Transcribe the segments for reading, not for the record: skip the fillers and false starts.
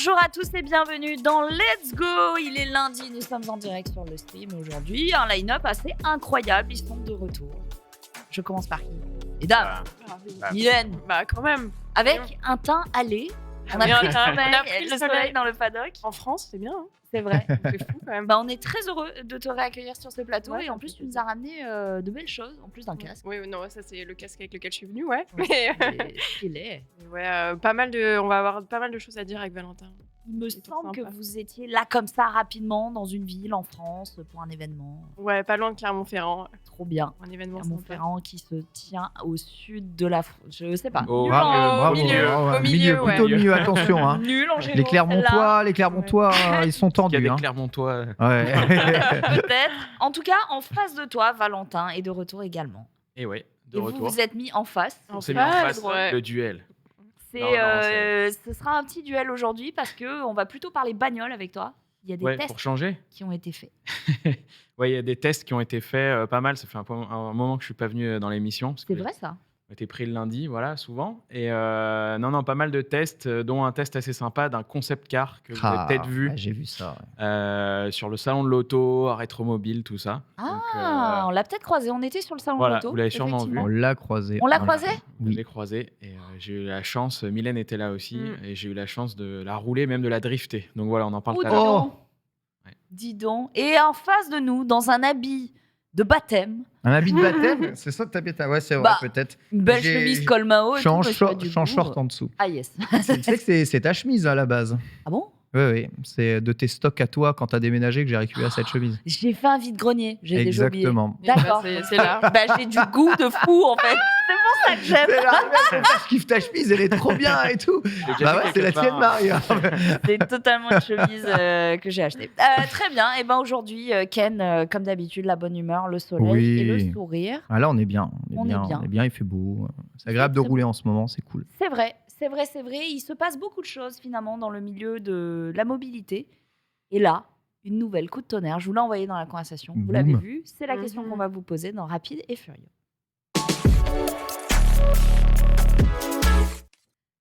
Bonjour à tous et bienvenue dans Let's Go. Il est lundi, nous sommes en direct sur le stream aujourd'hui. Un line-up assez incroyable, ils sont de retour. Je commence par qui? Et Dave, Mylène, Quand même. avec un teint allé. On a pris le soleil dans le paddock. En France, c'est bien. Hein. C'est vrai. C'est fou quand même. On est très heureux de te réaccueillir sur ce plateau Ouais, et en plus tu nous as ramené de belles choses, en plus d'un casque. Oui, non, ça c'est le casque avec lequel je suis venue, ouais. Il est. Ouais, on va avoir pas mal de choses à dire avec Valentin. Il me C'est semble que sympa. vous étiez là comme ça rapidement dans une ville en France pour un événement. Ouais, pas loin de Clermont-Ferrand. Trop bien. Un événement sympa. Clermont-Ferrand qui se tient au sud de la France. Je sais pas. Oh, Nul bravo, en- bravo, milieu, bravo, au milieu, ouais. plutôt au milieu, attention. Hein. Nul en géo, Les Clermontois, ils sont Il y a tendus. des Hein. Clermontois. Ouais. celle-là. Peut-être. En tout cas, en face de toi, Valentin est de retour également. Et ouais, de Et retour. vous vous êtes mis en face. En On s'est mis en face, face, ouais. le duel. C'est, Non, non, ce sera un petit duel aujourd'hui parce que on va plutôt parler bagnole avec toi. Il y a des Ouais, tests pour changer. qui ont été faits. Ouais, il y a des tests qui ont été faits pas mal. Ça fait un moment que je suis pas venu dans l'émission. parce C'est que vrai ça? On était pris le lundi, voilà, souvent. Et non, pas mal de tests, dont un test assez sympa d'un concept car que vous avez peut-être vu J'ai vu ça. sur le salon de l'auto, à Rétromobile, tout ça. Ah, on l'a peut-être croisé. On était sur le salon voilà, de l'auto. vous l'avez sûrement vu. effectivement. On l'a croisé. On l'a croisé? Je Oui. l'ai croisé et j'ai eu la chance, Mylène était là aussi, Mm. et j'ai eu la chance de la rouler, même de la drifter. Donc voilà, on en parle Oh, tout à dis l'heure. donc. Ouais. Dis donc. Et en face de nous, dans un habit de baptême, Un habit de baptême, c'est ça que t'habites à... Ouais, c'est vrai, Bah, peut-être. une belle J'ai- chemise col Mao. Je suis en et tout, short, du je suis en coup. short en dessous. Ah yes. Tu sais que c'est ta chemise à la base. Ah bon? Oui. C'est de tes stocks à toi quand t'as déménagé que j'ai récupéré cette chemise. J'ai fait un vide-grenier. J'ai déjà oublié. Exactement. D'accord. C'est là. J'ai du goût de fou en fait. C'est pour ça que j'aime. Je kiffe ta chemise, elle est trop bien et tout. Bah ouais, c'est la tienne, Marie. C'est totalement une chemise que j'ai achetée. Très bien. Et ben aujourd'hui, Ken, comme d'habitude, la bonne humeur, le soleil Oui. et le sourire. Ah là, on est bien. On est bien. Il fait beau. C'est agréable de très rouler en ce moment, c'est cool. C'est vrai. Il se passe beaucoup de choses finalement dans le milieu de la mobilité. Et là, une nouvelle coup de tonnerre. Je vous l'ai envoyé dans la conversation. Vous Boum. l'avez vu. C'est la question Mhm. qu'on va vous poser dans Rapide et Furieux.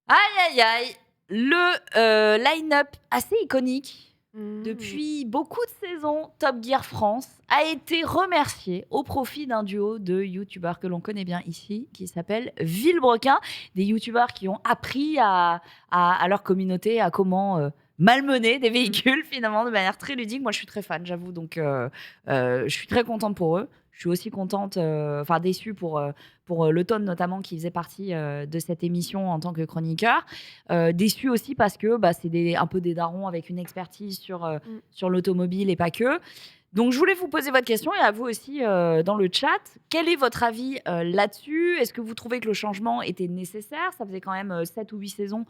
Aïe, aïe, aïe. Le line-up assez iconique depuis beaucoup de saisons, Top Gear France a été remercié au profit d'un duo de youtubeurs que l'on connaît bien ici, qui s'appelle Villebrequin. Des youtubeurs qui ont appris à leur communauté à comment malmener des véhicules finalement de manière très ludique. Moi, je suis très fan, j'avoue, donc je suis très contente pour eux. Je suis aussi contente, déçue pour Le Tone notamment, qui faisait partie de cette émission en tant que chroniqueur. Déçue aussi parce que c'est un peu des darons avec une expertise sur l'automobile et pas que. Donc, je voulais vous poser votre question et à vous aussi dans le chat. Quel est votre avis là-dessus? Est-ce que vous trouvez que le changement était nécessaire? Ça faisait quand même 7 ou 8 saisons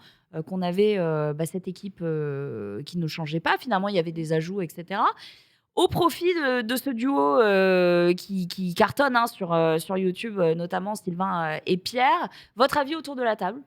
qu'on avait cette équipe qui ne changeait pas. Finalement, il y avait des ajouts, etc. Au profit de ce duo qui cartonne sur YouTube, notamment Sylvain et Pierre. Votre avis autour de la table?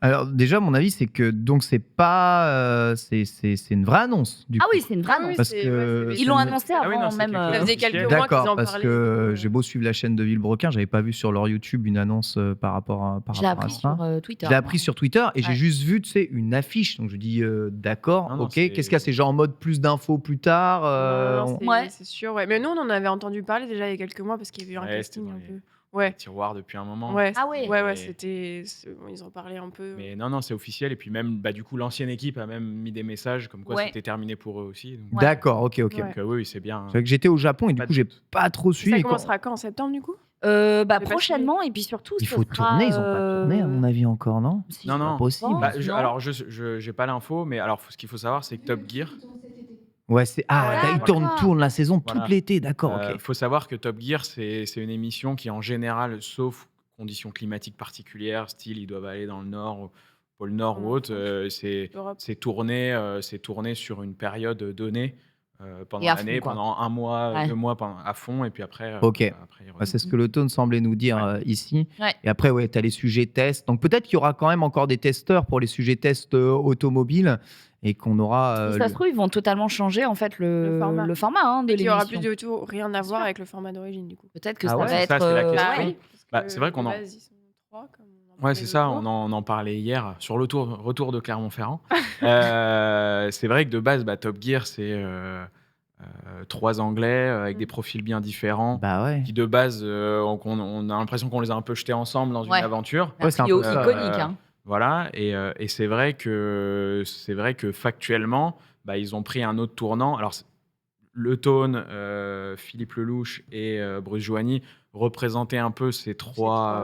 Alors déjà, mon avis, c'est que donc c'est pas, c'est une vraie annonce. Du Ah coup. oui, c'est une vraie annonce. Parce que Ils l'ont annoncé Ah oui, avant non, c'est même. quelque chose Ça faisait quelques officiel. mois qu'ils D'accord, en parce parlaient. que j'ai beau suivre la chaîne de Villebrequin, j'avais pas vu sur leur YouTube une annonce par rapport à Je l'ai ça. appris sur Twitter. Je l'ai appris sur Twitter et Ouais. j'ai juste vu, tu sais, une affiche. Donc je dis d'accord, Non, non, ok. c'est- Qu'est-ce qu'il y a? C'est genre en mode plus d'infos plus tard. Non, c'est- Ouais. C'est sûr, ouais. Mais nous, on en avait entendu parler déjà il y a quelques mois parce qu'il y avait eu un Ouais, casting c'était un dans peu. les- Ouais. Tiroir depuis un moment. Ouais. Ah ouais. Ouais, Mais- ils en parlaient un peu. Mais non, c'est officiel. Et puis même, du coup, l'ancienne équipe a même mis des messages comme quoi Ouais. c'était terminé pour eux aussi. Donc, Ouais. D'accord, ok. Ouais. oui, c'est bien. C'est vrai que j'étais au Japon et du Pas coup de j'ai doute. pas trop suivi. Ça Et quand- commencera quand? En septembre, du coup? Prochainement, et puis surtout, Il ce faut sera, tourner, ils ont pas tourné à mon avis encore, non? Si, Non, c'est non. pas Possible. possible. Bah, Non. alors, je j'ai pas l'info, mais alors ce qu'il faut savoir, c'est que Top Gear. Ouais, c'est Ah, ils d'accord. tournent la saison Voilà. toute l'été, d'accord, ok. Faut savoir que Top Gear, c'est une émission qui, en général, sauf conditions climatiques particulières, style ils doivent aller dans le nord, au pôle Nord ou En autre, Europe. c'est tourné sur une période donnée pendant Et à l'année, fond, quoi. pendant un mois, Ouais. 2 mois à fond, et puis après. Ok. Après, ils Bah, c'est ce que le tone semblait nous dire ici. Ouais. Et après, ouais, tu as les sujets tests. Donc peut-être qu'il y aura quand même encore des testeurs pour les sujets tests automobiles et qu'on aura. Si ça se trouve, ils vont totalement changer en fait le format hein, de Il y aura l'émission. plus de tout, rien à voir sûr. avec le format d'origine, du coup. Peut-être que Ah ça ouais, va être. ça, c'est la question. Bah oui. Bah, c'est vrai qu'on en- De base, ils sont 3, comme on en Ouais, c'est ça, nouveaux. on en parlait hier sur le retour de Clermont-Ferrand. C'est vrai que de base, Top Gear, c'est 3 Anglais avec des profils bien différents, Bah ouais. qui de base, on a l'impression qu'on les a un peu jetés ensemble dans une Ouais. aventure. Un Ouais, c'est un trio peu ça, iconique. Hein. Voilà, et c'est vrai que factuellement, ils ont pris un autre tournant. Alors, Le Tone, Philippe Lelouch et Bruce Joigny représentaient un peu ces trois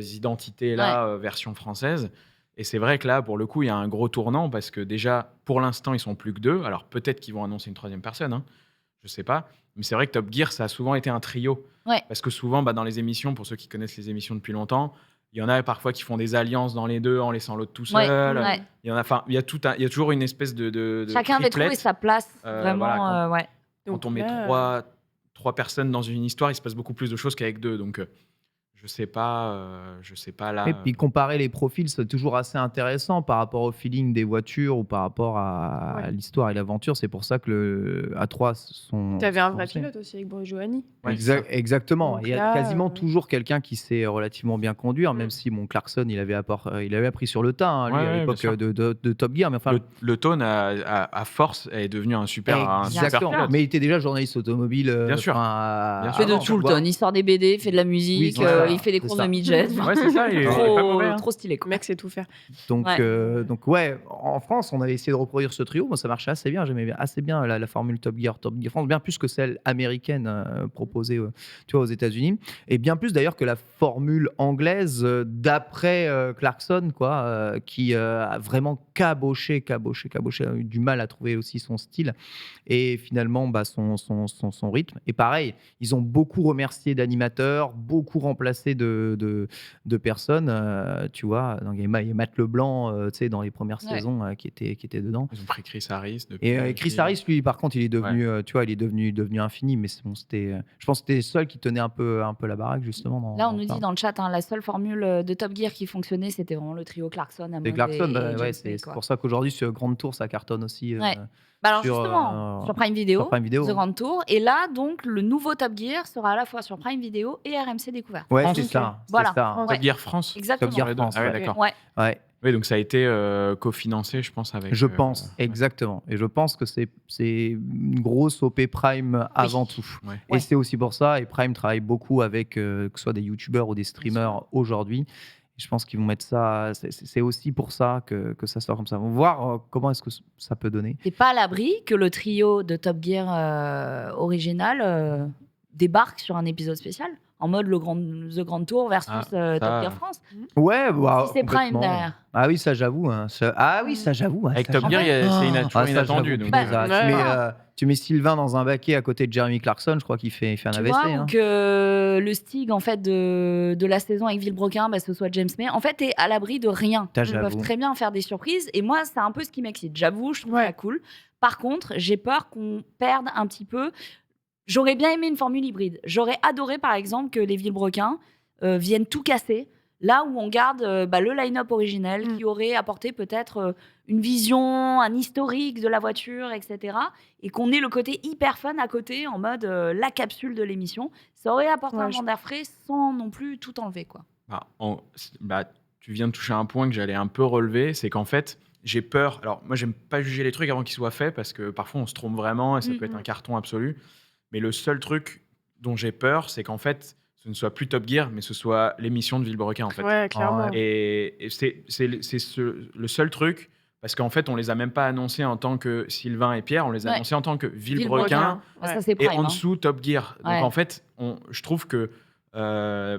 identités-là, version française. Et c'est vrai que là, pour le coup, il y a un gros tournant parce que déjà, pour l'instant, ils sont plus que 2. Alors peut-être qu'ils vont annoncer une 3e personne, hein, je sais pas. Mais c'est vrai que Top Gear, ça a souvent été un trio. Ouais. Parce que souvent, dans les émissions, pour ceux qui connaissent les émissions depuis longtemps, il y en a parfois qui font des alliances dans les deux en laissant l'autre tout Ouais, seul. ouais. Il y en a, il y a toujours une espèce de Chacun avait trouvé triplette. sa place, Voilà, vraiment. Ouais. Quand on met là, trois personnes dans une histoire, il se passe beaucoup plus de choses qu'avec 2. Donc, je sais pas là. Et puis comparer les profils, c'est toujours assez intéressant par rapport au feeling des voitures ou par rapport à l'histoire et l'aventure. C'est pour ça que à 3 sont. T'avais un vrai sont- pilote aussi avec Bruce Joigny. Ouais, c'est ça. Exactement. Donc Il y a là, quasiment toujours quelqu'un qui sait relativement bien conduire, même si Clarkson, il avait appris sur le tas, hein, lui, Ouais, à ouais, l'époque bien sûr. de Top Gear. Mais enfin, Le Tone, à force, est devenu un super exactement. pilote. Mais il était déjà journaliste automobile. Bien sûr. Bien Il fait de avant, tout le tu vois. ton. Il sort des BD, il fait de la musique, c'est ça, il fait des c'est courses ça. de midget. Ouais, c'est ça, il est pas mauvais, hein. Trop stylé. Le Quoi. mec sait tout faire. Donc, Ouais. en France, on avait essayé de reproduire ce trio. Moi, ça marchait assez bien. J'aimais assez bien la formule Top Gear France, bien plus que celle américaine proposée tu vois, aux États-Unis. Et bien plus d'ailleurs que la formule anglaise d'après Clarkson, quoi, qui a vraiment caboché, a eu du mal à trouver aussi son style et finalement son rythme. Et pareil, ils ont beaucoup remercié d'animateurs, beaucoup remplacé de personnes, tu vois. Donc, il y a Matt Leblanc, tu sais, dans les premières saisons qui était dedans. Ils ont pris Chris Harris depuis. Et Chris Harris, lui, par contre, il est devenu, tu vois, il est devenu infini. Mais je pense que c'était le seul qui tenait un peu la baraque, justement. Là, on nous dit dans le chat, la seule formule de Top Gear qui fonctionnait, c'était vraiment le trio Clarkson. Et Hammond Clarkson, et James c'est Bay, quoi. pour ça qu'aujourd'hui, sur Grand Tour, ça cartonne aussi. Ouais. Alors justement, sur Prime Video, The Grand Tour. Et là, donc, le nouveau Top Gear sera à la fois sur Prime Video et RMC Découverte. Ouais, France, c'est ok. ça. Voilà. C'est ça. France. Top Gear France. Exactement. Top Gear Sur les deux. France, Ah ouais, ouais. d'accord. Ouais. Ouais. Oui, donc ça a été cofinancé, je pense, avec. Je pense, exactement. Et je pense que c'est une grosse OP Prime avant tout. Ouais. Et Ouais. c'est aussi pour ça, et Prime travaille beaucoup avec que ce soit des youtubeurs ou des streamers aujourd'hui. Et je pense qu'ils vont mettre ça, c'est aussi pour ça que ça sort comme ça. On va voir comment est-ce que ça peut donner. T'es pas à l'abri que le trio de Top Gear original débarque sur un épisode spécial en mode The Grand Tour versus Top Gear France. Ouais, bah, Si c'est Prime complètement. derrière. Ah oui, ça j'avoue. Hein. Ah oui, ça j'avoue. Hein, Avec ça, Top j'avoue. Gear, c'est toujours ça, inattendu. j'avoue, Donc, punaise, ouais. tu mets Sylvain dans un baquet à côté de Jeremy Clarkson, je crois qu'il fait un Tu AVC. vois, hein. ou que le Stig en fait de la saison avec Villebrequin, ce soit James May. En fait, t'es à l'abri de rien. Ils J'avoue. peuvent très bien faire des surprises. Et moi, c'est un peu ce qui m'excite. J'avoue, je trouve Ouais. ça cool. Par contre, j'ai peur qu'on perde un petit peu. J'aurais bien aimé une formule hybride. J'aurais adoré, par exemple, que les Villebrequins viennent tout casser. Là où on garde le line-up originel qui aurait apporté peut-être une vision, un historique de la voiture, etc. Et qu'on ait le côté hyper fun à côté, en mode la capsule de l'émission. Ça aurait apporté un vent d'air frais sans non plus tout enlever, quoi. Tu viens de toucher un point que j'allais un peu relever, c'est qu'en fait, j'ai peur. Alors, moi, j'aime pas juger les trucs avant qu'ils soient faits parce que parfois, on se trompe vraiment et ça peut être un carton absolu. Mais le seul truc dont j'ai peur, c'est qu'en fait, ce ne soit plus Top Gear, mais ce soit l'émission de Villebrequin, en fait. Ouais, clairement. Et c'est le seul truc, parce qu'en fait, on les a même pas annoncés en tant que Sylvain et Pierre, on les a annoncés en tant que Villebrequin Ça, c'est et Prime, en dessous Top Gear. Donc en fait, je trouve que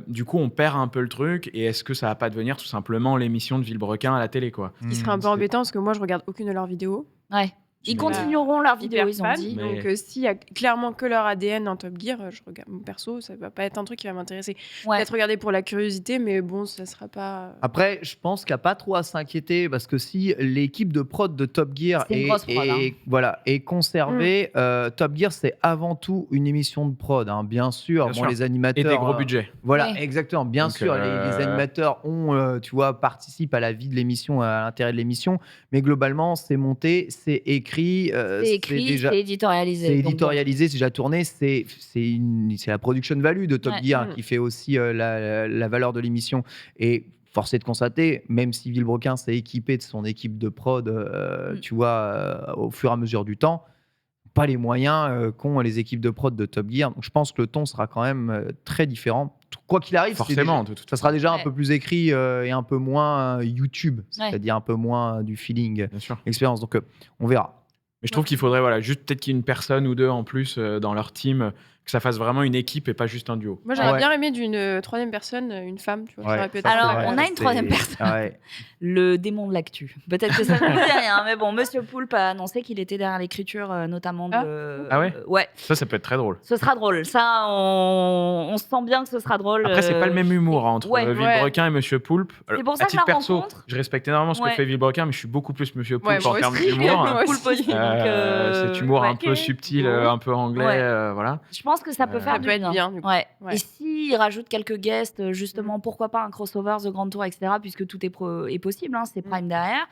du coup, on perd un peu le truc. Et est-ce que ça va pas devenir tout simplement l'émission de Villebrequin à la télé, quoi? Ce qui serait un peu embêtant parce que moi, je regarde aucune de leurs vidéos. Ouais. Ils Mais- continueront leur vidéo, Hyper ils ont fan. dit. Mais- Donc, s'il y a clairement que leur ADN dans Top Gear, je regarde. Perso, ça va pas être un truc qui va m'intéresser. Ouais. Peut-être regarder pour la curiosité, mais bon, ça sera pas. Après, je pense qu'il n'y a pas trop à s'inquiéter parce que si l'équipe de prod de Top Gear C'est une grosse prod, est conservée, Top Gear, c'est avant tout une émission de prod. Hein. Bien sûr, Bien sûr. les animateurs. Et des gros budgets. Voilà, Ouais. exactement. Bien Donc, sûr, les animateurs participent à la vie de l'émission, à l'intérêt de l'émission. Mais globalement, c'est monté, c'est écrit. écrit. C'est écrit, déjà- c'est éditorialisé. c'est donc bon. éditorialisé, c'est déjà tourné, c'est la production value de Top Ouais. Gear qui fait aussi la valeur de l'émission. Et force est de constater, même si Villebrequin s'est équipé de son équipe de prod, tu vois, au fur et à mesure du temps, pas les moyens qu'ont les équipes de prod de Top Gear. Donc je pense que le ton sera quand même très différent. Quoi qu'il arrive, Forcément, de toute ça sera déjà un Ouais. peu plus écrit et un peu moins YouTube, Ouais. c'est-à-dire un peu moins du feeling, bien sûr. expérience. Donc on verra. Mais je trouve qu'il faudrait juste peut-être qu'il y ait une personne ou deux en plus dans leur team, que ça fasse vraiment une équipe et pas juste un duo. Moi, j'aurais Ouais. bien aimé d'une troisième personne, une femme, tu vois. Ouais, Ça aurait pu être ça, c'est Alors, vrai, on a ça, une troisième c'est- personne. Ouais. Le démon de l'actu. Peut-être que ça ne vous dit rien, mais bon, Monsieur Poulpe a annoncé qu'il était derrière l'écriture, notamment de. Ah ouais Ouais, Ça peut être très drôle. ce sera drôle. Ça, on sent bien que ce sera drôle. Après, c'est pas le même humour entre ouais. Villebrequin et Monsieur Poulpe. C'est pour ça À que titre la perso, rencontre- je respecte énormément ce Ouais. que fait Villebrequin, mais je suis beaucoup plus Monsieur Poulpe Ouais, en moi termes aussi. d'humour. Moi Poulpe aussi. aussi. Donc, Cet humour ouais. un peu subtil, un peu anglais, Ouais. voilà. Je pense que ça peut faire Ça du peut être bien, du coup. Ouais. Ouais. Et s'il rajoute quelques guests, justement, pourquoi pas un crossover The Grand Tour, etc., puisque tout est possible, hein, c'est Prime derrière.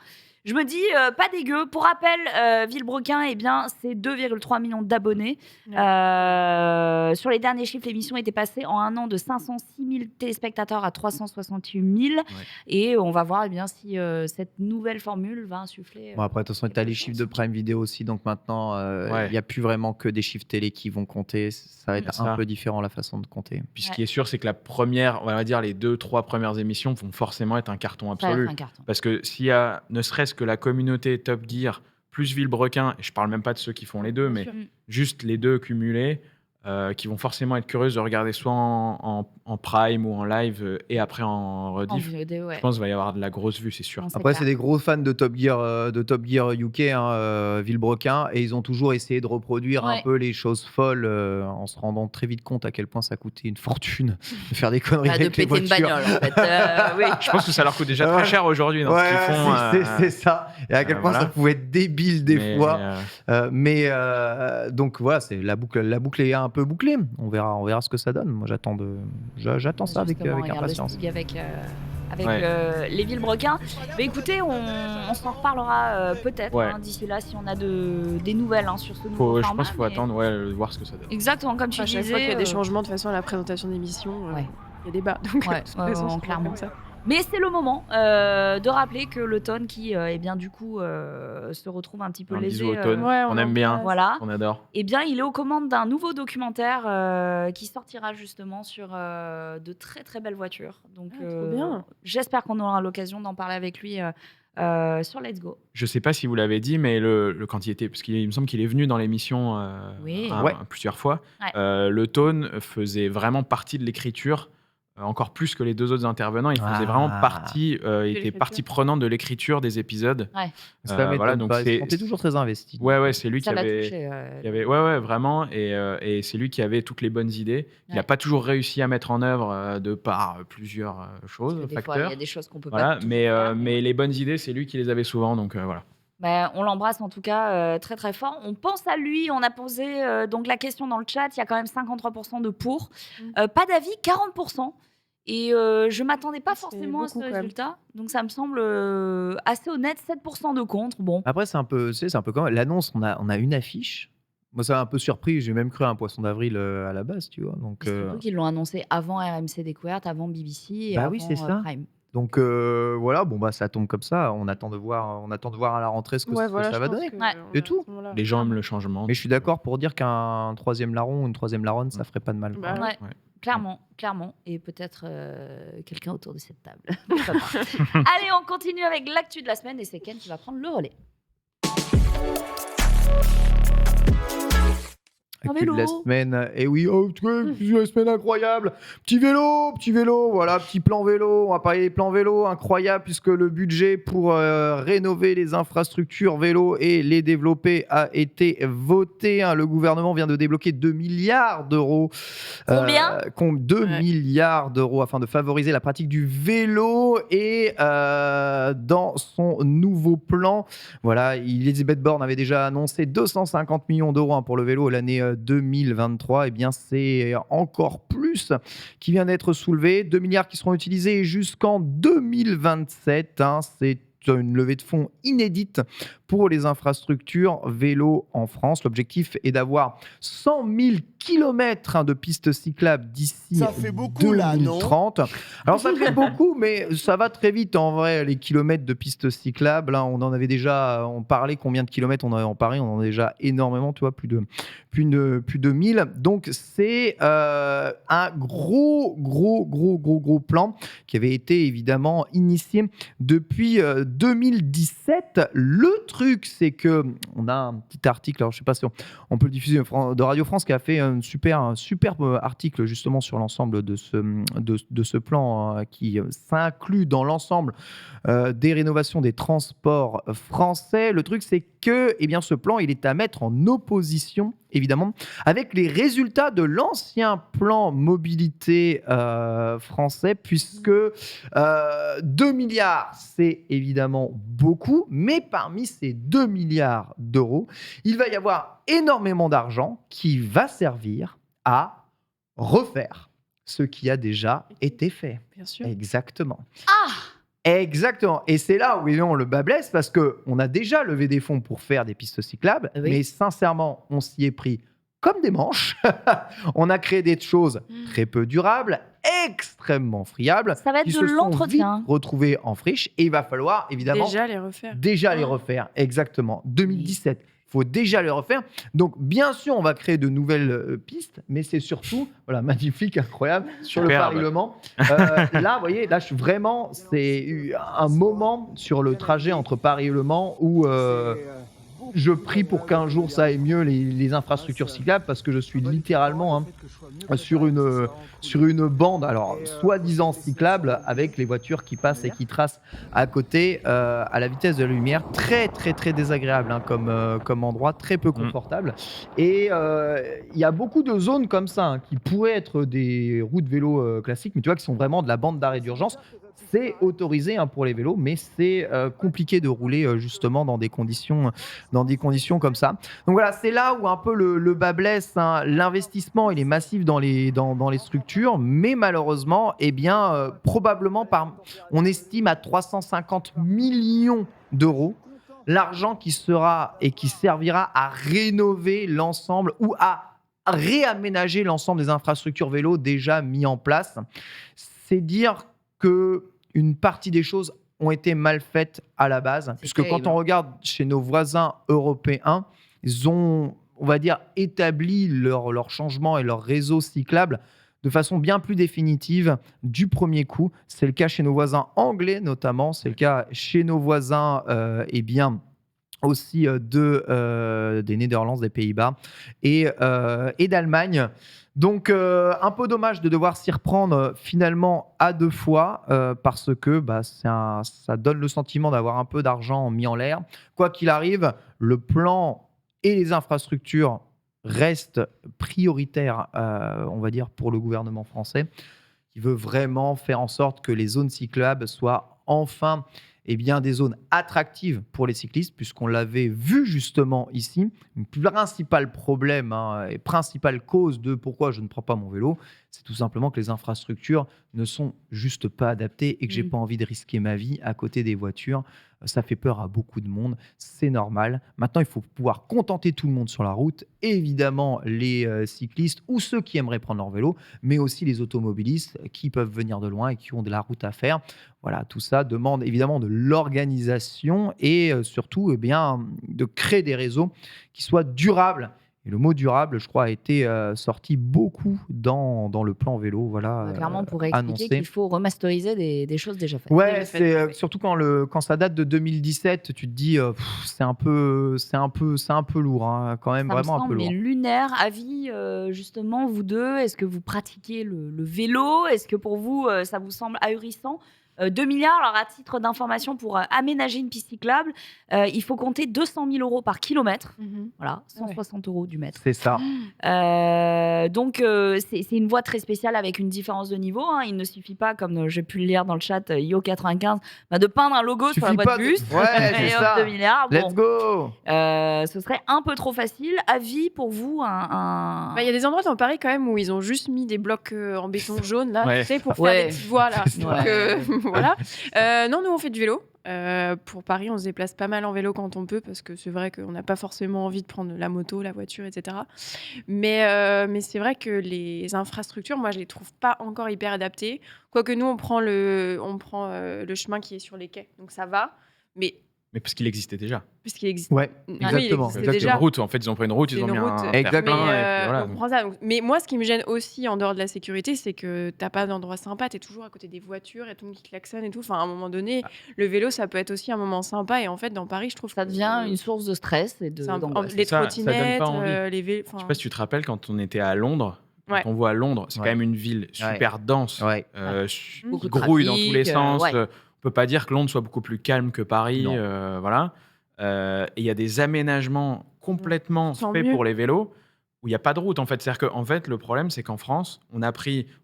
Je me dis, pas dégueu. Pour rappel, Villebrequin, eh bien, c'est 2,3 millions d'abonnés. Sur les derniers chiffres, l'émission était passée en un an de 506 000 téléspectateurs à 368 000. Et on va voir eh bien, si cette nouvelle formule va insuffler. Bon, après, de toute façon, tu as les chiffres de Prime Video aussi, donc maintenant, il n'y a plus vraiment que des chiffres télé qui vont compter. Ça va être Ça. un peu différent la façon de compter. Puis ce qui est sûr, c'est que la première, on va dire les 2-3 premières émissions vont forcément être un carton Ça va absolu. être un carton. Parce que s'il y a ne serait-ce que la communauté Top Gear plus Villebrequin, et je parle même pas de ceux qui font les deux, mais sûr. juste les deux cumulés, qui vont forcément être curieuses de regarder soit en prime ou en live et après en rediff. Ouais. Je pense qu'il va y avoir de la grosse vue, c'est sûr. Non, Après, c'est clair. des gros fans de Top Gear UK, Villebrequin, et ils ont toujours essayé de reproduire un Ouais. peu les choses folles en se rendant très vite compte à quel point ça coûtait une fortune de faire des conneries Bah, de avec les péter une voitures. bagnole, en fait. Oui. Je pense que ça leur coûte déjà Ouais. très cher aujourd'hui dans ce qu'ils font. c'est ça. Et à quel point voilà. ça pouvait être débile des mais, fois. Donc voilà, c'est la boucle est un peu bouclée. On verra ce que ça donne. Moi, j'attends ça avec Justement, regarde le impatience. Stig avec Ouais. les Villebrequins. Mais écoutez, on s'en reparlera peut-être Ouais. hein, d'ici là si on a des nouvelles hein, sur ce nouveau je format. pense qu'il faut mais- attendre, voir ce que ça donne. Exactement, comme tu À chaque disais. fois qu'il y a des changements de toute façon à la présentation d'émission, Ouais. il y a des débats. Donc, Ouais, de toute façon, ouais, c'est clairement. comme ça. Mais c'est le moment de rappeler que le Tone qui, eh bien, du coup, se retrouve un petit peu Un lésé. bisou au Tone. Ouais, On aime bien. Voilà. On adore. Eh bien, il est aux commandes d'un nouveau documentaire qui sortira justement sur de très très belles voitures. Donc, Trop bien. j'espère qu'on aura l'occasion d'en parler avec lui sur Let's Go. Je sais pas si vous l'avez dit, mais quand il était, parce qu'il me semble qu'il est venu dans l'émission Oui. plusieurs fois, Ouais. le Tone faisait vraiment partie de l'écriture. Encore plus que les deux autres intervenants, il faisait vraiment partie, il était l'écriture. partie prenante de l'écriture des épisodes. Ça m'étonne voilà, donc pas. c'est- On était toujours très investi. Ouais, c'est lui Ça qui l'a avait, touché. qui avait- ouais, vraiment, et c'est lui qui avait toutes les bonnes idées. Il n'a Ouais. pas toujours réussi à mettre en œuvre de par plusieurs choses, Parce que des fois, facteurs. il y a des choses qu'on peut Voilà, pas. toujours mais faire, mais les bonnes idées, c'est lui qui les avait souvent, donc voilà. Ben, on l'embrasse en tout cas très très fort. On pense à lui. On a posé donc la question dans le chat. Il y a quand même 53% de pour. Pas d'avis, 40%. Et je m'attendais pas C'est forcément à ce beaucoup, quand même. résultat. Donc ça me semble assez honnête. 7% de contre. Bon. Après, c'est un peu comme l'annonce. On a une affiche. Moi, ça m'a un peu surpris. J'ai même cru à un poisson d'avril à la base, tu vois. Donc, Surtout qu'ils l'ont annoncé avant RMC Découverte, avant BBC et Bah avant oui, c'est ça. Prime. Donc voilà, bon bah ça tombe comme ça. On attend de voir à la rentrée ce que, Ouais, ce que voilà, ça je va pense donner. que Ouais. on C'est a tout. à ce moment-là. Les gens aiment le changement. Mais je suis d'accord pour dire qu'un troisième larron ou une troisième larronne, ça ferait pas de mal. Bah, quoi. Ouais, Ouais. clairement. Et peut-être quelqu'un autour de cette table. Pourquoi pas. Allez, on continue avec l'actu de la semaine et c'est Ken qui va prendre le relais. Un Actu de la vélo. semaine. Et oui, la semaine incroyable. Petit vélo, voilà, petit plan vélo. On va parler des plans vélo, incroyable, puisque le budget pour rénover les infrastructures vélo et les développer a été voté. Hein. Le gouvernement vient de débloquer 2 milliards d'euros. Combien 2 Ouais. milliards d'euros afin de favoriser la pratique du vélo. Et dans son nouveau plan, voilà, Elisabeth Borne avait déjà annoncé 250 millions d'euros hein, pour le vélo l'année 2023. Et bien, c'est encore plus qui vient d'être soulevé. 2 milliards qui seront utilisés jusqu'en 2027. Hein. C'est une levée de fonds inédite pour les infrastructures vélo en France. L'objectif est d'avoir 100 000 kilomètres de pistes cyclables d'ici Ça fait beaucoup, là, non 2030. Alors ça fait beaucoup, mais ça va très vite en vrai, les kilomètres de pistes cyclables. Hein, on en avait déjà, on parlait combien de kilomètres on avait en Paris, on en a déjà énormément, tu vois, plus de 1000. Donc c'est un gros plan qui avait été évidemment initié depuis 2017. Le truc, c'est que on a un petit article, alors je sais pas si on peut le diffuser, de Radio France qui a fait un superbe article justement sur l'ensemble de ce plan qui s'inclut dans l'ensemble des rénovations des transports français. Le truc, c'est que ce plan, il est à mettre en opposition, évidemment, avec les résultats de l'ancien plan mobilité français, puisque 2 milliards, c'est évidemment beaucoup, mais parmi ces 2 milliards d'euros, il va y avoir énormément d'argent qui va servir à refaire ce qui a déjà été fait. Bien sûr. Exactement. Exactement. Et c'est là où le bas blesse, parce qu'on a déjà levé des fonds pour faire des pistes cyclables, Oui. mais sincèrement, on s'y est pris comme des manches. On a créé des choses très peu durables, extrêmement friables, Ça va être qui de se sont vite l'entretien. retrouvées en friche, et il va falloir évidemment Déjà les refaire. Exactement. 2017. Il faut déjà les refaire. Donc, bien sûr, on va créer de nouvelles pistes, mais c'est surtout, voilà, magnifique, incroyable, sur le Superbe. Paris-Le Mans. Là, vous voyez, là, c'est un moment sur le trajet entre Paris et Le Mans où je prie pour qu'un jour ça aille mieux, les infrastructures cyclables, parce que je suis littéralement sur une bande, alors soi-disant cyclable, avec les voitures qui passent et qui tracent à côté à la vitesse de la lumière. Très très très désagréable comme endroit, très peu confortable. Et il y a beaucoup de zones comme ça qui pourraient être des routes vélo classiques, mais tu vois, qui sont vraiment de la bande d'arrêt d'urgence. C'est autorisé pour les vélos, mais c'est compliqué de rouler justement dans des conditions comme ça. Donc voilà, c'est là où un peu le bas blesse. L'investissement, il est massif dans les structures, mais malheureusement, probablement on estime à 350 millions d'euros l'argent qui sera et qui servira à rénover l'ensemble ou à réaménager l'ensemble des infrastructures vélo déjà mis en place. C'est dire que une partie des choses ont été mal faites à la base, puisque terrible. quand on regarde chez nos voisins européens, ils ont, on va dire, établi leur changement et leur réseau cyclable de façon bien plus définitive du premier coup. C'est le cas chez nos voisins anglais notamment, c'est le cas chez nos voisins aussi des Néderlands, des Pays-Bas et d'Allemagne. Donc, un peu dommage de devoir s'y reprendre finalement à 2 fois parce que ça donne le sentiment d'avoir un peu d'argent mis en l'air. Quoi qu'il arrive, le plan et les infrastructures restent prioritaires, on va dire, pour le gouvernement français, qui veut vraiment faire en sorte que les zones cyclables soient enfin des zones attractives pour les cyclistes, puisqu'on l'avait vu justement ici. Le principal problème et principale cause de pourquoi je ne prends pas mon vélo, c'est tout simplement que les infrastructures ne sont juste pas adaptées et que j'ai pas envie de risquer ma vie à côté des voitures. Ça fait peur à beaucoup de monde, c'est normal. Maintenant, il faut pouvoir contenter tout le monde sur la route, et évidemment les cyclistes ou ceux qui aimeraient prendre leur vélo, mais aussi les automobilistes qui peuvent venir de loin et qui ont de la route à faire. Voilà, tout ça demande évidemment de l'organisation et surtout de créer des réseaux qui soient durables. Et le mot durable, je crois, a été sorti beaucoup dans le plan vélo. Voilà, Clairement, on pourrait expliquer annoncé. qu'il faut remasteriser des choses déjà faites. Ouais, c'est surtout quand ça date de 2017, tu te dis c'est un peu lourd, quand même, Ça me vraiment un peu semble, lourd. mais lunaire. Avis, justement, vous deux, est-ce que vous pratiquez le vélo? Est-ce que pour vous, ça vous semble ahurissant? 2 milliards, alors à titre d'information, pour aménager une piste cyclable, il faut compter 200 000 euros par kilomètre. Voilà, 160 euros du mètre. C'est ça. Donc, c'est une voie très spéciale avec une différence de niveau. Il ne suffit pas, comme j'ai pu le lire dans le chat, IO95, de peindre un logo sur la Suffit boîte pas de bus. Ouais, c'est Et hop, ça. 2 milliards. Let's go. Ce serait un peu trop facile. Avis pour vous Il y a des endroits dans Paris quand même où ils ont juste mis des blocs en béton jaune là, Ouais. tu sais, pour faire Ouais. des petites voies là. C'est Donc, voilà. Non, nous on fait du vélo. Pour Paris, on se déplace pas mal en vélo quand on peut, parce que c'est vrai qu'on n'a pas forcément envie de prendre la moto, la voiture, etc. Mais c'est vrai que les infrastructures, moi, je les trouve pas encore hyper adaptées. Quoique nous, on prend le chemin qui est sur les quais, donc ça va. Mais parce qu'il existait déjà. puisqu'il existe. Ouais, Oui, il exactement. existait C'est déjà. une route, en fait, ils ont pris une route, ils C'est ont une mis route. un Exactement. terre-plein, et puis voilà. On prend ça. Mais moi, ce qui me gêne aussi, en dehors de la sécurité, c'est que t'as pas d'endroit sympa. T'es toujours à côté des voitures et tout le monde qui klaxonne et tout. Enfin, à un moment donné, le vélo, ça peut être aussi un moment sympa. Et en fait, dans Paris, je trouve Ça que devient une source de stress et c'est un peu- d'angoisse. les Ça donne pas trottinettes, envie. les vélos. Je sais pas si tu te rappelles quand on était à Londres. Ouais. Quand on voit Londres, c'est Ouais. quand même une ville super dense, Ouais. Beaucoup qui de grouille dans trafic, tous les sens. ouais. On peut pas dire que Londres soit beaucoup plus calme que Paris. Non. Voilà. Et il y a des aménagements complètement Tant faits mieux. pour les vélos où il n'y a pas de route. En fait, c'est-à-dire qu'en fait, le problème, c'est qu'en France, on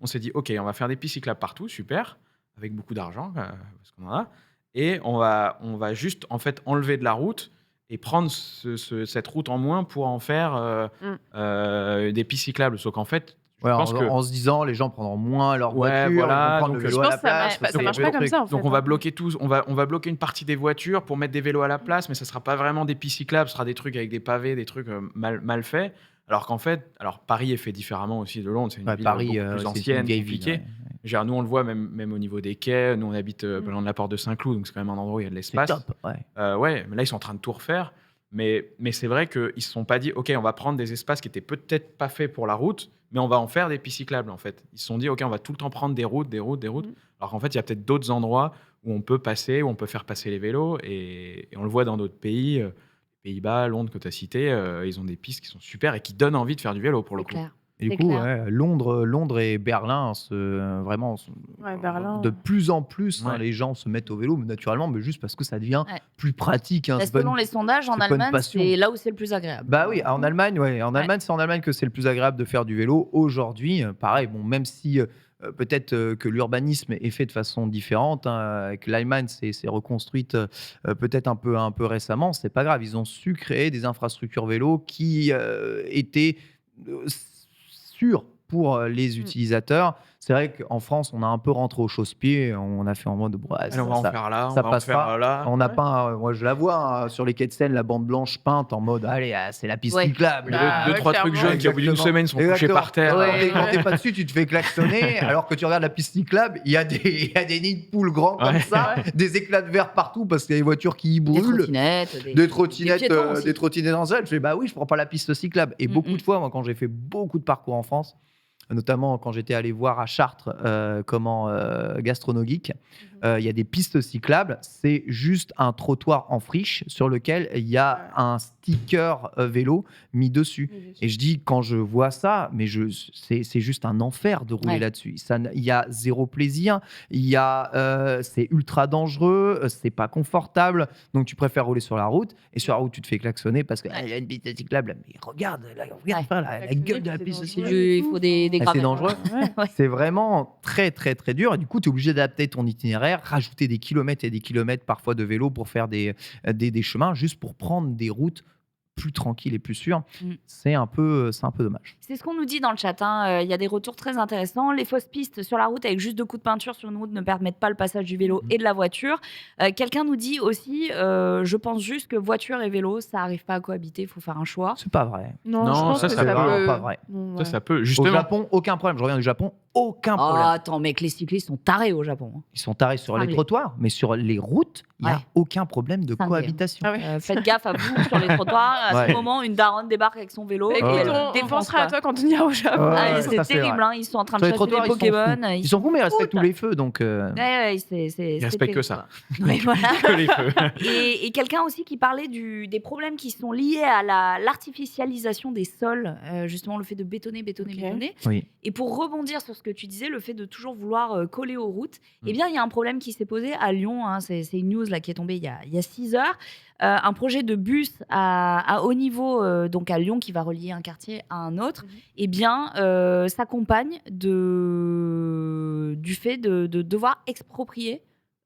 s'est dit, ok, on va faire des pistes cyclables partout, super, avec beaucoup d'argent, parce qu'on en a, et on va juste en fait enlever de la route et prendre cette route en moins pour en faire des pistes cyclables. Sauf qu'en fait, je Ouais, pense que en se disant, les gens prendront moins leur Ouais, voiture, voilà, ils vont prendre donc, le je vélo à pense la que ça place. marche pas- parce ça que marche le pas vélo comme ça, en donc fait, on va hein. bloquer tous, on va bloquer une partie des voitures pour mettre des vélos à la place, mais ça sera pas vraiment des pistes cyclables, ce sera des trucs avec des pavés, des trucs mal faits. Alors qu'en fait, Paris est fait différemment aussi de Londres, c'est une Ouais, ville Paris, beaucoup plus c'est une ancienne, vieille compliquée. ville. Genre, nous on le voit même au niveau des quais, nous on habite pas loin de la porte de Saint-Cloud, donc c'est quand même un endroit où il y a de C'est l'espace. top. Ouais. Ouais, mais là ils sont en train de tout refaire. Mais c'est vrai qu'ils ne se sont pas dit, OK, on va prendre des espaces qui étaient peut-être pas faits pour la route, mais on va en faire des pistes cyclables, en fait. Ils se sont dit, OK, on va tout le temps prendre des routes. Alors qu'en fait, il y a peut-être d'autres endroits où on peut passer, où on peut faire passer les vélos. Et on le voit dans d'autres pays, Pays-Bas, Londres, que tu as cité, ils ont des pistes qui sont super et qui donnent envie de faire du vélo, pour le C'est coup. clair. Et du C'est coup, clair. ouais, Londres et Berlin, vraiment, Ouais, Berlin. de plus en plus, Ouais. les gens se mettent au vélo, mais naturellement, mais juste parce que ça devient Ouais. plus pratique. Hein, Bah, c'est pas selon une- les sondages, en c'est pas une Allemagne, passion. c'est là où c'est le plus agréable. Bah oui, en Allemagne, c'est en Allemagne que c'est le plus agréable de faire du vélo aujourd'hui. Pareil, bon, même si peut-être que l'urbanisme est fait de façon différente, hein, que l'Allemagne s'est reconstruite peut-être un peu récemment, c'est pas grave. Ils ont su créer des infrastructures vélo qui étaient sûres pour les utilisateurs. C'est vrai qu'en France, on a un peu rentré aux chausse-pieds, on a fait en mode Allez, on va en faire là, ça on va en passe faire pas. là. On n'a pas, moi je la vois hein, sur les quais de Seine, la bande blanche peinte en mode allez, c'est la piste Ouais. cyclable. Deux, Ah, trois clairement. trucs jaunes qui, au bout d'une Exactement. semaine, sont couchés Exactement. par terre. Ouais. Quand t'es pas dessus, tu te fais klaxonner, alors que tu regardes la piste cyclable, il y a des nids de poules grands comme Ouais. ça, des éclats de verre partout parce qu'il y a des voitures qui y Des brûlent. trottinettes. Des trottinettes, piétons aussi. des trottinettes en selle. Je fais bah oui, je prends pas la piste cyclable. Et beaucoup Mm-mm. de fois, moi, quand j'ai fait beaucoup de parcours en France, notamment quand j'étais allé voir à Chartres Gastronogeek, il y a des pistes cyclables. C'est juste un trottoir en friche sur lequel il y a un sticker vélo mis dessus. Et je dis, quand je vois ça, mais c'est juste un enfer de rouler Ouais. là-dessus. Il y a zéro plaisir. C'est ultra dangereux. C'est pas confortable. Donc tu préfères rouler sur la route. Et sur la route, tu te fais klaxonner parce qu'il y a une piste cyclable. Mais regarde Ouais. frère, la gueule de la c'est piste dangereux. cyclable. Il faut des Ah, c'est gravels. dangereux. Ouais. C'est vraiment très, très, très dur. Et du coup, tu es obligé d'adapter ton itinéraire, rajouter des kilomètres et des kilomètres parfois de vélo pour faire des chemins, juste pour prendre des routes plus tranquilles et plus sûres. Mm. C'est un peu dommage. C'est ce qu'on nous dit dans le chat. Il y a des retours très intéressants. Les fausses pistes sur la route avec juste 2 coups de peinture sur une route ne permettent pas le passage du vélo et de la voiture. Quelqu'un nous dit aussi, je pense juste que voiture et vélo, ça n'arrive pas à cohabiter. Il faut faire un choix. C'est pas vrai. Non, Non, je pense ça, que ça ça peut. peut. Vraiment pas vrai. Non, Ça, ouais. ça peut. Au Justement, Japon, aucun problème. Je reviens du Japon, aucun Oh, problème. attends, mec, les cyclistes sont tarés au Japon. hein. Ils sont tarés sur les Cinglés. trottoirs, mais sur les routes, il n'y a Ouais. aucun problème de Cinglés, hein. cohabitation. Ah ouais. Faites gaffe à vous sur les trottoirs. À Ouais. ce moment, une daronne débarque avec son vélo. Bah, et écoute, elle on défonce, pensera à quoi. toi quand on ira au Japon. Ouais, Ah, ouais, c'est ça, c'est terrible, vrai. hein. Ils sont en train de Sur les chasser trottoirs, des ils s'en Pokémon. Ils sont fous, mais ils respectent tous les feux. Donc, Ouais, Ils c'est respectent terrible, que ça. quoi. Ouais, voilà. que les feux. Et quelqu'un aussi qui parlait des problèmes qui sont liés à l'artificialisation des sols, justement le fait de bétonner. Ok. oui. Et pour rebondir sur ce que tu disais, le fait de toujours vouloir coller aux routes, eh bien, il y a un problème qui s'est posé à Lyon. Hein, c'est une news là, qui est tombée il y a 6 heures. Un projet de bus à haut niveau, donc à Lyon, qui va relier un quartier à un autre, eh bien, s'accompagne du fait de devoir exproprier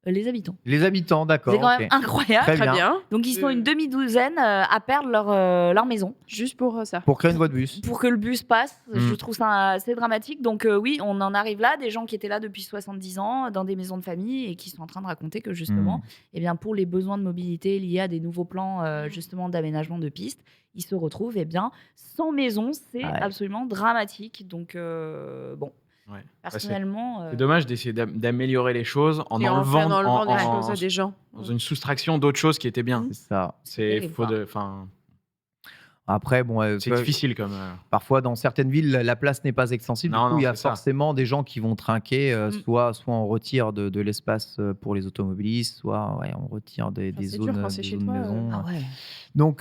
Les habitants. Les habitants, d'accord. C'est quand même ok. incroyable. Très Très bien. bien. Donc ils sont une demi-douzaine à perdre leur maison Juste pour ça. Pour créer une voie de bus. pour que le bus passe. Mm. Je trouve ça assez dramatique. Donc oui, on en arrive là, des gens qui étaient là depuis 70 ans dans des maisons de famille et qui sont en train de raconter que justement, Mm. eh bien, pour les besoins de mobilité liés à des nouveaux plans justement d'aménagement de pistes, ils se retrouvent sans maison. C'est Ouais. absolument dramatique. Donc bon, Ouais. personnellement... C'est dommage d'essayer d'améliorer les choses en Et en enlevant, enlevant des en- choses à des gens. dans une soustraction d'autres choses qui étaient bien. C'est ça. C'est terrible, faux quoi. de, enfin, Après, bon, c'est difficile comme. parfois, dans certaines villes, la place n'est pas extensible. Non, Du coup, non, il y a c'est ça. forcément des gens qui vont trinquer. Mm. Soit on retire de l'espace pour les automobilistes, soit on retire des c'est zones, dur quand c'est des chez zones toi, maison. Ah ouais. Donc,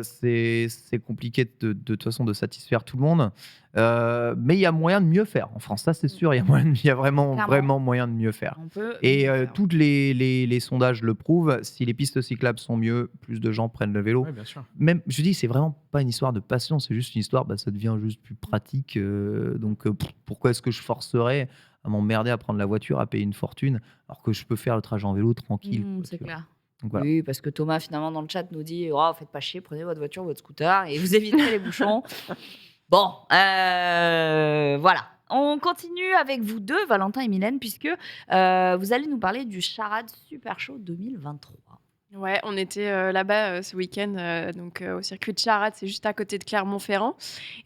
c'est compliqué de toute façon de satisfaire tout le monde. Mais il y a moyen de mieux faire. En France, ça, c'est sûr. Il y a Clairement. vraiment moyen de mieux faire. On peut Et mieux faire. tous les sondages le prouvent. Si les pistes cyclables sont mieux, plus de gens prennent le vélo. Oui, bien sûr. Même, je dis, c'est vraiment pas une histoire de passion, c'est juste une histoire, ça devient juste plus pratique. Donc, pourquoi est-ce que je forcerais à m'emmerder à prendre la voiture, à payer une fortune, alors que je peux faire le trajet en vélo tranquille quoi, C'est tu vois. clair. Donc, voilà. Oui, parce que Thomas, finalement, dans le chat, nous dit faites pas chier, prenez votre voiture, votre scooter et vous éviterez les bouchons. Bon, voilà. On continue avec vous deux, Valentin et Mylène, puisque vous allez nous parler du Charade Super Show 2023. Ouais, on était là-bas ce week-end, au circuit de Charade, c'est juste à côté de Clermont-Ferrand.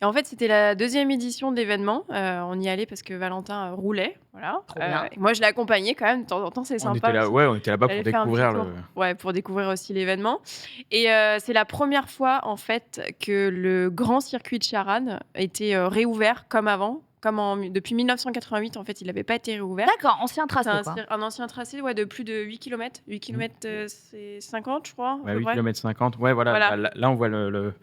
Et en fait, c'était la 2e édition de l'événement. On y allait parce que Valentin roulait, voilà. Trop bien. Et moi, je l'ai accompagné quand même. De temps en temps, c'est On sympa. était là, aussi. on était là-bas pour J'allais faire un découvrir petit le. tour. Ouais, pour découvrir aussi l'événement. Et c'est la première fois, en fait, que le grand circuit de Charade était réouvert comme avant. Depuis 1988, en fait, il n'avait pas été réouvert. D'accord, ancien tracé, C'est quoi. un ancien tracé de plus de 8 km. 8 km, c'est 50, je crois. à Ouais, peu 8 près. km 50. Ouais, voilà. Voilà. Là, on voit le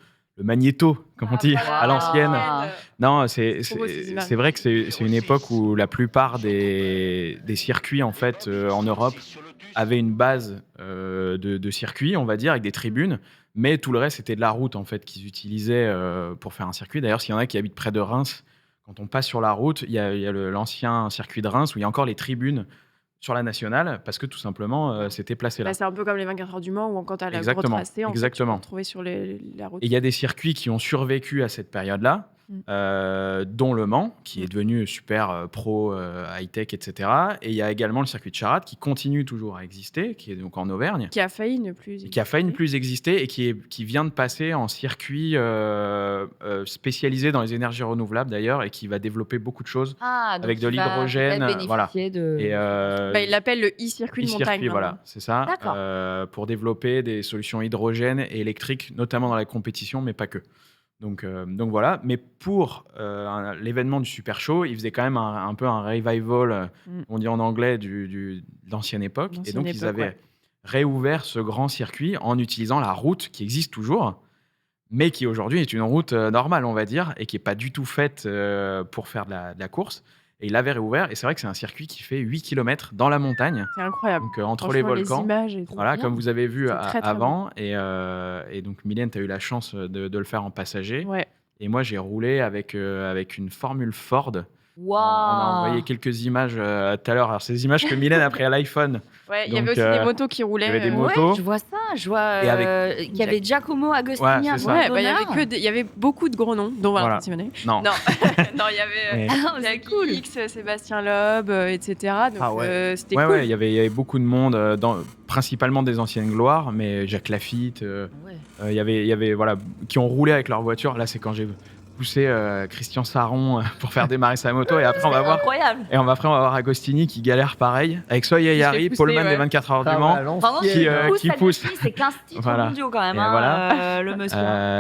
magnéto, comme on Ah, dit, voilà. à l'ancienne. Ah. Non, Trop beau, ces images. c'est vrai que c'est une époque où la plupart des circuits, en fait, en Europe, avaient une base de circuits, on va dire, avec des tribunes. Mais tout le reste, c'était de la route, en fait, qu'ils utilisaient pour faire un circuit. D'ailleurs, s'il y en a qui habitent près de Reims, quand on passe sur la route, il y a l'ancien circuit de Reims où il y a encore les tribunes sur la nationale parce que tout simplement, c'était placé là. Bah, c'est un peu comme les 24 heures du Mans où quand tu as la gros Exactement, tracé, en fait, tu peux exactement. retrouver sur la route. Et il y a des circuits qui ont survécu à cette période-là, dont le Mans, qui est devenu super pro, high-tech, etc. Et il y a également le circuit de Charade qui continue toujours à exister, qui est donc en Auvergne, Qui a failli ne plus et qui a failli ne plus exister et qui vient de passer en circuit spécialisé dans les énergies renouvelables d'ailleurs et qui va développer beaucoup de choses. Ah, donc Avec de il va l'hydrogène, peut-être voilà. bénéficier de... Et, Bah, il l'appelle le e-circuit de montagne. e-circuit, voilà, maintenant. c'est ça. D'accord. Pour développer des solutions hydrogène et électriques, notamment dans la compétition, mais pas que. Donc voilà. Mais pour l'événement du Super Show, il faisait quand même un peu un revival, on dit en anglais, de l'ancienne époque. Et L'ancienne donc, ils époque, avaient ouais. réouvert ce grand circuit en utilisant la route qui existe toujours, mais qui aujourd'hui est une route normale, on va dire, et qui n'est pas du tout faite pour faire de la course. Et il l'avait réouvert, et c'est vrai que c'est un circuit qui fait 8 km dans la montagne, C'est incroyable. donc entre les Franchement, volcans. images et tout. Voilà, bien. comme vous avez vu C'est très, très avant. Et donc, Mylène, tu as eu la chance de le faire en passager. Ouais. Et moi, j'ai roulé avec une Formule Ford. Waouh. On a envoyé quelques images tout à l'heure. Alors, ces images que Mylène a pris à l'iPhone. Ouais, il y avait Donc, aussi des motos qui roulaient. il y avait des ouais. motos. Ouais, je vois ça. Je vois Et avec- qu'il y avait Giacomo Agostini Ouais, à c'est son ça. Ouais, bah, honneur. il y avait beaucoup de gros noms, dont Voilà. Valentin Simonet. Non. Non, non, il y avait Mais- Ah, c'est Jackie cool. X, Sébastien Loeb, etc. Donc Ah ouais. c'était Ouais, cool. ouais, il y avait beaucoup de monde, principalement des anciennes gloires, mais Jacques Lafitte, Ouais. il y avait voilà, qui ont roulé avec leur voiture. Là, c'est quand j'ai poussé Christian Saron pour faire démarrer sa moto. Et après, on va voir. Incroyable. Et on va voir Agostini qui galère pareil, avec Soya Yari, poussé, Paulman ouais. des 24 heures du Ah, Mans. bah, l'ancienne. Pardon, Qui pousse. C'est 15 titres Voilà. mondiaux quand même, Et hein, voilà. le monsieur.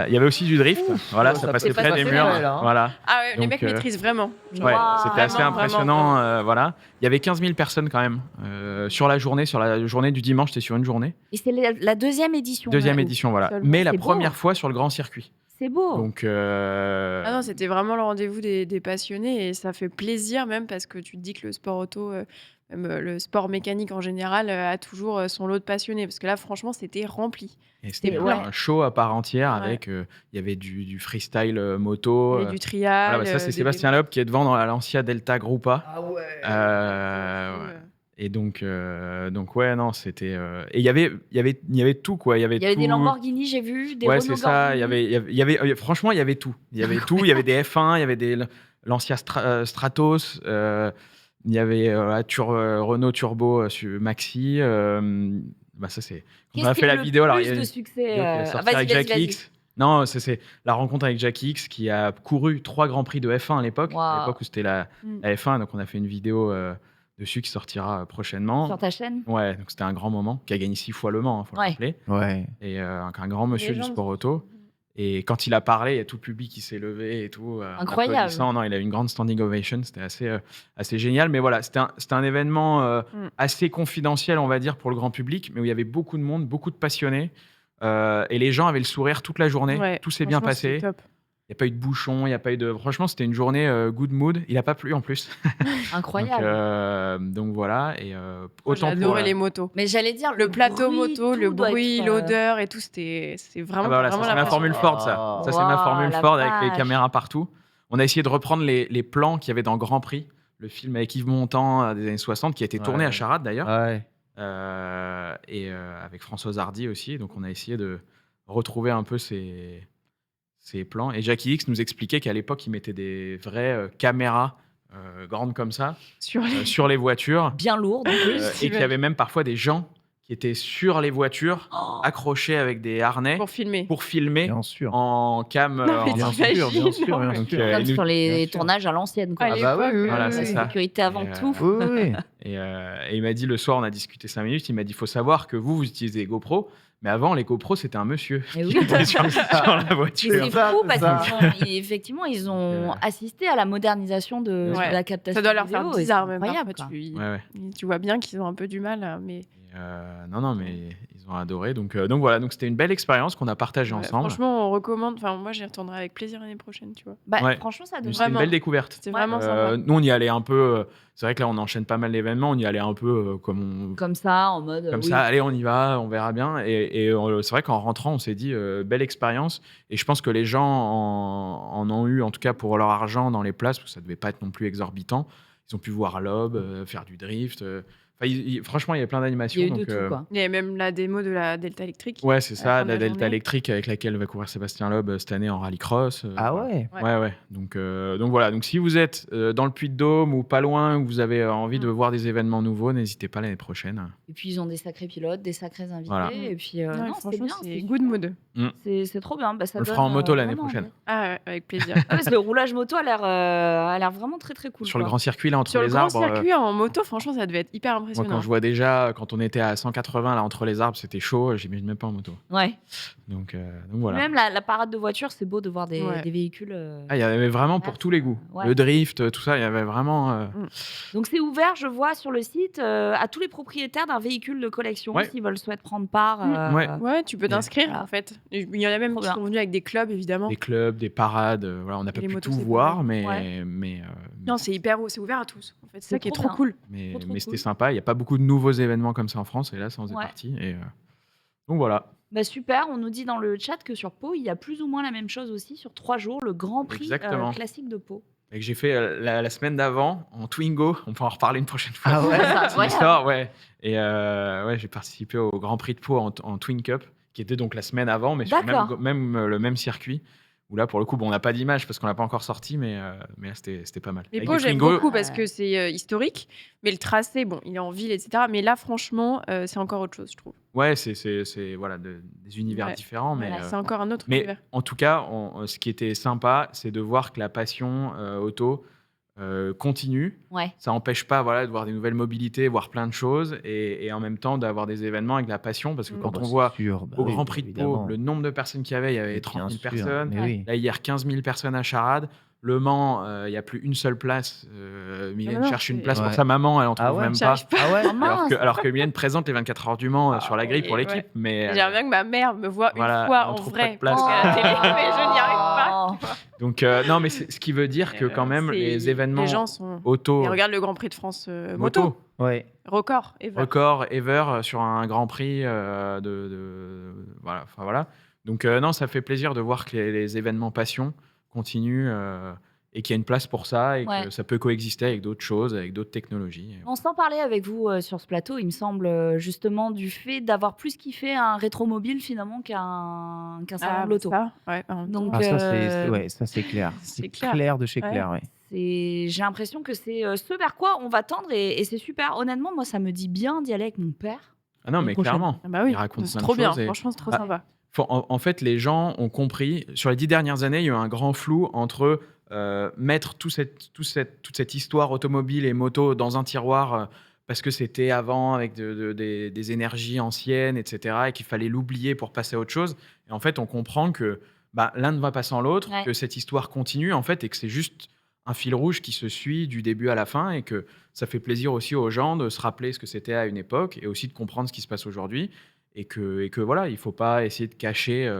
Il y avait aussi du drift. Voilà, Oh, ça ça passait peut près des passer murs. mal, hein. Voilà. Ah ouais, les Donc, mecs maîtrisent vraiment. Ouais, Waouh. c'était assez Vraiment, impressionnant. vraiment. Voilà. Il y avait 15 000 personnes quand même sur la journée du dimanche, c'était sur une journée. Et c'est la deuxième édition. Deuxième là. édition, voilà. Seulement. Mais la C'est beau. première fois sur le grand circuit. C'est beau. Donc, Ah non, c'était vraiment le rendez-vous des passionnés et ça fait plaisir même parce que tu te dis que le sport auto, même le sport mécanique en général, a toujours son lot de passionnés. Parce que là, franchement, c'était rempli. et c'était Ouais. un show à part entière Ouais. avec, il y avait du freestyle moto. Il y avait du trial. Voilà, bah, ça, c'est des Sébastien vélos. Loeb qui est devant dans la Lancia Delta Gruppa. Ah ouais. Euh, Cool. ouais. Et donc ouais, non, c'était. Et il y avait tout, quoi. Il y avait Il y avait des tout. Lamborghini, j'ai vu, des Ouais, Renault c'est ça. Franchement, il y avait tout. Il y avait tout. Il y avait des F1, il y avait des Lancia Stratos, il y avait Renault Turbo Maxi. Ça, c'est. Quand on a fait la vidéo, alors il y a de une succès. vidéo qui est sortie avec Jack X. Non, c'est la rencontre avec Jack X qui a couru 3 grands prix de F1 à l'époque. Wow. À l'époque où c'était la F1, donc on a fait une vidéo dessus qui sortira prochainement. Sur ta chaîne. Ouais, donc c'était un grand moment, qui a gagné 6 fois Le Mans, faut le rappeler. Ouais. Et un grand monsieur du sport auto. Et quand il a parlé, il y a tout le public qui s'est levé et tout. Incroyable. Non, il a eu une grande standing ovation, c'était assez génial. Mais voilà, c'était un événement assez confidentiel, on va dire, pour le grand public, mais où il y avait beaucoup de monde, beaucoup de passionnés. Et les gens avaient le sourire toute la journée. Ouais, tout s'est bien passé. Top. Il n'y a pas eu de bouchon, il n'y a pas eu de. Franchement, c'était une journée good mood. Il n'a pas plu en plus. Incroyable. Donc voilà. Et J'ai adoré les motos. Mais j'allais dire le plateau bruit, moto, le bruit, l'odeur et tout, c'est vraiment. Voilà, vraiment ça c'est ma formule Ford, ça. Ça c'est ma formule Ford avec les caméras partout. On a essayé de reprendre les plans qu'il y avait dans Grand Prix, le film avec Yves Montand des années 60, qui a été tourné à Charade d'ailleurs. Ouais. Et avec Françoise Hardy aussi. Donc on a essayé de retrouver un peu ces plans. Et Jackie X nous expliquait qu'à l'époque, il mettait des vraies caméras grandes comme ça sur les voitures. Bien lourdes. Et qu'il y avait même parfois des gens qui étaient sur les voitures, accrochés avec des harnais pour filmer. Bien sûr. En cam. Bien sûr. Comme sur les tournages à l'ancienne. Quoi. Ah bah oui. Voilà, c'est ça. La sécurité avant tout. Oui. Et il m'a dit le soir, on a discuté 5 minutes, il m'a dit il faut savoir que vous utilisez des GoPro. Mais avant, les GoPro, c'était un monsieur qui était sur la voiture. C'est fou parce qu'effectivement, ils ont assisté à la modernisation de la captation. Ça doit leur faire bizarre même. Incroyable. Tu vois bien qu'ils ont un peu du mal. Mais... non, mais ils ont adoré. Donc voilà, donc c'était une belle expérience qu'on a partagée ensemble. Franchement, on recommande. Enfin, moi, j'y retournerai avec plaisir l'année prochaine, tu vois. Franchement, ça devrait. C'était une belle découverte. C'est vraiment sympa. Nous, on y allait un peu. C'est vrai que là, on enchaîne pas mal d'événements. On y allait un peu comme ça, en mode. Comme ça, allez, on y va, on verra bien. Et c'est vrai qu'en rentrant, on s'est dit belle expérience. Et je pense que les gens en ont eu, en tout cas pour leur argent, dans les places, parce que ça devait pas être non plus exorbitant. Ils ont pu voir Lob, faire du drift. Franchement, il y avait plein d'animations. Il y a eu de tout, quoi. Il y avait même la démo de la Delta électrique. Ouais, c'est ça, la Delta électrique avec laquelle va courir Sébastien Loeb cette année en rallycross. Ah ouais. Ouais. Donc voilà. Donc si vous êtes dans le Puy-de-Dôme ou pas loin, ou vous avez envie de voir des événements nouveaux, n'hésitez pas l'année prochaine. Et puis ils ont des sacrés pilotes, des sacrés invités. Voilà. Et puis c'est bien, c'est good mood. C'est trop bien. Ça on le fera en moto l'année prochaine. Ah ouais, avec plaisir. Parce que le roulage moto a l'air vraiment très très cool. Sur le grand circuit là entre les arbres. Sur le grand circuit en moto, franchement, ça devait être hyper impressionnant. Moi, quand je vois déjà, quand on était à 180 là entre les arbres, c'était chaud. J'imagine même pas en moto. Ouais. Donc voilà. Même la parade de voiture, c'est beau de voir des véhicules. Il y avait vraiment pour tous les goûts. Ouais. Le drift, tout ça, il y avait vraiment. Donc c'est ouvert, je vois sur le site, à tous les propriétaires d'un véhicule de collection s'ils souhaitent prendre part. Ouais, tu peux t'inscrire en fait. Il y en a même qui sont venus avec des clubs évidemment. Des clubs, des parades. Voilà, on n'a pas pu tout voir, mais. Non, c'est ouvert à tous. En fait, c'est ça qui est trop cool. Mais c'était sympa. Il n'y a pas beaucoup de nouveaux événements comme ça en France, et là, ça en faisait partie. Et donc voilà. Super, on nous dit dans le chat que sur Pau, il y a plus ou moins la même chose aussi sur 3 jours, le Grand Prix classique de Pau. Et que j'ai fait la semaine d'avant en Twingo, on peut en reparler une prochaine fois. Ah ouais, c'est l'histoire, ouais. Et j'ai participé au Grand Prix de Pau en Twin Cup, qui était donc la semaine avant, mais sur le même circuit. Où là, pour le coup, on n'a pas d'image parce qu'on l'a pas encore sorti, mais là, c'était pas mal. Les Pau, j'aime beaucoup parce que c'est historique, mais le tracé, il est en ville, etc. Mais là, franchement, c'est encore autre chose, je trouve. Ouais, c'est voilà, des univers différents, mais c'est encore un autre univers. En tout cas, ce qui était sympa, c'est de voir que la passion auto continue. Ça n'empêche pas de voir des nouvelles mobilités, voir plein de choses, et en même temps d'avoir des événements avec de la passion, parce que quand on voit au Grand Prix de Pau, le nombre de personnes qu'il y avait, il y avait 30 000 personnes. Là, hier, 15 000 personnes à Charade. Le Mans, il n'y a plus une seule place. Mylène cherche une place pour sa maman, elle en trouve même pas. Alors que Mylène présente les 24 heures du Mans sur la grille pour l'équipe. Mais j'aimerais bien que ma mère me voit une fois en vrai à la télé, mais je n'y arrive pas. Donc non, mais ce qui veut dire que quand même les événements les gens sont... auto. Et regarde le Grand Prix de France moto. Ouais. Record ever sur un Grand Prix voilà. Donc non, ça fait plaisir de voir que les événements passion continue et qu'il y a une place pour ça et Ouais. que ça peut coexister avec d'autres choses, avec d'autres technologies. On s'en parlait avec vous sur ce plateau, il me semble, justement, du fait d'avoir plus kiffé un rétromobile finalement qu'un salon de l'auto. Ça, ouais, en même temps. Donc, Ah, ça c'est clair. C'est C'est clair. clair de chez Ouais. clair, ouais. j'ai l'impression que c'est ce vers quoi on va tendre et c'est super. Honnêtement, moi, ça me dit bien d'y aller avec mon père. Ah non, mais prochaine. clairement. Ah bah oui, Il raconte c'est plein de trop bien. choses et- Franchement, c'est trop Ah, sympa. En fait, les gens ont compris, sur les 10 dernières années, il y a eu un grand flou entre mettre toute cette histoire automobile et moto dans un tiroir parce que c'était avant avec des énergies anciennes, etc., et qu'il fallait l'oublier pour passer à autre chose. Et en fait, on comprend que l'un ne va pas sans l'autre, Ouais. que cette histoire continue, en fait, et que c'est juste un fil rouge qui se suit du début à la fin, et que ça fait plaisir aussi aux gens de se rappeler ce que c'était à une époque, et aussi de comprendre ce qui se passe aujourd'hui, et que voilà, il ne faut pas essayer de cacher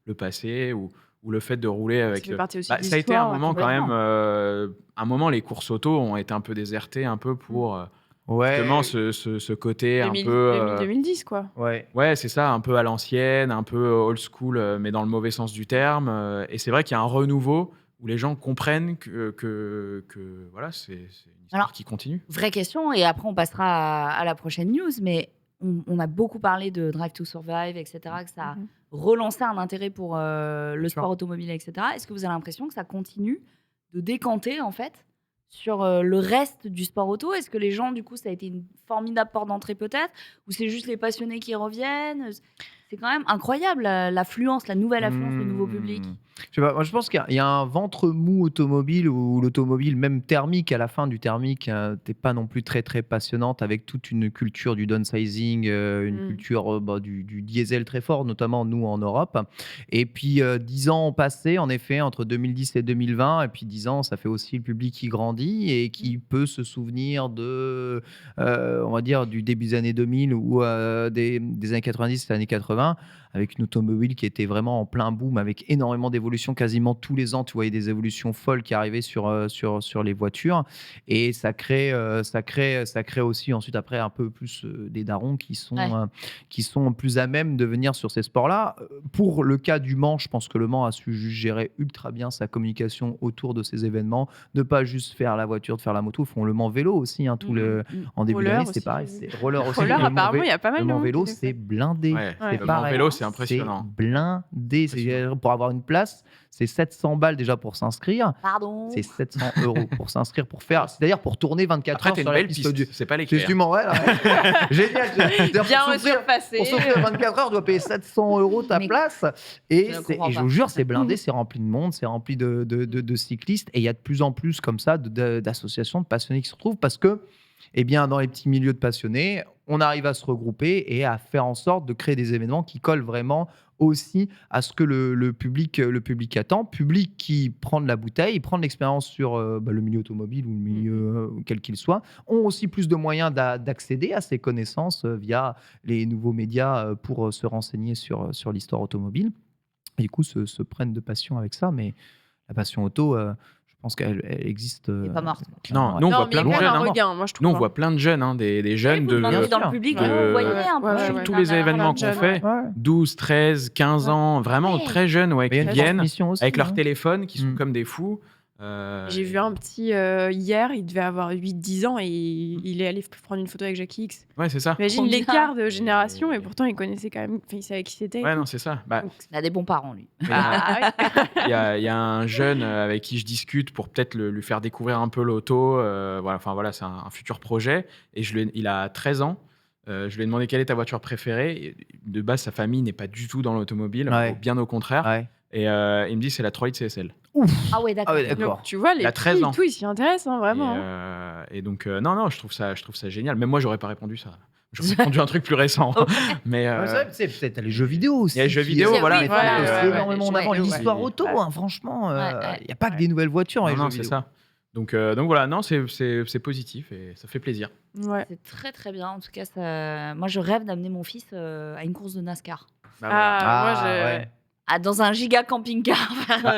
le passé ou le fait de rouler Ça avec... fait partie aussi de ça a été un l'histoire, moment quand même... complètement. un moment, les courses auto ont été un peu désertées, un peu pour Ouais. justement ce côté 2000, un peu... 2010, quoi. Ouais. Ouais, c'est ça, un peu à l'ancienne, un peu old school, mais dans le mauvais sens du terme. Et c'est vrai qu'il y a un renouveau où les gens comprennent que voilà, c'est une histoire Alors, qui continue. Vraie question, et après on passera à la prochaine news, mais on a beaucoup parlé de Drive to Survive, etc., que ça a Mhm. relancé un intérêt pour le sûr. sport automobile, etc. Est-ce que vous avez l'impression que ça continue de décanter, en fait, sur le reste du sport auto? Est-ce que les gens, du coup, ça a été une formidable porte d'entrée peut-être? Ou c'est juste les passionnés qui reviennent? C'est quand même incroyable, l'affluence, la nouvelle affluence, le nouveau public. Je sais pas, moi je pense qu'il y a un ventre mou automobile où l'automobile, même thermique, à la fin du thermique, t'es pas non plus très très passionnante avec toute une culture du downsizing, une culture du diesel très fort, notamment nous en Europe. Et puis 10 ans ont passé, en effet, entre 2010 et 2020. Et puis 10 ans, ça fait aussi le public qui grandit et qui peut se souvenir de, on va dire, du début des années 2000 ou des années 90 et années 80, avec une automobile qui était vraiment en plein boom, avec énormément d'évolutions quasiment tous les ans. Tu voyais des évolutions folles qui arrivaient sur les voitures. Et ça crée aussi ensuite, après, un peu plus des darons qui sont plus à même de venir sur ces sports-là. Pour le cas du Mans, je pense que le Mans a su gérer ultra bien sa communication autour de ces événements, de pas juste faire la voiture, de faire la moto. Ils font le Mans vélo aussi, en début Roller d'année, c'est aussi. pareil. C'est roller aussi. Roller, Le Mans apparemment, il y a pas mal le de Mans monde vélo, qui fait c'est ça. blindé. Ouais, C'est le Mans pareil. vélo, c'est impressionnant. C'est blindé. Pour avoir une place, c'est 700 balles déjà pour s'inscrire. Pardon. C'est 700 € pour s'inscrire, pour faire. C'est-à-dire pour tourner 24 Après, heures t'as sur une la belle piste piste, du. c'est pas C'est l'éclair. du Mans, ouais, génial. C'est-à-dire, Bien pour s'offrir- surpassé. Pour s'offrir 24 heures, tu dois payer 700 € ta Mais- place. Et, Je comprends et je pas. vous jure, c'est blindé, c'est rempli de monde, c'est rempli de cyclistes. Et il y a de plus en plus comme ça d'associations de passionnés qui se retrouvent parce que, eh bien, dans les petits milieux de passionnés, on arrive à se regrouper et à faire en sorte de créer des événements qui collent vraiment aussi à ce que le public attend. Public qui prend de la bouteille, prend de l'expérience sur le milieu automobile ou le milieu quel qu'il soit, ont aussi plus de moyens d'accéder à ces connaissances via les nouveaux médias pour se renseigner sur l'histoire automobile. Et du coup, se prennent de passion avec ça. Mais la passion auto, je pense qu'elle existe. Elle est pas morte. Non, nous, on Non, voit mais il y plein a de quand même jeunes. un hein. regain, moi, je trouve. Nous, on hein. voit plein de jeunes, hein, des jeunes Vous de... demandez dans le sûr. public, Ouais, vous voyez ouais, un peu. ouais, sur ouais. tous les événements qu'on jeunes, fait, Ouais. 12, 13, 15 ans, vraiment Ouais. très jeunes, ouais, Mais il y a qui une viennent transmission aussi, avec leur hein. téléphone, qui sont Mm. comme des fous. J'ai vu un petit hier, il devait avoir 8-10 ans et il est allé prendre une photo avec Jackie X. Ouais, c'est ça. Imagine Trop bien. l'écart de génération et pourtant il connaissait quand même, enfin, il savait qui c'était. Ouais, non, c'est ça. Bah, Il a des bons parents, lui. mais Ah, ouais. il y a un jeune avec qui je discute pour peut-être lui faire découvrir un peu l'auto. Voilà, enfin voilà, c'est un futur projet. Et il a 13 ans. Je lui ai demandé quelle est ta voiture préférée. Et de base, sa famille n'est pas du tout dans l'automobile, Ouais. bien au contraire. Ouais. Et il me dit c'est la 3 CSL. Ah ouais, d'accord. Ah ouais, d'accord. Donc, tu vois, les Il a 13 petits, ans. tout, ils s'y intéressent, hein, vraiment. hein. Et donc, non, je trouve ça génial. Même moi, j'aurais pas répondu ça. J'aurais répondu un truc plus récent. Mais Ouais, c'est vrai, c'est peut-être les jeux vidéo aussi. il y a les jeux qui- vidéo, Oui, voilà. oui, qui mettent voilà, aussi ouais, énormément en ouais, avant ouais, l'histoire ouais. auto, Ouais. hein, franchement. Ouais. Il n'y a pas que des nouvelles voitures dans les non, jeux c'est vidéo. ça. Donc voilà, non, c'est positif et ça fait plaisir. Ouais. C'est très très bien. En tout cas, moi je rêve d'amener mon fils à une course de NASCAR. Bah, voilà. Ah, moi, ouais. Dans un giga camping-car,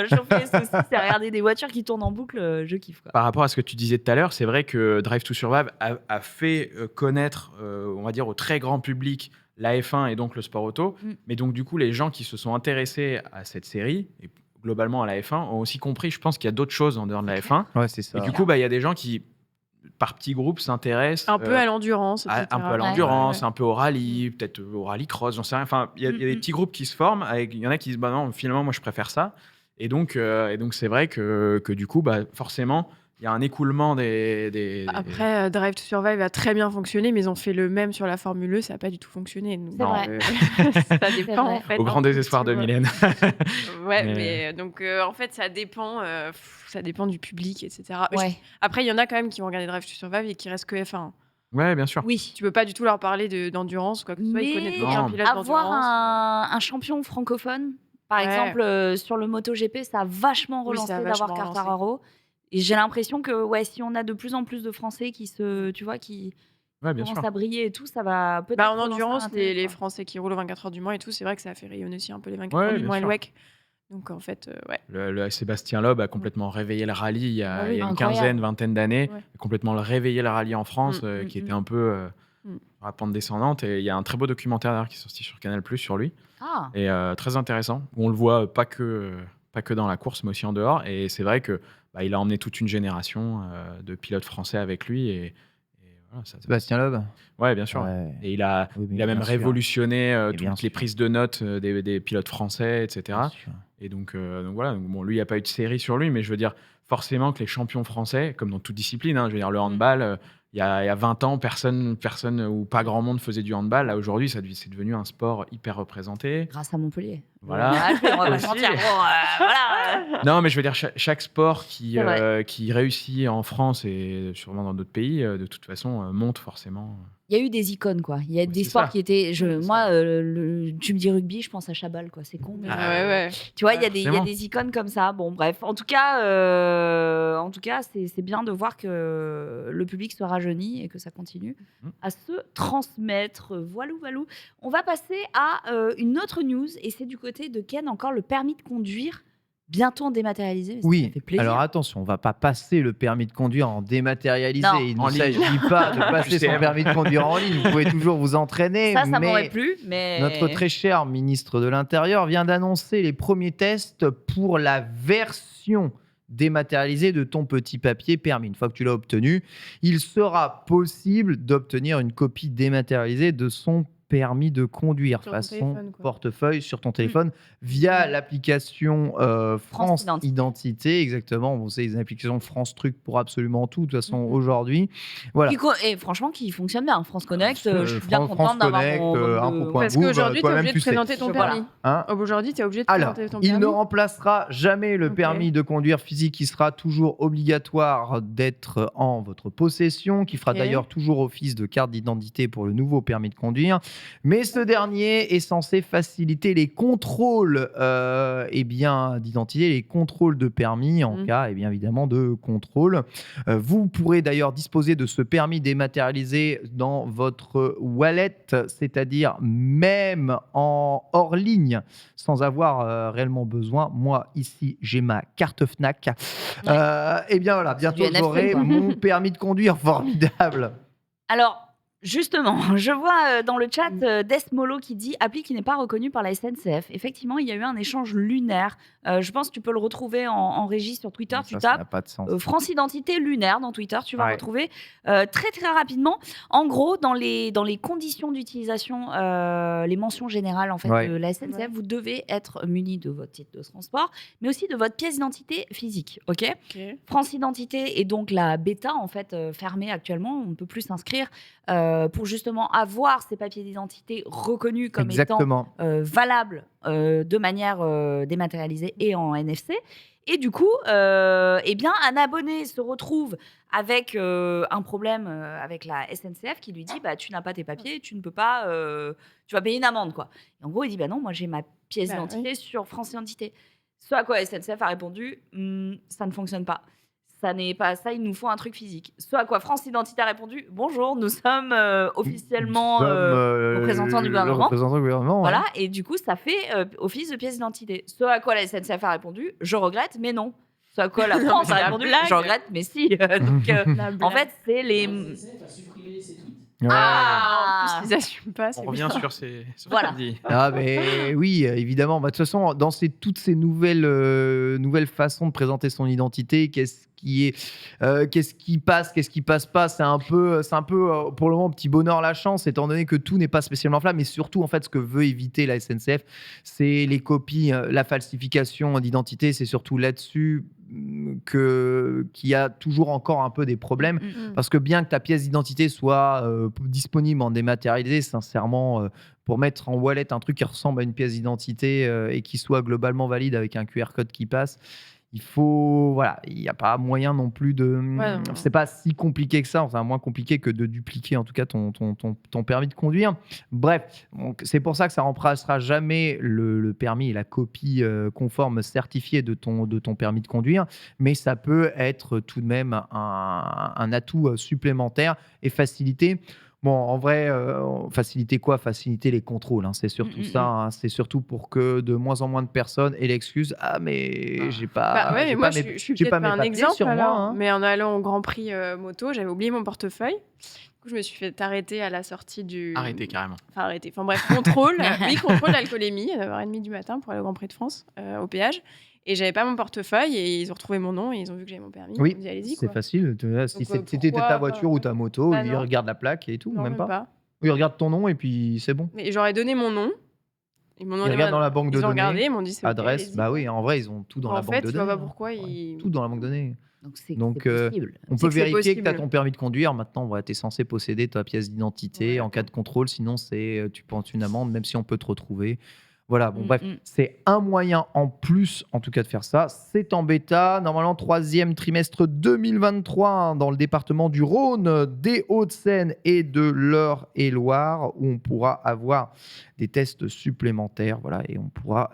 chauffer les saucisses et regarder des voitures qui tournent en boucle, je kiffe. Quoi. Par rapport à ce que tu disais tout à l'heure, c'est vrai que Drive to Survive a fait connaître, on va dire, au très grand public la F1 et donc le sport auto. Mm. Mais donc, du coup, les gens qui se sont intéressés à cette série, et globalement à la F1 ont aussi compris, je pense, qu'il y a d'autres choses en dehors de la F1. Ouais, c'est ça. Et du coup, il y a des gens qui, par petits groupes, s'intéressent Un peu à l'endurance, etc. un peu à l'endurance, un peu au rallye, peut-être au rallycross, j'en sais rien. Enfin, il y a des petits groupes qui se forment. Il y en a qui disent bah non, finalement, moi, je préfère ça. Et donc c'est vrai que du coup, forcément, il y a un écoulement des... Après, Drive to Survive a très bien fonctionné, mais ils ont fait le même sur la Formule E, ça n'a pas du tout fonctionné. Donc, C'est vrai. ça dépend en fait. Au grand désespoir de Mylène. Ouais, mais donc en fait, ça dépend du public, etc. Ouais. Après, il y en a quand même qui vont regarder Drive to Survive et qui restent que F1. Ouais, bien sûr. Oui. Tu peux pas du tout leur parler d'endurance, quoi que ce soit. Ils connaissent aucun Non. pilote avoir d'endurance. un champion francophone, par Ouais. exemple, sur le MotoGP, ça a vachement Oui, relancé ça a d'avoir vachement relancé. Quartararo. Et j'ai l'impression que si on a de plus en plus de Français qui Ouais, bien commencent sûr. à briller et tout, ça va peut-être. En relancer endurance, un intérêt, les quoi. Français qui roulent aux 24 heures du Mans et tout, c'est vrai que ça a fait rayonner aussi un peu les 24 Ouais, heures du bien Mans et le sûr. WEC. Donc en fait, ouais. Le Sébastien Loeb a complètement réveillé le rallye il y a, Ah oui, il y a une incroyable. quinzaine, vingtaine d'années. Ouais. A complètement réveillé le rallye en France, qui était un peu Mm. à la pente descendante. Et il y a un très beau documentaire d'ailleurs qui est sorti sur Canal+ sur lui. Ah, Et très intéressant. Où on le voit pas que dans la course, mais aussi en dehors. Et c'est vrai que il a emmené toute une génération de pilotes français avec lui. Et voilà, Sébastien Loeb. Ouais, bien sûr. Ouais. Et il a Oui, mais même bien sûr. révolutionné Et bien toutes les sûr. prises de notes des pilotes français, etc. Bien sûr. Et donc voilà. Donc, bon, lui, il n'y a pas eu de série sur lui, mais je veux dire forcément que les champions français, comme dans toute discipline, je veux dire le handball, il y a 20 ans, personne ou pas grand monde faisait du handball. Là, aujourd'hui, c'est devenu un sport hyper représenté. grâce à Montpellier. Voilà. On va pas Aussi. se mentir. Bon, voilà. Non, mais je veux dire, chaque sport C'est vrai. qui réussit en France et sûrement dans d'autres pays, de toute façon, monte forcément. Il y a eu des icônes, quoi. Il y a Oui, des c'est sports ça. qui étaient. C'est Moi, ça. tu me dis rugby, je pense à Chabal, quoi. C'est con. Mais Ouais. tu vois, il y a forcément. des icônes comme ça. Bon, bref. En tout cas, c'est bien de voir que le public se rajeunit et que ça continue à se transmettre. Voilou. On va passer à une autre news et c'est du côté de Ken, encore le permis de conduire. Bientôt dématérialisé. Mais ça Oui, fait plaisir. alors attention, on va pas passer le permis de conduire en dématérialisé. Non. Il En ne ligne. s'agit pas de passer son QCM. permis de conduire en ligne. Vous pouvez toujours vous entraîner. ça mais m'aurait plu. Mais notre très cher ministre de l'Intérieur vient d'annoncer les premiers tests pour la version dématérialisée de ton petit papier permis. Une fois que tu l'as obtenu, il sera possible d'obtenir une copie dématérialisée de son permis de conduire Sur ton façon téléphone, quoi. portefeuille sur ton téléphone via l'application France Identité. Identité. Exactement. Vous savez, les applications France Truc pour absolument tout. De toute façon, Mhm. aujourd'hui, voilà. Et franchement, qui fonctionne bien. France Connect, je suis bien France contente d'avoir Connect, mon mode de- info.gouv, Parce qu'aujourd'hui, tu es toi-même, obligé tu de sais. présenter ton Voilà. permis. Hein Aujourd'hui, tu es obligé de Alors, présenter ton il permis. ne remplacera jamais le Ok. permis de conduire physique. Il sera toujours obligatoire d'être en votre possession, qui fera Ok. d'ailleurs toujours office de carte d'identité pour le nouveau permis de conduire. Mais ce dernier est censé faciliter les contrôles d'identité, les contrôles de permis en cas, bien évidemment, de contrôle. Vous pourrez d'ailleurs disposer de ce permis dématérialisé dans votre wallet, c'est-à-dire même hors ligne, sans avoir réellement besoin. Moi, ici, j'ai ma carte Fnac. Et bien voilà, bientôt du NFC, j'aurai quoi. mon permis de conduire formidable. Alors, justement, je vois dans le chat Desmolo qui dit appli qui n'est pas reconnue par la SNCF. Effectivement, il y a eu un échange lunaire. Je pense que tu peux le retrouver en régie sur Twitter. Ça, Tu ça tapes n'a pas de sens. France Identité lunaire dans Twitter. Tu vas Ouais. retrouver très très rapidement. En gros, dans les conditions d'utilisation, les mentions générales en fait, Ouais. de la SNCF, Ouais. vous devez être muni de votre titre de transport, mais aussi de votre pièce d'identité physique. Ok. Ok. France Identité est donc la bêta en fait fermée actuellement. On ne peut plus s'inscrire pour justement avoir ces papiers d'identité reconnus comme Exactement. étant valables de manière dématérialisée et en NFC. Et du coup, eh bien, un abonné se retrouve avec un problème avec la SNCF qui lui dit bah, tu n'as pas tes papiers, tu ne peux pas, tu vas payer une amende. Quoi. Et en gros, il dit bah non, moi j'ai ma pièce Bah, d'identité sur France Identité. Ce à quoi SNCF a répondu ça ne fonctionne pas. Ça n'est pas ça, il nous faut un truc physique. Ce à quoi France Identité a répondu bonjour, nous sommes officiellement représentants du le gouvernement. représentant du gouvernement. Voilà, ouais. et du coup, ça fait office de pièce d'identité. Ce à quoi la SNCF a répondu je regrette, mais non. Ce à quoi la France a la répondu blague. je regrette, mais si. Donc, La en blague. fait, c'est les. La SNCF a supprimé ses tweets. En plus, ils assument pas. On C'est revient bien. sur ces. Sur Voilà. ce qu'il dit. Ah mais oui, évidemment. Bah, de toute façon, dans toutes ces nouvelles façons de présenter son identité, qu'est-ce qui passe, qu'est-ce qui passe pas, c'est un peu pour le moment petit bonheur la chance, étant donné que tout n'est pas spécialement flamme. Mais surtout, en fait, ce que veut éviter la SNCF, c'est les copies, la falsification d'identité. C'est surtout là-dessus qu'il y a toujours encore un peu des problèmes. Parce que bien que ta pièce d'identité soit disponible en dématérialisé, sincèrement, pour mettre en wallet un truc qui ressemble à une pièce d'identité et qui soit globalement valide avec un QR code qui passe, il n'y a pas moyen non plus de. Ouais, non. C'est pas si compliqué que ça, enfin moins compliqué que de dupliquer en tout cas ton permis de conduire. Bref, donc, c'est pour ça que ça remplacera jamais le permis et la copie conforme certifiée de ton permis de conduire, mais ça peut être tout de même un atout supplémentaire et faciliter. Bon, en vrai, faciliter quoi? Faciliter les contrôles, hein, c'est surtout ça. Hein, c'est surtout pour que de moins en moins de personnes aient l'excuse. Ah, mais j'ai pas. Ouais, j'ai mais moi, pas mes- je suis j'ai peut-être pas pas mes un papiers exemple sur moi, alors. hein. Mais en allant au Grand Prix moto, j'avais oublié mon portefeuille. Du coup, je me suis fait arrêter à la sortie du. Arrêtez carrément. Enfin, arrêter. Enfin, bref, contrôle. Oui, contrôle d'alcoolémie, à 9h30 du matin pour aller au Grand Prix de France, au péage. Et j'avais pas mon portefeuille et ils ont retrouvé mon nom et ils ont vu que j'avais mon permis. Oui, Ils m'ont dit, allez-y. c'est Quoi. facile. Si Donc, c'était pourquoi ta pas, voiture ou ouais. ta moto, Ah, ils non. regardent la plaque et tout, Non, même pas. pas. Oui, ils regardent ton nom et puis c'est bon. Mais j'aurais donné mon nom. Ils m'ont Ils demandé regardent dans la banque de Ils ont données, regardé, ils m'ont dit c'est ok, adresse. allez-y, Bah quoi. oui, en vrai, ils ont tout dans En la banque fait, de je données. vois pas hein. pourquoi ils. Tout dans la banque de données. Donc, Donc, c'est possible. On C'est peut que c'est vérifier que tu as possible. ton permis de conduire. Maintenant, voilà, tu es censé posséder ta pièce d'identité Ouais, en cas de contrôle. Sinon, tu penses une amende, même si on peut te retrouver. Voilà, bon, Mm, bref, mm. c'est un moyen en plus, en tout cas, de faire ça. C'est en bêta, normalement, 3e trimestre 2023, hein, dans le département du Rhône, des Hauts-de-Seine et de l'Eure-et-Loire, où on pourra avoir des tests supplémentaires. Voilà, et on pourra,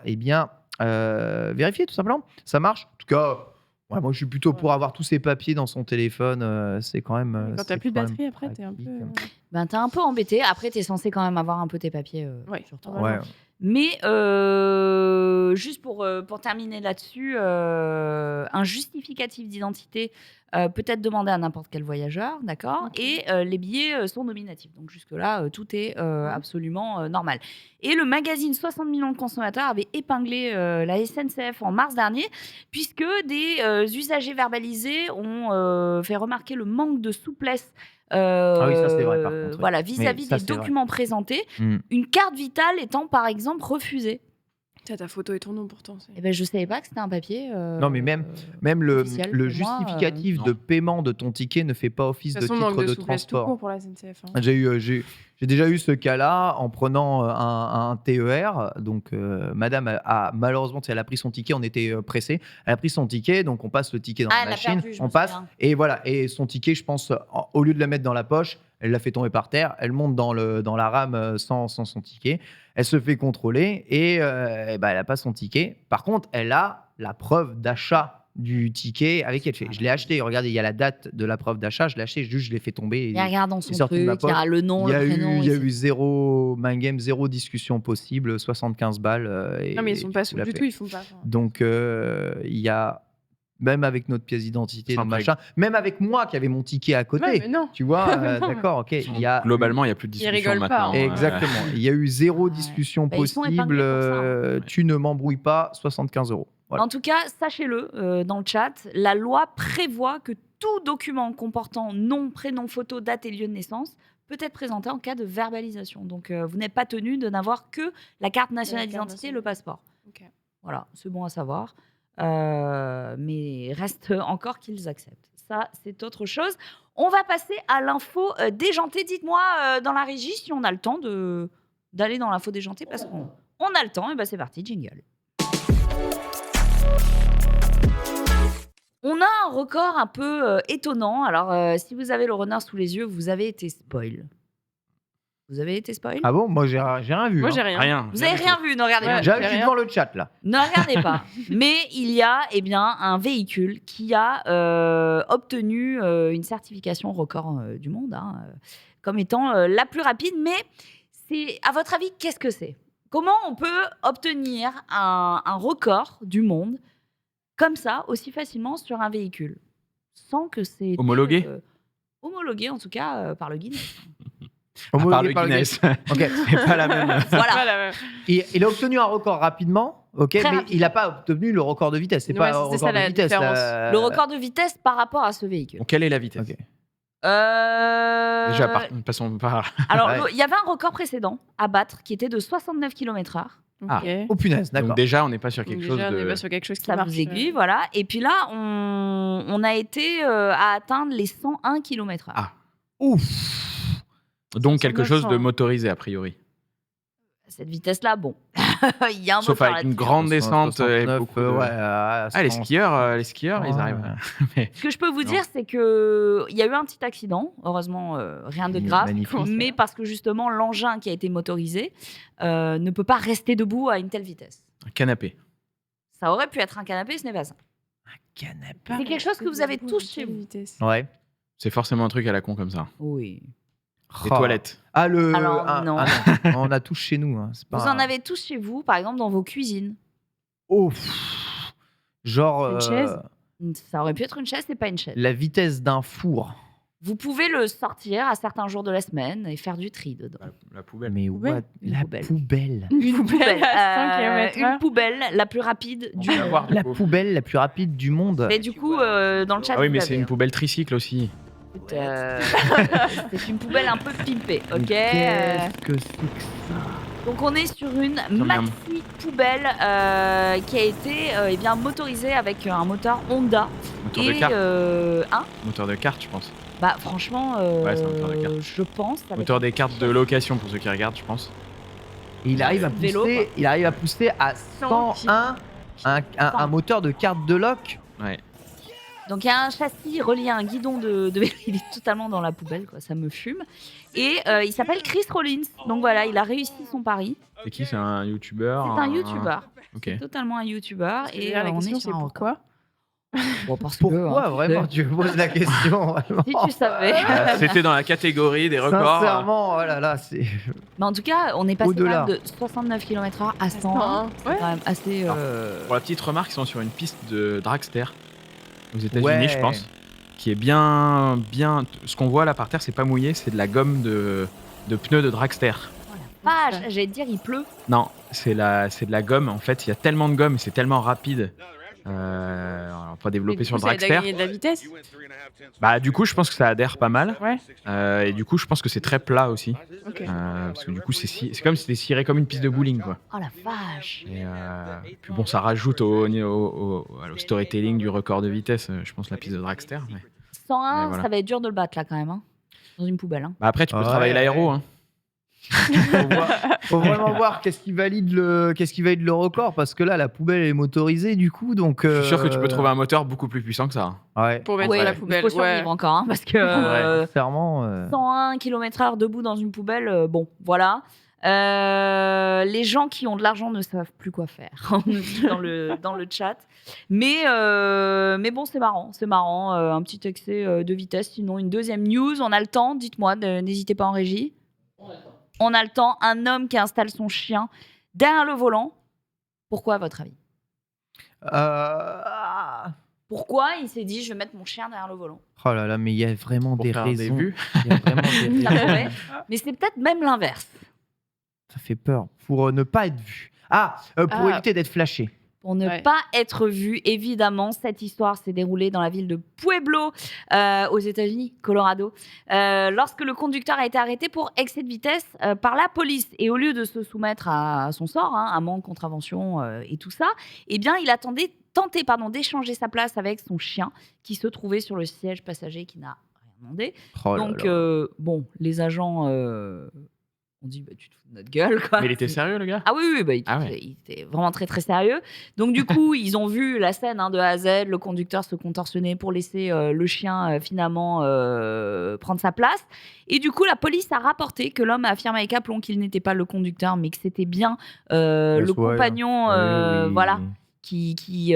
vérifier, tout simplement. Ça marche. En tout cas. Ouais, moi, je suis plutôt pour avoir tous ces papiers dans son téléphone. C'est quand même. Quand t'as c'est plus de quand même batterie après, t'es un peu. pratique. Ben, t'es un peu embêté. Après, t'es censé quand même avoir un peu tes papiers Ouais. sur toi. Normalement. Ouais. Mais juste pour terminer là-dessus, un justificatif d'identité peut être demandé à n'importe quel voyageur, d'accord? Ok. Et les billets sont nominatifs. Donc jusque-là, tout est absolument normal. Et le magazine 60 millions de consommateurs avait épinglé la SNCF en mars dernier, puisque des usagers verbalisés ont fait remarquer le manque de souplesse Ah oui, ça, c'est vrai, par contre, oui. voilà, Mais vis-à-vis ça, des c'est vrai. documents présentés, Mm. une carte vitale étant par exemple refusée. T'as ta photo et ton nom pourtant. Eh ben, je savais pas que c'était un papier. Non, mais même le officiel le pour moi, justificatif non. de paiement de ton ticket ne fait pas office De de toute façon, manque titre de de souplesse tout transport. court pour la SNCF. hein. J'ai déjà eu ce cas-là en prenant un TER. Donc, madame a malheureusement, elle a pris son ticket, on était pressés. Elle a pris son ticket, donc on passe le ticket dans Ah, la elle l'a machine, perdu, je on me passe. souviens. Et voilà. Et son ticket, je pense, au lieu de la mettre dans la poche, elle l'a fait tomber par terre. Elle monte dans la rame sans son ticket. Elle se fait contrôler et elle n'a pas son ticket. Par contre, elle a la preuve d'achat du ticket avec elle. Je l'ai acheté. Regardez, il y a la date de la preuve d'achat. Je l'ai acheté, juste je l'ai fait tomber. Il regarde dans son sorti de ma truc, il y a poche. le nom, Il y le a prénom. eu zéro mind game, zéro discussion possible, 75 balles. Non, mais ils sont pas sous sous du tout, ils font pas. enfin. Donc, il y a, même avec notre pièce d'identité, Sans notre machin, même avec moi qui avais mon ticket à côté, Ouais, mais non. tu vois, Non, mais- d'accord, ok, il y a. Globalement, il n'y a plus de discussion rigolent pas, maintenant. hein. Exactement. Il y a eu zéro Ouais. discussion Bah, ils sont possible. épinglés pour ça, hein. Tu ne m'embrouilles pas, 75 €. Voilà. En tout cas, sachez-le dans le chat, la loi prévoit que tout document comportant nom, prénom, photo, date et lieu de naissance peut être présenté en cas de verbalisation. Donc, vous n'êtes pas tenu de n'avoir que la carte nationale La carte d'identité et nationale. le passeport. Ok. Voilà, c'est bon à savoir. Mais reste encore qu'ils acceptent. Ça, c'est autre chose. On va passer à l'info déjantée. Dites-moi dans la régie si on a le temps d'aller dans l'info déjantée parce qu'on a le temps. Et ben c'est parti, jingle. On a un record un peu étonnant. Alors, si vous avez le runner sous les yeux, vous avez été spoil. Vous avez été spoil Ah bon, moi j'ai rien vu. Moi, hein. j'ai rien. Rien. Vous avez rien vu, ne regardez Ouais. pas. Je j'ai suis rien. devant le chat là. Ne regardez pas. Mais il y a un véhicule qui a obtenu une certification record du monde comme étant la plus rapide. Mais c'est, à votre avis, qu'est-ce que c'est? Comment on peut obtenir un record du monde comme ça, aussi facilement sur un véhicule sans que c'est Homologué homologué en tout cas par le Guinness. À part le Homologué par Guinness. Ok. C'est pas la même. Voilà. Voilà. Il a obtenu un record rapidement, ok, Très mais rapide. il n'a pas obtenu le record de vitesse. C'est Ouais, pas un c'est record ça, de la vitesse. différence. Le record de vitesse par rapport à ce véhicule. Bon, quelle est la vitesse Ok. Déjà, passons par. Alors, Ouais. il y avait un record précédent à battre qui était de 69 km/h. Ah, Ok. oh punaise, d'accord. Donc déjà, on n'est pas sur quelque Donc chose déjà, on est de. pas sur quelque chose qui Ça marche. vous aiguille, voilà. Et puis là, on a été à atteindre les 101 km/h. Ah. Ouf. Donc quelque chose de 900. motorisé, a priori. Cette vitesse-là, bon, il y a un Sauf moteur avec une là-dessus. grande descente. Et 69, beaucoup de- ouais, Ah, les skieurs, ils Ouais. arrivent. Mais Ce que je peux vous Non. dire, c'est qu'il y a eu un petit accident. Heureusement, rien de grave. Magnifique. Mais parce que justement, l'engin qui a été motorisé ne peut pas rester debout à une telle vitesse. un canapé. Ça aurait pu être un canapé, ce n'est pas ça. Canapé. C'est quelque chose que vous avez tous chez vous. Ouais. C'est forcément un truc à la con comme ça. Oui. Les Oh. toilettes. Ah, Alors, non. non. On a tous chez nous. Hein. C'est pas Vous en avez tous chez vous, par exemple, dans vos cuisines. Oh, pff. Genre. Une chaise Ça aurait pu être une chaise, c'est pas une chaise. La vitesse d'un four. Vous pouvez le sortir à certains jours de la semaine et faire du tri dedans. La poubelle. Mais Poubelle. what Une La poubelle. poubelle. Une poubelle, à 5 km/h. une poubelle la plus rapide du On va monde. voir, du La coup. poubelle la plus rapide du monde. Mais du coup, dans le chat, Ah oui, vous mais avez, c'est une poubelle tricycle aussi. écoute, c'est une poubelle un peu pimpée, Mais ok Qu'est-ce que c'est que ça Donc on est sur une Miam. maxi poubelle qui a été eh bien motorisée avec un moteur Honda Moteur de et carte. un. Moteur de carte, je pense. Bah franchement, Ouais, c'est un moteur de carte. je pense. avec Moteur un des cartes de location pour ceux qui regardent, je pense. Et il arrive à Vélo, pousser, quoi. il arrive à pousser à 101 un moteur de carte de loc. Ouais. Donc il y a un châssis relié à un guidon de vélo, il est totalement dans la poubelle, quoi, ça me fume. Et il s'appelle Chris Rollins, donc voilà, il a réussi son pari. C'est qui? C'est un youtubeur? C'est un youtubeur, Ok. totalement un youtubeur. Et Et la on question, est c'est sur un pourquoi Bon, parce que, Pourquoi hein, vraiment tu poses la question vraiment Si tu savais. C'était dans la catégorie des records. Sincèrement, oh là là, c'est. Mais en tout cas, on est passé quand Au-delà. même de 69 km/h à 101. 101, C'est ouais. quand même assez. Pour la petite remarque, ils sont sur une piste de dragster aux États-Unis, Ouais. je pense, qui est bien. Ce qu'on voit là par terre, c'est pas mouillé, c'est de la gomme de pneus de dragster. Vache, j'allais te dire, il pleut. Non, c'est de la gomme. En fait, il y a tellement de gomme et c'est tellement rapide. On va pas développer Mais sur le du coup, ça aide à dragster. gagner de la vitesse. Bah, du coup, je pense que ça adhère pas mal. Ouais. Et du coup, je pense que c'est très plat aussi. Ok. Parce que du coup, c'est comme si c'était ciré comme une piste de bowling, quoi. Oh la vache. Et puis bon, ça rajoute au storytelling du record de vitesse, je pense, la piste de dragster. Mais... 101, Mais voilà. ça va être dur de le battre là quand même. Hein. Dans une poubelle. Hein. Bah, après, tu peux Ouais. travailler l'aéro. Hein. Faut vraiment voir qu'est-ce qui valide le record parce que là la poubelle est motorisée du coup donc. Je suis sûr que tu peux trouver un moteur beaucoup plus puissant que ça. Ouais. Pour mettre Ouais, dans la il poubelle. faut survivre encore, hein, parce que Sincèrement. 101 km/h debout dans une poubelle, bon, voilà. Les gens qui ont de l'argent ne savent plus quoi faire, on nous dit dans le chat. Mais bon, c'est marrant, un petit excès de vitesse. Sinon, une deuxième news, on a le temps, dites-moi, n'hésitez pas en régie. On a le temps, un homme qui installe son chien derrière le volant. Pourquoi, à votre avis Pourquoi il s'est dit, je vais mettre mon chien derrière le volant Oh là là, mais il y a vraiment Pour des faire raisons. des vues. Il y a vraiment des Ça raisons. pourrait. Mais c'est peut-être même l'inverse. Ça fait peur. Pour ne pas être vu. Pour éviter d'être flashé. Pour ne Ouais. pas être vu, évidemment, cette histoire s'est déroulée dans la ville de Pueblo, aux États-Unis, Colorado, lorsque le conducteur a été arrêté pour excès de vitesse par la police. Et au lieu de se soumettre à son sort, amende, contravention et tout ça, eh bien, il a tenté d'échanger sa place avec son chien qui se trouvait sur le siège passager qui n'a rien demandé. Oh là Donc, là. bon, les agents ont dit, bah, tu te fous de notre gueule, quoi. Mais il était sérieux, le gars? Ah oui, bah, Ah ouais. il était vraiment très très sérieux. Donc du coup, ils ont vu la scène de A à Z, le conducteur se contorsionner pour laisser le chien finalement prendre sa place. Et du coup, la police a rapporté que l'homme a affirmé avec aplomb qu'il n'était pas le conducteur, mais que c'était bien le Ouais, compagnon, Oui, oui. voilà, qui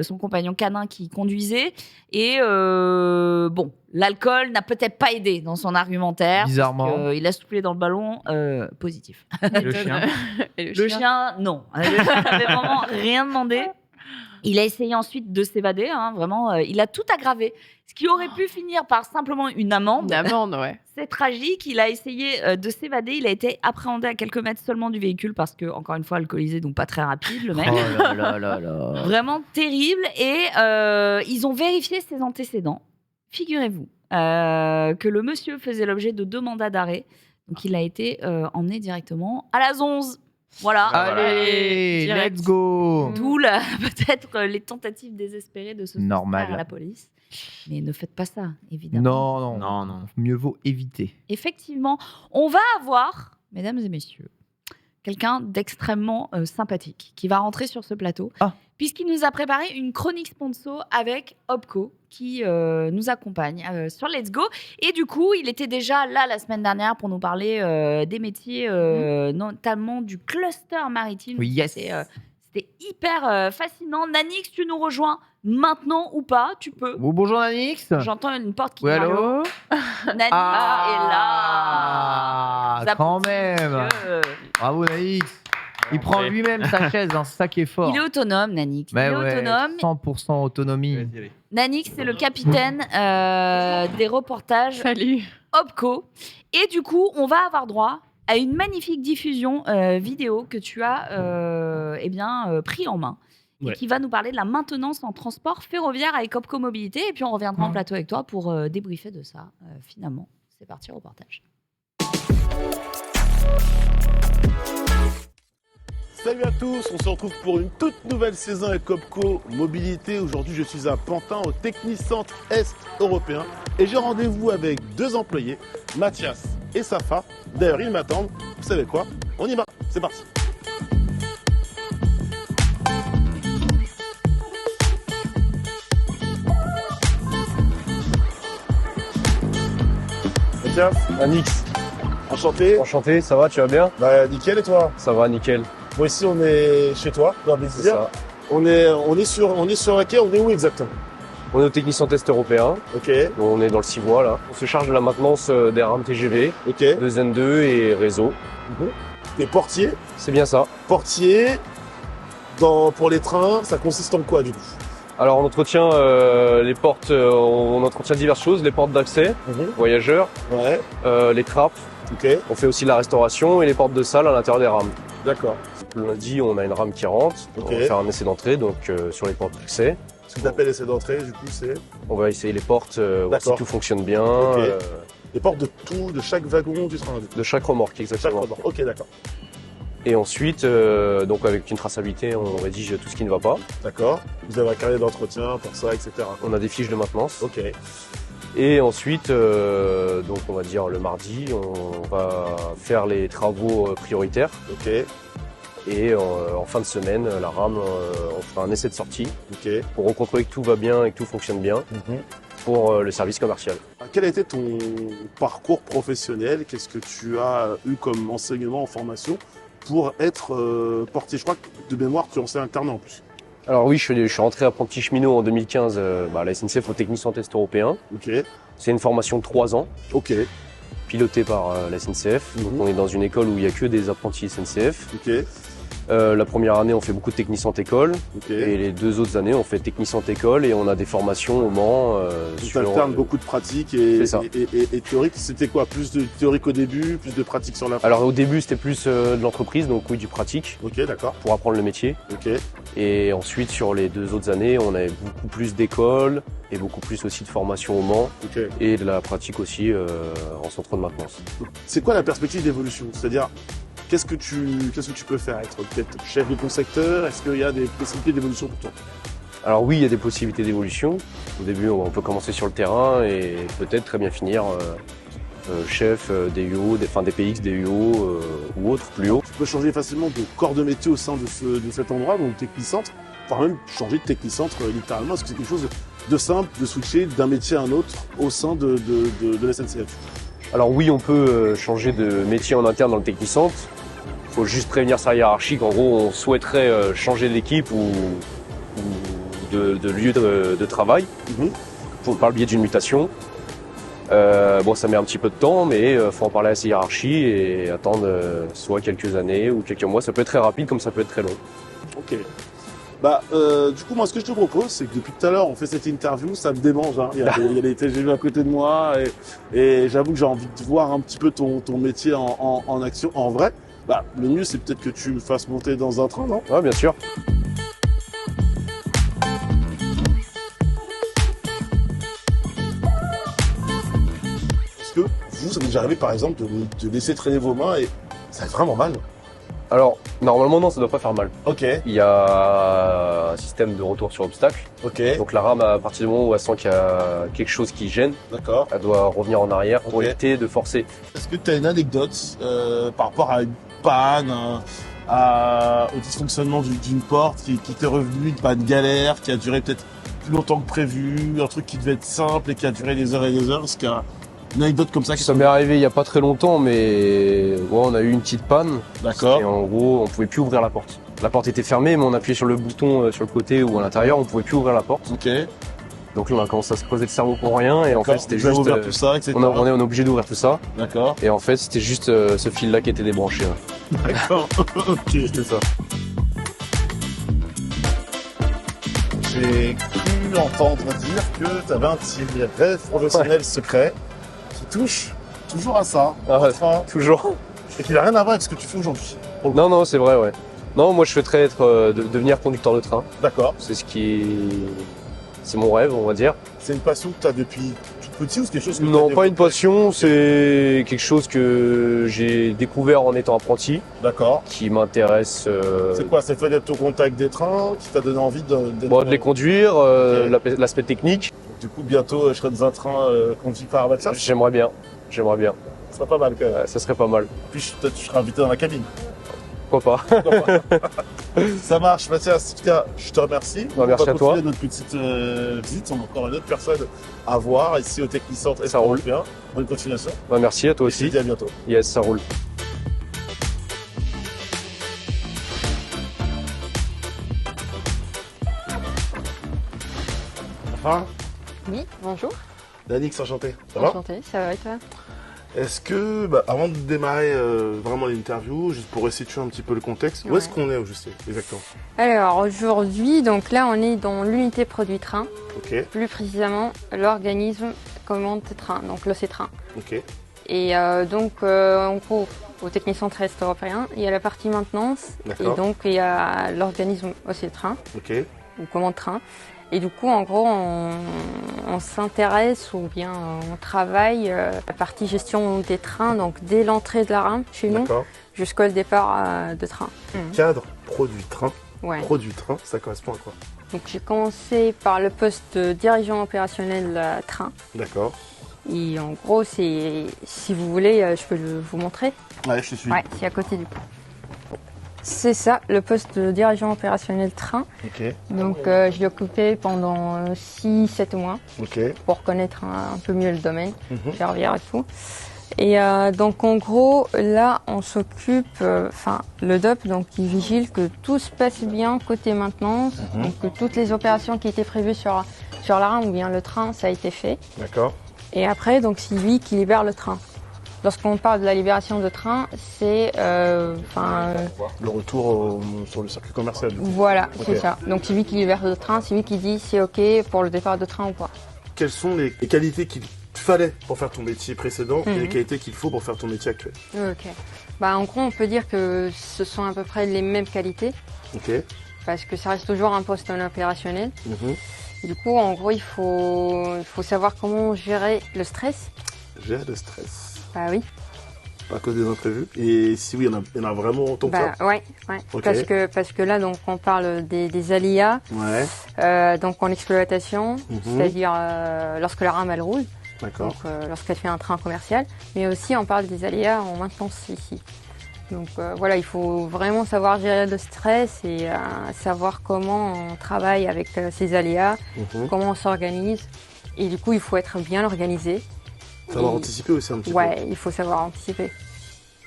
son compagnon canin qui conduisait. Et bon, l'alcool n'a peut-être pas aidé dans son argumentaire. Bizarrement. Il a soufflé dans le ballon, positif. Le chien. Et Le chien, non. Le chien n'avait vraiment rien demandé. Il a essayé ensuite de s'évader, vraiment. Il a tout aggravé. Ce qui aurait pu finir par simplement une amende. Une amende, ouais. C'est tragique. Il a essayé de s'évader. Il a été appréhendé à quelques mètres seulement du véhicule parce que, encore une fois, alcoolisé, donc pas très rapide, le mec. Oh là là là là. Vraiment terrible. Et ils ont vérifié ses antécédents. Figurez-vous que le monsieur faisait l'objet de 2 mandats d'arrêt. Donc, il a été emmené directement à la zonze. Voilà. Allez, direct. let's go. D'où peut-être les tentatives désespérées de se Normal. soustraire à la police. Mais ne faites pas ça, évidemment. Non, non, Non, non. mieux vaut éviter. Effectivement, on va avoir, mesdames et messieurs, quelqu'un d'extrêmement sympathique qui va rentrer sur ce plateau, puisqu'il nous a préparé une chronique sponsor avec Opco qui nous accompagne sur Let's Go. Et du coup, il était déjà là la semaine dernière pour nous parler des métiers, notamment du cluster maritime. Oui, yes. C'était hyper fascinant. Nanix, tu nous rejoins maintenant ou pas? Tu peux. Bonjour Nanix. J'entends une porte qui Oui, parle. allô. Nanix est là. Ah, quand même. Bravo Nanix. Il prend lui-même sa chaise, hein, c'est ça qui est fort. Il est autonome, Nanix. Mais il est ouais, autonome. 100% autonomie. Nanix, c'est le capitaine des reportages Salut. Opco. Et du coup, on va avoir droit à une magnifique diffusion vidéo que tu as pris en main. Et qui va nous parler de la maintenance en transport ferroviaire avec Opco Mobilité. Et puis, on reviendra en plateau avec toi pour débriefer de ça, finalement. C'est parti, reportage. Salut à tous, on se retrouve pour une toute nouvelle saison avec Opco Mobilité. Aujourd'hui, je suis à Pantin, au Technicentre Est européen. Et j'ai rendez-vous avec 2 employés, Mathias et Safa. D'ailleurs, ils m'attendent. Vous savez quoi? On y va, c'est parti. Mathias, Anix, enchanté. Enchanté, ça va, tu vas bien? Bah, nickel, et toi? Ça va, nickel. Bon, ici, on est chez toi, dans C'est Béziers. ça. On est sur laquelle? On est où exactement? On est au Technicien Test européen, Ok, on est dans le 6 voies là. On se charge de la maintenance des rames TGV, ok. de Zen 2 et réseau. T'es portier. C'est bien ça. Portier, pour les trains, ça consiste en quoi du coup? Alors on entretient les portes, on entretient diverses choses, les portes d'accès, voyageurs, Ouais, les trappes. ok, On fait aussi la restauration et les portes de salle à l'intérieur des rames. d'accord. Le lundi, on a une rame qui rentre, Ok. on va faire un essai d'entrée donc sur les portes d'accès. Ce que t'appelles essai d'entrée, du coup, c'est On va essayer les portes, voir si D'accord. tout fonctionne bien, Ok. les portes de tout, de chaque wagon du train. de chaque remorque Chaque exactement. rebord. Ok, d'accord. Et ensuite, donc avec une traçabilité, on rédige tout ce qui ne va pas. D'accord. Vous avez un carnet d'entretien pour ça, etc. On a des fiches de maintenance. Ok, Et ensuite, donc on va dire le mardi, on va faire les travaux prioritaires. ok, Et en fin de semaine, la rame, on fera un essai de sortie ok. pour recontrôler que tout va bien et que tout fonctionne bien pour le service commercial. Quel a été ton parcours professionnel? Qu'est-ce que tu as eu comme enseignement en formation pour être portier? Je crois que de mémoire, tu enseignes alternant en plus. Alors oui, je suis rentré apprenti cheminot en 2015 à la SNCF au Technicien Test européen. Ok, C'est une formation de 3 ans, ok, pilotée par la SNCF. Donc on est dans une école où il n'y a que des apprentis SNCF. ok, La première année, on fait beaucoup de technicien école. ok. Et les 2 autres années, on fait technicien école et on a des formations au Mans. Tu alternes beaucoup de pratiques et C'est ça. et théorique. C'était quoi? Plus de théorique au début, plus de pratique sur la fin? Alors au début, c'était plus de l'entreprise, donc oui, du pratique, Ok, d'accord. pour apprendre le métier. Ok, Et ensuite, sur les 2 autres années, on avait beaucoup plus d'école et beaucoup plus aussi de formation au Mans ok. et de la pratique aussi en centre de maintenance. C'est quoi la perspective d'évolution? C'est-à-dire, qu'est-ce que tu peux faire? Être peut-être chef de ton secteur? Est-ce qu'il y a des possibilités d'évolution pour toi? Alors oui, il y a des possibilités d'évolution. Au début, on peut commencer sur le terrain et peut-être très bien finir chef DUO, DPX, DUO ou autre, plus haut. Tu peux changer facilement de corps de métier au sein de cet endroit, donc technicentre, voire même changer de technicentre littéralement. Est-ce que c'est quelque chose de simple de switcher d'un métier à un autre au sein de la SNCF? Alors oui, on peut changer de métier en interne dans le technicentre. Il faut juste prévenir sa hiérarchie qu'en gros, on souhaiterait changer d'équipe ou de lieu de travail par le biais d'une mutation. Bon, ça met un petit peu de temps, mais faut en parler à ses hiérarchies et attendre soit quelques années ou quelques mois. Ça peut être très rapide comme ça peut être très long. Ok. Du coup, moi, ce que je te propose, c'est que depuis tout à l'heure, on fait cette interview, ça me démange. Hein. Il y a des TGV à côté de moi et j'avoue que j'ai envie de voir un petit peu ton métier en action, en vrai. Le mieux, c'est peut-être que tu me fasses monter dans un train, non? Ouais, bien sûr. Est-ce que vous, ça vous est déjà arrivé, par exemple, de laisser traîner vos mains et ça fait vraiment mal? Alors, normalement, non, ça doit pas faire mal. Ok, Il y a un système de retour sur obstacle. ok, Donc la rame, à partir du moment où elle sent qu'il y a quelque chose qui gêne, d'accord. elle doit revenir en arrière pour Ok. éviter de forcer. Est-ce que tu as une anecdote par rapport à une panne, au dysfonctionnement d'une porte qui t'est revenu, une panne galère, qui a duré peut-être plus longtemps que prévu, un truc qui devait être simple et qui a duré des heures et des heures? Est-ce qu'il y a une anecdote comme ça? Ça m'est arrivé il y a pas très longtemps, mais on a eu une petite panne. D'accord. Et en gros, on pouvait plus ouvrir la porte. La porte était fermée, mais on appuyait sur le bouton sur le côté ou à l'intérieur, on pouvait plus ouvrir la porte. Ok. Donc là, on a commencé à se creuser le cerveau pour rien. Et en fait, c'était Vous avez juste. ouvert tout ça, etc. On est obligé d'ouvrir tout ça. D'accord. Et en fait, c'était juste ce fil-là qui était débranché. Là. D'accord. Ok. C'était ça. J'ai cru entendre dire que tu avais un petit rêve professionnel secret qui touche toujours à ça, Ah ouais. au train, Toujours. et qui n'a rien à voir avec ce que tu fais aujourd'hui. Non, c'est vrai, ouais. Non, moi, je souhaiterais devenir conducteur de train. D'accord. C'est mon rêve, on va dire. C'est une passion que tu as depuis tout petit ou c'est quelque chose que Non, t'as pas une développé? passion, c'est quelque chose que j'ai découvert en étant apprenti, D'accord. qui m'intéresse. C'est quoi? C'est le fait d'être au contact des trains qui t'a donné envie d'être... Bon, de les conduire, Ok. l'aspect technique. Du coup, bientôt, je serai dans un train conduit par Mathias. J'aimerais bien. Ce serait pas mal quand même. Ça serait pas mal. Puis peut-être tu seras invité dans la cabine. Pourquoi pas? Ça marche, Mathias. En tout cas, je te remercie. Bah, merci On va à toi. continuer notre petite visite. On a encore une autre personne à voir ici au Technicentre Ça roule. Est-Européen. Bonne continuation. Bah, merci à toi Et je te aussi. dis à bientôt. Yes, ça roule. Enfin, Oui, bonjour. Danix, enchanté. Ça va? Enchantée, ça va et toi? Est-ce que, avant de démarrer vraiment l'interview, juste pour resituer un petit peu le contexte, où Ouais. est-ce qu'on est au juste exactement? Alors aujourd'hui, donc là on est dans l'unité produit train, Ok, plus précisément l'organisme commande train, donc l'OC-Train. ok, Et en gros, au Technicentre Est Européen, il y a la partie maintenance et d'accord, donc il y a l'organisme OC-Train ok, ou commande train. Et du coup, en gros, on s'intéresse ou bien on travaille la partie gestion des trains, donc dès l'entrée de la rame chez nous d'accord. jusqu'au départ de train. Cadre, produit train. Ouais. Produit train, ça correspond à quoi? Donc j'ai commencé par le poste de dirigeant opérationnel train. D'accord. Et en gros, c'est, si vous voulez, je peux vous montrer. Ouais, je te suis. Ouais, c'est à côté du coup. C'est ça, le poste de dirigeant opérationnel train. Ok, Donc je l'ai occupé pendant 6-7 mois ok. pour connaître un peu mieux le domaine, Mhm. ferroviaire et tout. Et donc en gros, là, on s'occupe, le DOP, donc il vigile que tout se passe bien côté maintenance, Mhm. donc que toutes les opérations qui étaient prévues sur la rame ou bien le train, ça a été fait. D'accord. Et après, donc c'est lui qui libère le train. Lorsqu'on parle de la libération de train, c'est, Le retour sur le circuit commercial. du coup. voilà, Ok. c'est ça. Donc c'est lui qui libère le train, c'est lui qui dit c'est ok pour le départ de train ou pas. Quelles sont les qualités qu'il fallait pour faire ton métier précédent et Mhm. les qualités qu'il faut pour faire ton métier actuel? Ok. En gros, on peut dire que ce sont à peu près les mêmes qualités. Ok. Parce que ça reste toujours un poste en opérationnel. Mhm. Et du coup, en gros, il faut savoir comment gérer le stress. Gérer le stress. Bah oui. À cause des imprévus. Et si oui, il y en a vraiment autant que ça? Ouais. Ok. Parce que là, donc, on parle des aléas, Ouais. donc en exploitation, Mhm. c'est-à-dire lorsque la rame elle roule, D'accord. donc lorsqu'elle fait un train commercial, mais aussi on parle des aléas en maintenance ici. Donc voilà, il faut vraiment savoir gérer le stress et savoir comment on travaille avec ces aléas, Mhm. comment on s'organise. Et du coup, il faut être bien organisé. Savoir Et- anticiper aussi un petit peu. Ouais, il faut savoir anticiper.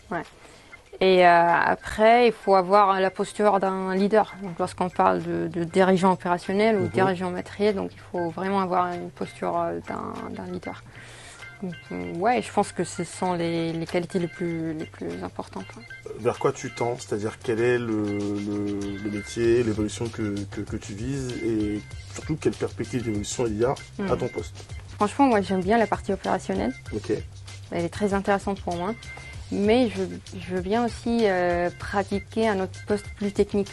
Ouais. Et après, il faut avoir la posture d'un leader. Donc, lorsqu'on parle de dirigeant opérationnel ou Mhm. dirigeant matériel, donc il faut vraiment avoir une posture d'un leader. Donc, ouais, je pense que ce sont les qualités les plus importantes. Ouais. Vers quoi tu tends? C'est-à-dire quel est le métier, l'évolution que tu vises et surtout quelle perspective d'évolution il y a à ton poste? Franchement, moi j'aime bien la partie opérationnelle. Ok. Elle est très intéressante pour moi. Mais je veux bien aussi pratiquer un autre poste plus technique.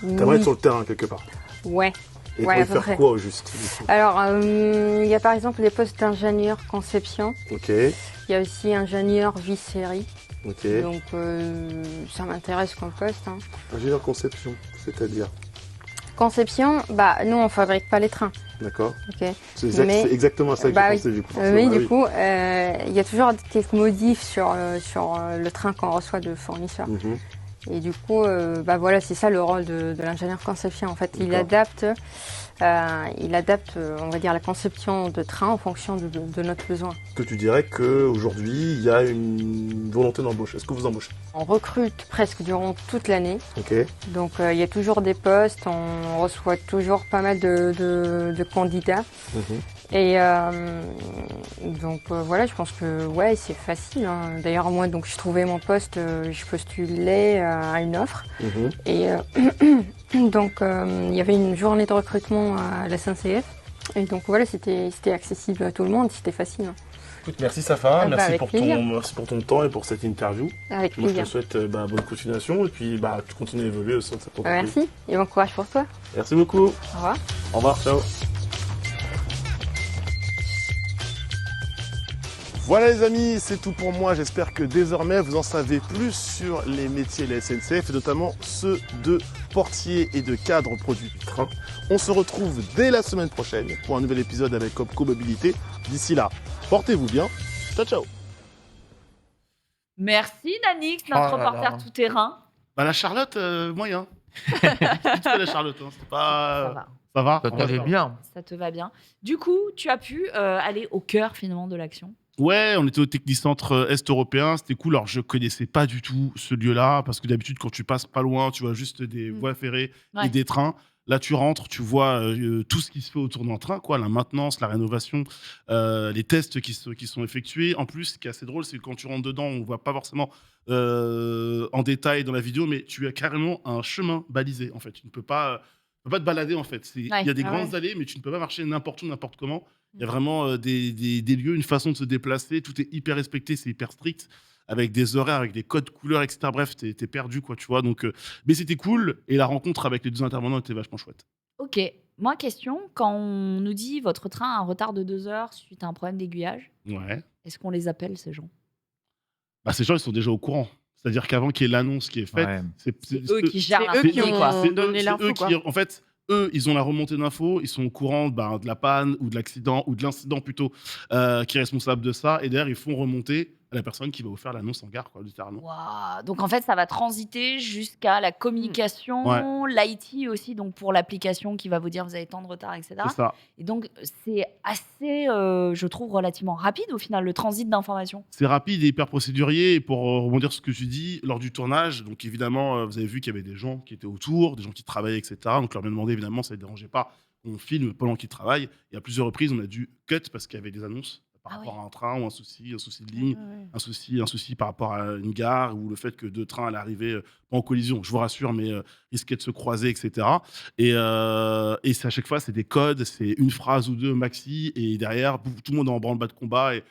T'aimerais être sur le terrain quelque part? Ouais. Et Ouais, pour faire quoi au juste? Alors, il y a par exemple les postes d'ingénieur conception. Ok. Il y a aussi ingénieur vie-série. Ok. Donc, ça m'intéresse comme poste. Hein. Ingénieur conception, c'est-à-dire? Conception, nous on fabrique pas les trains. D'accord. Ok. C'est exactement ça que j'ai pensé du coup. Du coup, il y a toujours quelques modifs sur le train qu'on reçoit de fournisseurs. Et du coup, voilà, c'est ça le rôle de l'ingénieur conception. En fait, il adapte, on va dire, la conception de train en fonction de notre besoin. Que tu dirais qu'aujourd'hui, il y a une volonté d'embauche. Est-ce que vous embauchez? On recrute presque durant toute l'année. Ok. Donc, il y a toujours des postes, on reçoit toujours pas mal de candidats. Et donc voilà, je pense que ouais, c'est facile. Hein. D'ailleurs, moi, donc je trouvais mon poste, je postulais à une offre. Et donc il y avait une journée de recrutement à la SNCF. Et donc voilà, c'était accessible à tout le monde, c'était facile. Hein. Écoute, merci Safa, merci pour ton temps et pour cette interview. Avec Moi, plaisir. je te souhaite bonne continuation et puis tu continues à évoluer au sein de cette entreprise. Merci et bon courage pour toi. Merci beaucoup. Au revoir. Au revoir, ciao. Voilà les amis, c'est tout pour moi. J'espère que désormais vous en savez plus sur les métiers de la SNCF et notamment ceux de portier et de cadre produit du train. On se retrouve dès la semaine prochaine pour un nouvel épisode avec Copco Mobilité. D'ici là, portez-vous bien. Ciao ciao. Merci Nanix, notre reporter tout-terrain. La Charlotte, moyen. Vite fait la Charlotte, hein. C'est pas... Ça va. Ça va. Ça t'allait bien. Ça te va bien. Du coup, tu as pu aller au cœur finalement de l'action. Ouais, on était au Technicentre Est européen, c'était cool. Alors, je connaissais pas du tout ce lieu-là, parce que d'habitude, quand tu passes pas loin, tu vois juste des voies ferrées et des trains. Là, tu rentres, tu vois tout ce qui se fait autour d'un train, quoi, la maintenance, la rénovation, les tests qui sont effectués. En plus, ce qui est assez drôle, c'est que quand tu rentres dedans, on ne voit pas forcément en détail dans la vidéo, mais tu as carrément un chemin balisé, en fait. Tu ne peux pas te balader, en fait. Il y a des grandes allées, mais tu ne peux pas marcher n'importe où, n'importe comment. Il y a vraiment des lieux, une façon de se déplacer. Tout est hyper respecté, c'est hyper strict, avec des horaires, avec des codes couleurs, etc. Bref, t'es perdu, quoi, tu vois. Donc, mais c'était cool. Et la rencontre avec les deux intervenants était vachement chouette. Ok. Moi, question, quand on nous dit votre train a un retard de 2 heures suite à un problème d'aiguillage, est-ce qu'on les appelle, ces gens? Ces gens, ils sont déjà au courant. C'est-à-dire qu'avant qu'il y ait l'annonce qui est faite, c'est eux qui gèrent l'info. C'est eux qui ont donné l'info, quoi. En fait, eux, ils ont la remontée d'infos, ils sont au courant de la panne ou de l'accident, ou de l'incident plutôt, qui est responsable de ça. Et derrière, ils font remonter à la personne qui va vous faire l'annonce en gare, quoi, littéralement. Wow. Donc en fait, ça va transiter jusqu'à la communication, l'IT aussi, donc pour l'application qui va vous dire vous avez tant de retard, etc. C'est ça. Et donc c'est assez, je trouve, relativement rapide au final, le transit d'informations. C'est rapide et hyper procédurier. Et pour rebondir sur ce que tu dis, lors du tournage, donc évidemment, vous avez vu qu'il y avait des gens qui étaient autour, des gens qui travaillaient, etc. Donc leur a demandé, évidemment, ça ne les dérangeait pas. On filme pendant qu'ils travaillent. Et à plusieurs reprises, on a dû cut parce qu'il y avait des annonces par rapport à un train ou un souci de ligne, un souci par rapport à une gare ou le fait que 2 trains allaient arriver pas en collision, je vous rassure, mais risquaient de se croiser, etc. Et c'est à chaque fois, c'est des codes, c'est une phrase ou 2 maxi, et derrière, tout le monde est en branle-bas de combat et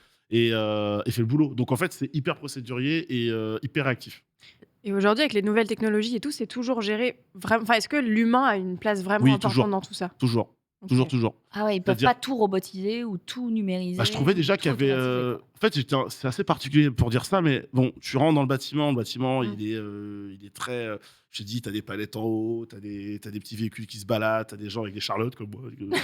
fait le boulot. Donc en fait, c'est hyper procédurier et hyper réactif. Et aujourd'hui, avec les nouvelles technologies et tout, c'est toujours géré vraiment. Enfin, est-ce que l'humain a une place vraiment importante dans tout ça? Toujours. Okay. Toujours. Ah ouais, ils peuvent pas tout robotiser ou tout numériser. Je trouvais déjà qu'il y avait... En fait, c'est assez particulier pour dire ça, mais bon, tu rentres dans le bâtiment, il est très... je te dis, t'as des palettes en haut, t'as des petits véhicules qui se baladent, t'as des gens avec des charlottes comme moi,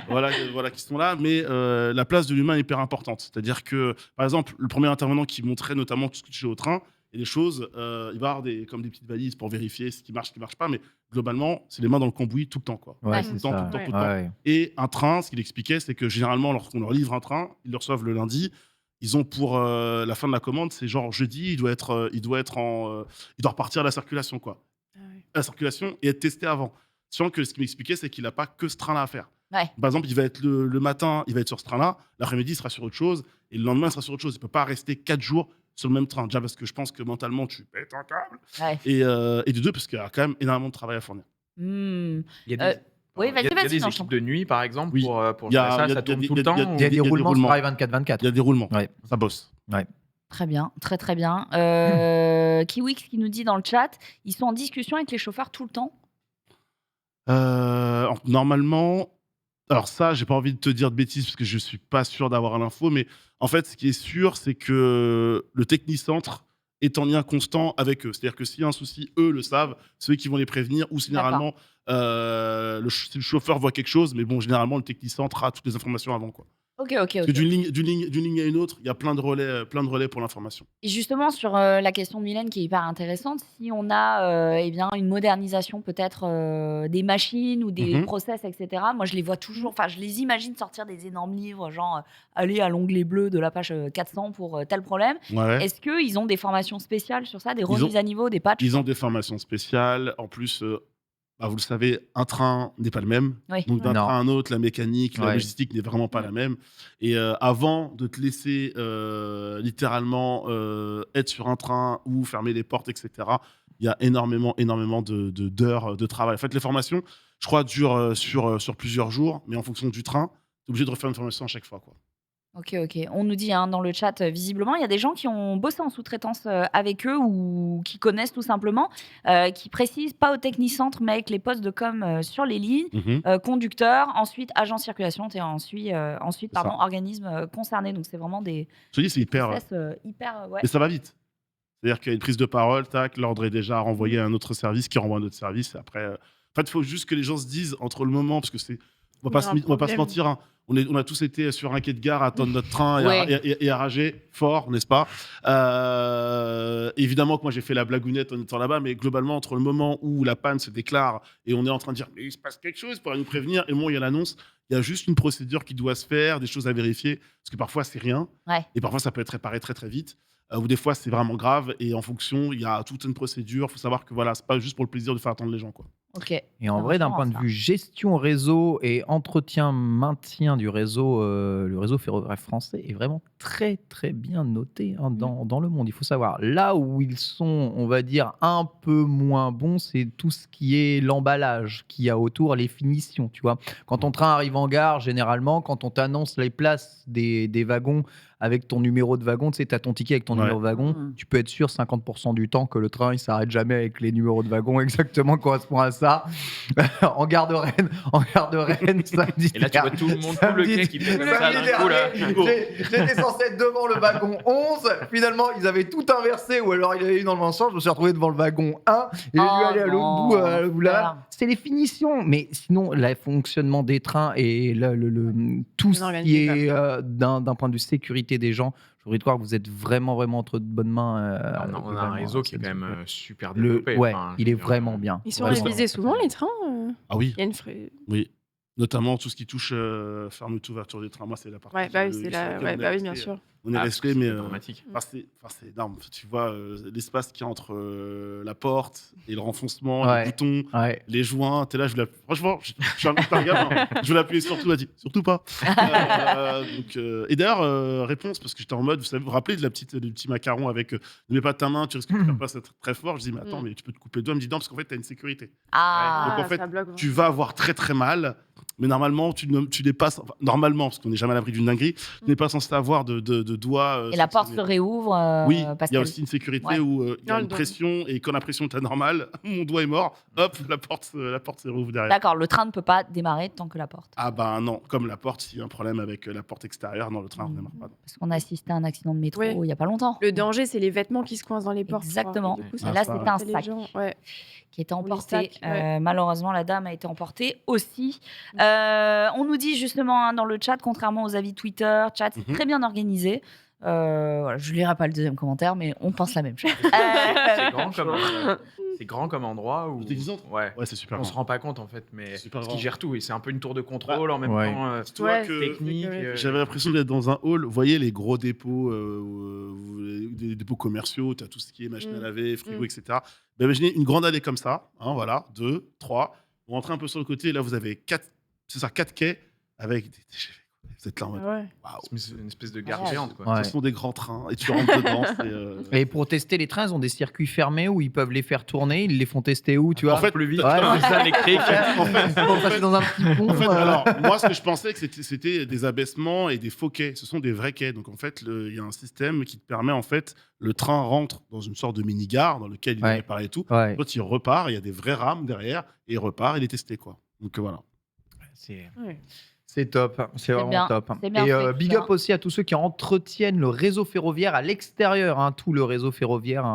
voilà, qui sont là, mais la place de l'humain est hyper importante. C'est-à-dire que, par exemple, le premier intervenant qui montrait notamment tout ce que tu fais au train, et des choses, il va avoir comme des petites valises pour vérifier ce qui marche pas, mais globalement, c'est les mains dans le cambouis tout le temps, quoi. Ouais, tout c'est le temps, ça. tout le temps. Et un train, ce qu'il expliquait, c'est que généralement, lorsqu'on leur livre un train, ils le reçoivent le lundi. Ils ont pour la fin de la commande, c'est genre jeudi, il doit repartir à la circulation, quoi. La circulation et être testé avant. Sachant que ce qu'il m'expliquait, c'est qu'il n'a pas que ce train-là à faire. Ouais. Par exemple, il va être le matin, il va être sur ce train-là, l'après-midi, il sera sur autre chose, et le lendemain, il sera sur autre chose. Il ne peut pas rester 4 jours sur le même train. Déjà parce que je pense que mentalement, tu pètes un câble. Ouais. Et de deux, parce qu'il y a quand même énormément de travail à fournir. Hmm. Il y a des, Oui, vas-y, il y a vas-y, des non, je t'en équipes de nuit, par exemple, Oui. pour Il y a- ça, il y a- ça il y a tourne des- tout le il y a- temps. il y a- Il y a des des roulements sur roulements. Paris 24/24. Il y a des roulements. Ouais. Ça bosse. Très bien, très très bien. Kiwix qui nous dit dans le chat, ils sont en discussion avec les chauffeurs tout le temps. Normalement, alors ça, j'ai pas envie de te dire de bêtises parce que je suis pas sûr d'avoir l'info, mais en fait, ce qui est sûr, c'est que le technicentre est en lien constant avec eux. C'est-à-dire que s'il y a un souci, eux le savent, c'est eux qui vont les prévenir, ou généralement, si le chauffeur voit quelque chose, mais bon, généralement, le technicentre a toutes les informations avant, quoi. Ok. Parce que d'une ligne à une autre, il y a plein de relais pour l'information. Et justement, sur la question de Mylène qui est hyper intéressante, si on a eh bien, une modernisation peut-être des machines ou des process, etc., moi je les vois toujours, enfin je les imagine sortir des énormes livres, genre aller à l'onglet bleu de la page 400 pour tel problème. Ouais. Est-ce qu'ils ont des formations spéciales sur ça, des Ils remises à niveau, des patchs Ils ont des formations spéciales. En plus, vous le savez, un train n'est pas le même. Oui. Donc d'un Non. train à un autre, la mécanique, la Ouais. logistique n'est vraiment pas la même. Et avant de te laisser littéralement être sur un train ou fermer les portes, etc., il y a énormément d'heures de travail. En fait, les formations, je crois, durent sur plusieurs jours, mais en fonction du train, tu es obligé de refaire une formation à chaque fois, quoi. Ok. On nous dit dans le chat, visiblement, il y a des gens qui ont bossé en sous-traitance avec eux ou qui connaissent tout simplement, qui précisent pas au technicentre, mais avec les postes de com sur les lignes, conducteur, ensuite agent circulation, et ensuite ça. organisme concerné. Donc c'est vraiment des Je te dis, c'est hyper. process hyper. Ouais. Et ça va vite. C'est-à-dire qu'il y a une prise de parole, tac, l'ordre est déjà renvoyé à un autre service qui renvoie à un autre service. Et après, en fait, il faut juste que les gens se disent entre le moment, parce que c'est. On va pas se mentir, hein. On a tous été sur un quai de gare à attendre notre train et à rager fort, n'est-ce pas? Évidemment que moi j'ai fait la blagounette en étant là-bas, mais globalement, entre le moment où la panne se déclare et on est en train de dire mais il se passe quelque chose pour nous prévenir, et le moment où il y a l'annonce, il y a juste une procédure qui doit se faire, des choses à vérifier, parce que parfois c'est rien, et parfois ça peut être réparé très très vite. Ou des fois c'est vraiment grave, et en fonction, il y a toute une procédure. Il faut savoir que voilà, c'est pas juste pour le plaisir de faire attendre les gens, quoi. Ok. Et en vrai, d'un point de vue gestion réseau et maintien du réseau, le réseau ferroviaire français est vraiment très très bien noté dans le monde. Il faut savoir, là où ils sont, on va dire, un peu moins bons, c'est tout ce qui est l'emballage qu'il y a autour, les finitions, tu vois. Quand ton train arrive en gare, généralement, quand on t'annonce les places des wagons avec ton numéro de wagon, tu sais, tu as ton ticket avec ton numéro de wagon, tu peux être sûr 50% du temps que le train, il s'arrête jamais avec les numéros de wagon exactement correspond à ça. en gare de Rennes, samedi. Et là, tu vois tout le monde, tout le quai qui fait comme ça d'un coup, là. J'étais censé être devant le wagon 11. Finalement, ils avaient tout inversé, ou alors il y avait eu dans le même sens. Je me suis retrouvé devant le wagon 1 et j'ai dû aller à l'autre bout. Là, c'est les finitions. Mais sinon, le fonctionnement des trains et tout ce qui est d'un point de vue sécurité des gens, je voudrais croire que vous êtes vraiment entre de bonnes mains. On a un réseau qui est quand même super Le, développé. ouais, il est vraiment bien. Ils sont Vraiment. révisés souvent, les trains Ah oui. Il y a une Oui. Notamment tout ce qui touche fermeture, ouverture des trains. Moi, c'est la partie. Ouais, bah oui, c'est la. Ouais, bah oui, bien sûr. On est resté, mais. dramatique. C'est énorme. Tu vois l'espace qu'il y a entre la porte et le renfoncement, les boutons, les joints. T'es là, franchement, je suis un gamin. Je veux l'appuyer surtout. Elle dit surtout pas. Et d'ailleurs, réponse, parce que j'étais en mode, vous vous rappelez du petit macaron avec ne mets pas ta main, tu risques de faire passer très fort. Je dis, mais attends, mais tu peux te couper le doigt. Elle me dit, non, parce qu'en fait, tu as une sécurité. Donc en fait, tu vas avoir très très mal. Mais normalement, tu n'es pas. Normalement, parce qu'on n'est jamais à l'abri d'une dinguerie, tu n'es pas censé avoir de doigts. Et la porte se réouvre. Oui, parce il y a qu'elle- aussi une sécurité où il y a une pression, et quand la pression est anormale, mon doigt est mort, hop, la porte se rouvre derrière. D'accord, le train ne peut pas démarrer tant que la porte. Ah bah non, comme la porte, s'il y a un problème avec la porte extérieure, non, le train ne démarre pas. Non. Parce qu'on a assisté à un accident de métro Ouais. il n'y a pas longtemps. Le danger, c'est les vêtements qui se coincent dans les portes. je crois. Exactement. Du coup, Et ça là, fait c'était un les sac gens. Ouais. qui était les emporté. sacs, ouais. Malheureusement, la dame a été emportée aussi. On nous dit justement dans le chat, contrairement aux avis Twitter, chat, c'est très bien organisé. Voilà, je ne lirai pas le deuxième commentaire, mais on pense la même chose. C'est grand comme endroit où. Le technicentre Ouais. Ouais, c'est super. On se rend pas compte en fait, mais C'est super parce grand. qu'ils gèrent tout et c'est un peu une tour de contrôle en même Ouais. temps. Tu vois Ouais, que technique. j'avais l'impression d'être dans un hall. Vous voyez les gros dépôts, des dépôts commerciaux, tu as tout ce qui est machine à laver, frigo, etc. Ben, imaginez une grande allée comme ça, hein, voilà, 2, 3. Vous rentrez un peu sur le côté, et là vous avez 4 c'est ça, 4 quais avec des TGV. Vous êtes là en mode, Ouais. waouh. C'est une espèce de gare géante, quoi. Ouais. Ce sont des grands trains et tu rentres dedans. Et pour tester les trains, ils ont des circuits fermés où ils peuvent les faire tourner. Ils les font tester où, tu vois? En fait, plus vite. Ouais. Ça électrique. en fait, Ils vont passer dans un petit pont. En fait, alors, moi, ce que je pensais, que c'était des abaissements et des faux quais. Ce sont des vrais quais. Donc, en fait, il y a un système qui te permet, en fait, le train rentre dans une sorte de mini-gare dans lequel il est réparé et tout. Ouais. Quand il repart, il y a des vraies rames derrière et il repart, il est testé, quoi. Donc, voilà. C'est top, c'est vraiment bien, top. c'est bien Et fait, big ça. up aussi à tous ceux qui entretiennent le réseau ferroviaire à l'extérieur, hein, tout le réseau ferroviaire,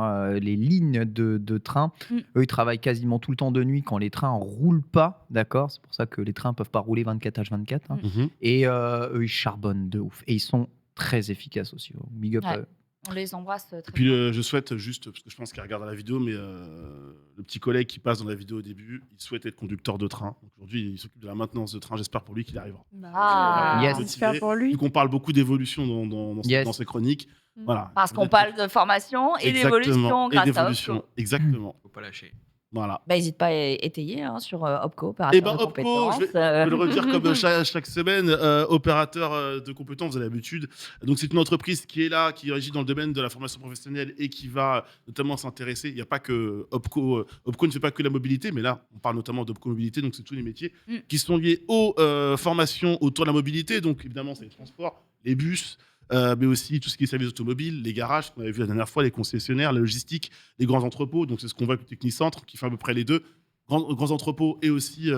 les lignes de train. Eux, ils travaillent quasiment tout le temps de nuit quand les trains ne roulent pas, d'accord? C'est pour ça que les trains ne peuvent pas rouler 24h/24. Hein. Et eux, ils charbonnent de ouf. Et ils sont très efficaces aussi. Big up à eux. On les embrasse très Et puis, bien. je souhaite juste, parce que je pense qu'il regarde la vidéo, mais le petit collègue qui passe dans la vidéo au début, il souhaite être conducteur de train. Donc, aujourd'hui, il s'occupe de la maintenance de train. J'espère pour lui qu'il y arrivera. Ah. Yes. J'espère pour lui. Vu qu'on parle beaucoup d'évolution dans ces chroniques. Voilà. Parce qu'on parle de formation et d'évolution Et grâce à d'évolution, Opco. exactement. Faut pas lâcher. Voilà. Bah, n'hésite pas à étayer sur Opco, opérateur Et ben de Opco, compétences. je vais le redire comme chaque semaine, opérateur de compétences, vous avez l'habitude. Donc c'est une entreprise qui est là, qui agit dans le domaine de la formation professionnelle et qui va notamment s'intéresser. Il n'y a pas que Opco. Opco ne fait pas que la mobilité, mais là, on parle notamment d'Opco Mobilité, donc c'est tous les métiers qui sont liés aux formations autour de la mobilité. Donc évidemment, c'est les transports, les bus, mais aussi tout ce qui est services automobiles, les garages, qu'on avait vu la dernière fois, les concessionnaires, la logistique, les grands entrepôts. Donc c'est ce qu'on voit avec le Technicentre, qui fait à peu près les deux. Grands entrepôts et aussi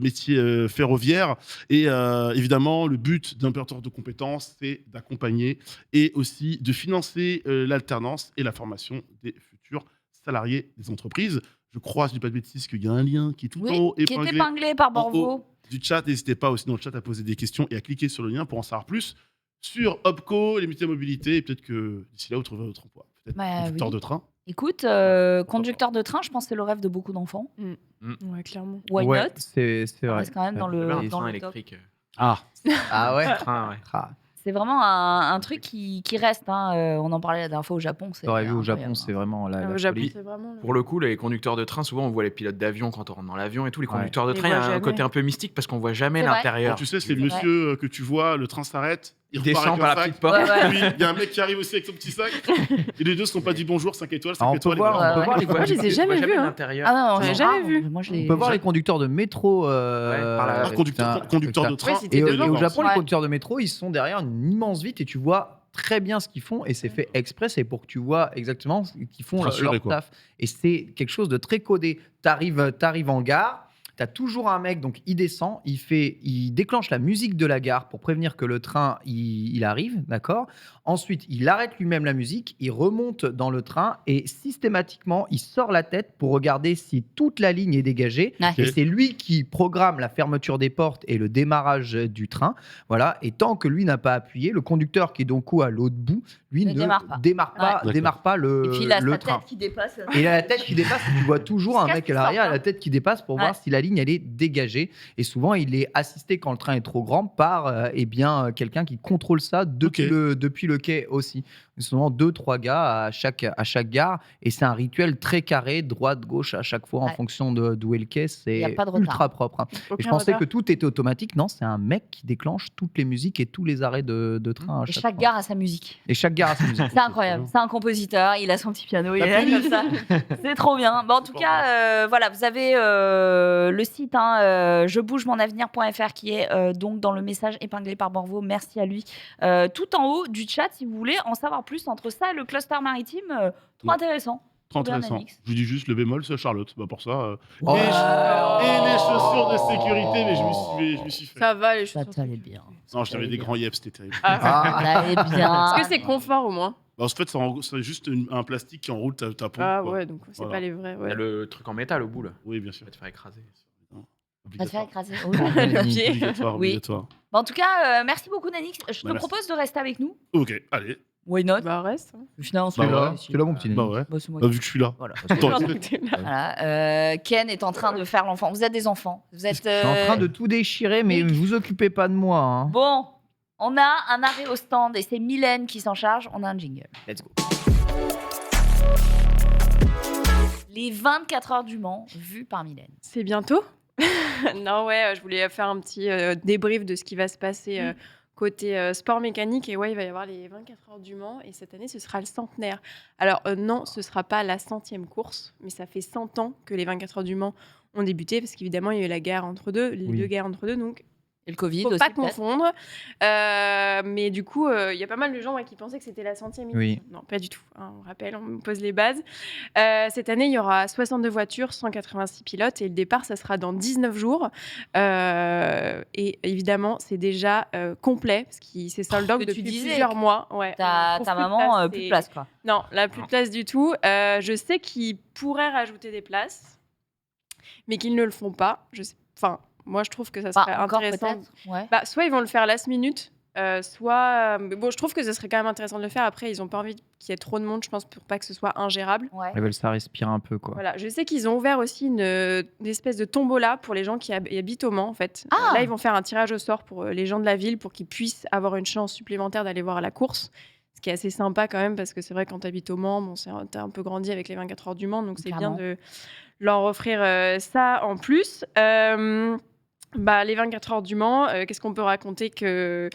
métiers ferroviaires. Et évidemment, le but d'un opérateur de compétences, c'est d'accompagner et aussi de financer l'alternance et la formation des futurs salariés des entreprises. Je crois, si je ne dis pas de bêtises, qu'il y a un lien qui est tout en haut qui est épinglé par en haut Borvo. du chat. N'hésitez pas aussi dans le chat à poser des questions et à cliquer sur le lien pour en savoir plus sur Opco, les métiers de mobilité. Et peut-être que d'ici là, vous trouverez votre emploi. Peut-être conducteur de train. Écoute, conducteur de train, je pense que c'est le rêve de beaucoup d'enfants. Ouais, clairement. Why not? C'est On vrai. reste quand même dans le, Un dans train le top. électrique. Ah ouais. Train, ouais. Ah. C'est vraiment un truc qui reste. Hein. On en parlait la dernière fois au Japon. T'aurais vu au Japon, incroyable, c'est vraiment la Au Japon, folie. c'est vraiment. Pour le coup, les conducteurs de train, souvent on voit les pilotes d'avion quand on rentre dans l'avion et tout. Les conducteurs de Ils train, il y a voient un jamais. côté un peu mystique parce qu'on voit jamais C'est vrai. l'intérieur. Tu sais, c'est le C'est monsieur que tu vois, le train s'arrête, il repart descend avec par un la sac. petite porte. Ouais, ouais. Puis, il y a un mec qui arrive aussi avec son petit sac. Et les deux ne se sont pas dit bonjour, 5 étoiles, 5 Alors, on peut étoiles. et voir, voilà. on peut voir les Moi, je les ai jamais vus. Hein. l'intérieur. Ah non, J'avais c'est jamais rare. vu. Moi, je On l'ai. peut voir les conducteurs de métro. par la- Ah, conducteur de train. Ouais, c'était Et devant. au Japon, Ouais. les conducteurs de métro, ils sont derrière une immense vitre et tu vois très bien ce qu'ils font et c'est fait exprès, c'est pour que tu vois exactement ce qu'ils font Rassuré, leur quoi. taf. Et c'est quelque chose de très codé. T'arrives en gare, t'as toujours un mec, donc il descend, il déclenche la musique de la gare pour prévenir que le train il arrive, d'accord. Ensuite, il arrête lui-même la musique, il remonte dans le train et systématiquement, il sort la tête pour regarder si toute la ligne est dégagée. Ouais. Et c'est lui qui programme la fermeture des portes et le démarrage du train. Voilà. Et tant que lui n'a pas appuyé, le conducteur qui est donc à l'autre bout, lui Ne ne démarre pas. démarre pas le, Et puis il a le sa train. tête qui dépasse. Et il a la tête qui dépasse, et tu vois toujours un Jusqu'à mec ce à qu'il l'arrière, sorte, la tête qui dépasse pour voir si la ligne elle est dégagée. Et souvent, il est assisté quand le train est trop grand par quelqu'un qui contrôle ça depuis le quai aussi. Souvent 2-3 gars à chaque gare et c'est un rituel très carré, droite, gauche à chaque fois en fonction d'où est le quai. Il y a C'est pas de retard. ultra propre. Hein. Et je pensais que tout était automatique. Non, c'est un mec qui déclenche toutes les musiques et tous les arrêts de train. À Et chaque chaque fois. gare a sa musique. Et chaque gare a sa musique. C'est incroyable. C'est un compositeur. Il a son petit piano. Il est là comme ça. C'est trop bien. Bon, en tout cas, voilà, vous avez le site jebougemonavenir.fr qui est donc dans le message épinglé par Borvo. Merci à lui. Tout en haut du chat, si vous voulez en savoir plus entre ça et le cluster maritime, trop intéressant. Trop bien, intéressant. Alix. Je vous dis juste le bémol, c'est Charlotte. Bah pour ça. Oh. Et les chaussures de sécurité, mais je me suis fait. Ça va, les Ça choses. t'allait bien. Non, j'avais des grands yep, c'était terrible. Ça allait bien. Est-ce que c'est confort au moins? Bah, en fait, c'est juste un plastique qui enroule ta peau. Ah quoi. ouais, donc c'est Voilà. pas les vrais. Il y Ouais. a le truc en métal au bout là. Oui, bien sûr. Tu vas te faire écraser. Va te faire écraser. Le pied. Obligatoire, Oui. obligatoire. Bon, en tout cas, merci beaucoup, Nanix. Je te Bah, merci. propose de rester avec nous. Ok, allez. Why not? Bah reste. Finalement, Tu es là, mon petit Bah nez. ouais. Bah, c'est moi Bah, qui- vu que je suis là. Voilà. Attends, Voilà. Ken est en train de faire l'enfant. Vous êtes des enfants. Vous êtes. Je suis en train de tout déchirer, mais ne vous occupez pas de moi. Hein. Bon, on a un arrêt au stand et c'est Mylène qui s'en charge. On a un jingle. Let's go. Les 24 heures du Mans vues par Mylène. C'est bientôt. Non, ouais, je voulais faire un petit débrief de ce qui va se passer côté sport mécanique. Et ouais, il va y avoir les 24 heures du Mans. Et cette année, ce sera le centenaire. Alors, non, ce ne sera pas la 100e course, mais ça fait 100 ans que les 24 heures du Mans ont débuté, parce qu'évidemment, il y a eu la guerre entre deux, les deux guerres entre deux. Donc, Et le Covid faut aussi. pas peut-être. confondre. Mais du coup, il y a pas mal de gens qui pensaient que c'était la 100e édition. Oui. Non, pas du tout. Hein, on rappelle, on pose les bases. Cette année, il y aura 62 voitures, 186 pilotes. Et le départ, ça sera dans 19 jours. Et évidemment, c'est déjà complet, parce qu'il s'est sold out que tu depuis disais plusieurs mois. Ouais, Ta maman, plus de place, quoi. Non, là, plus de place du tout. Je sais qu'ils pourraient rajouter des places, mais qu'ils ne le font pas. Enfin, moi, je trouve que ça serait Encore intéressant. peut-être. Ouais. Soit ils vont le faire last minute, soit... mais bon, je trouve que ce serait quand même intéressant de le faire. Après, ils n'ont pas envie qu'il y ait trop de monde, je pense, pour pas que ce soit ingérable. Ouais. Ils veulent ça respire un peu, quoi. Voilà. Je sais qu'ils ont ouvert aussi une espèce de tombola pour les gens qui habitent au Mans, en fait. Ah Là, ils vont faire un tirage au sort pour les gens de la ville, pour qu'ils puissent avoir une chance supplémentaire d'aller voir la course. Ce qui est assez sympa quand même, parce que c'est vrai, quand tu habites au Mans, bon, t'as un peu grandi avec les 24 heures du Mans, donc c'est bien Clairement. de leur offrir ça en plus. Les 24 heures du Mans, qu'est-ce qu'on peut raconter que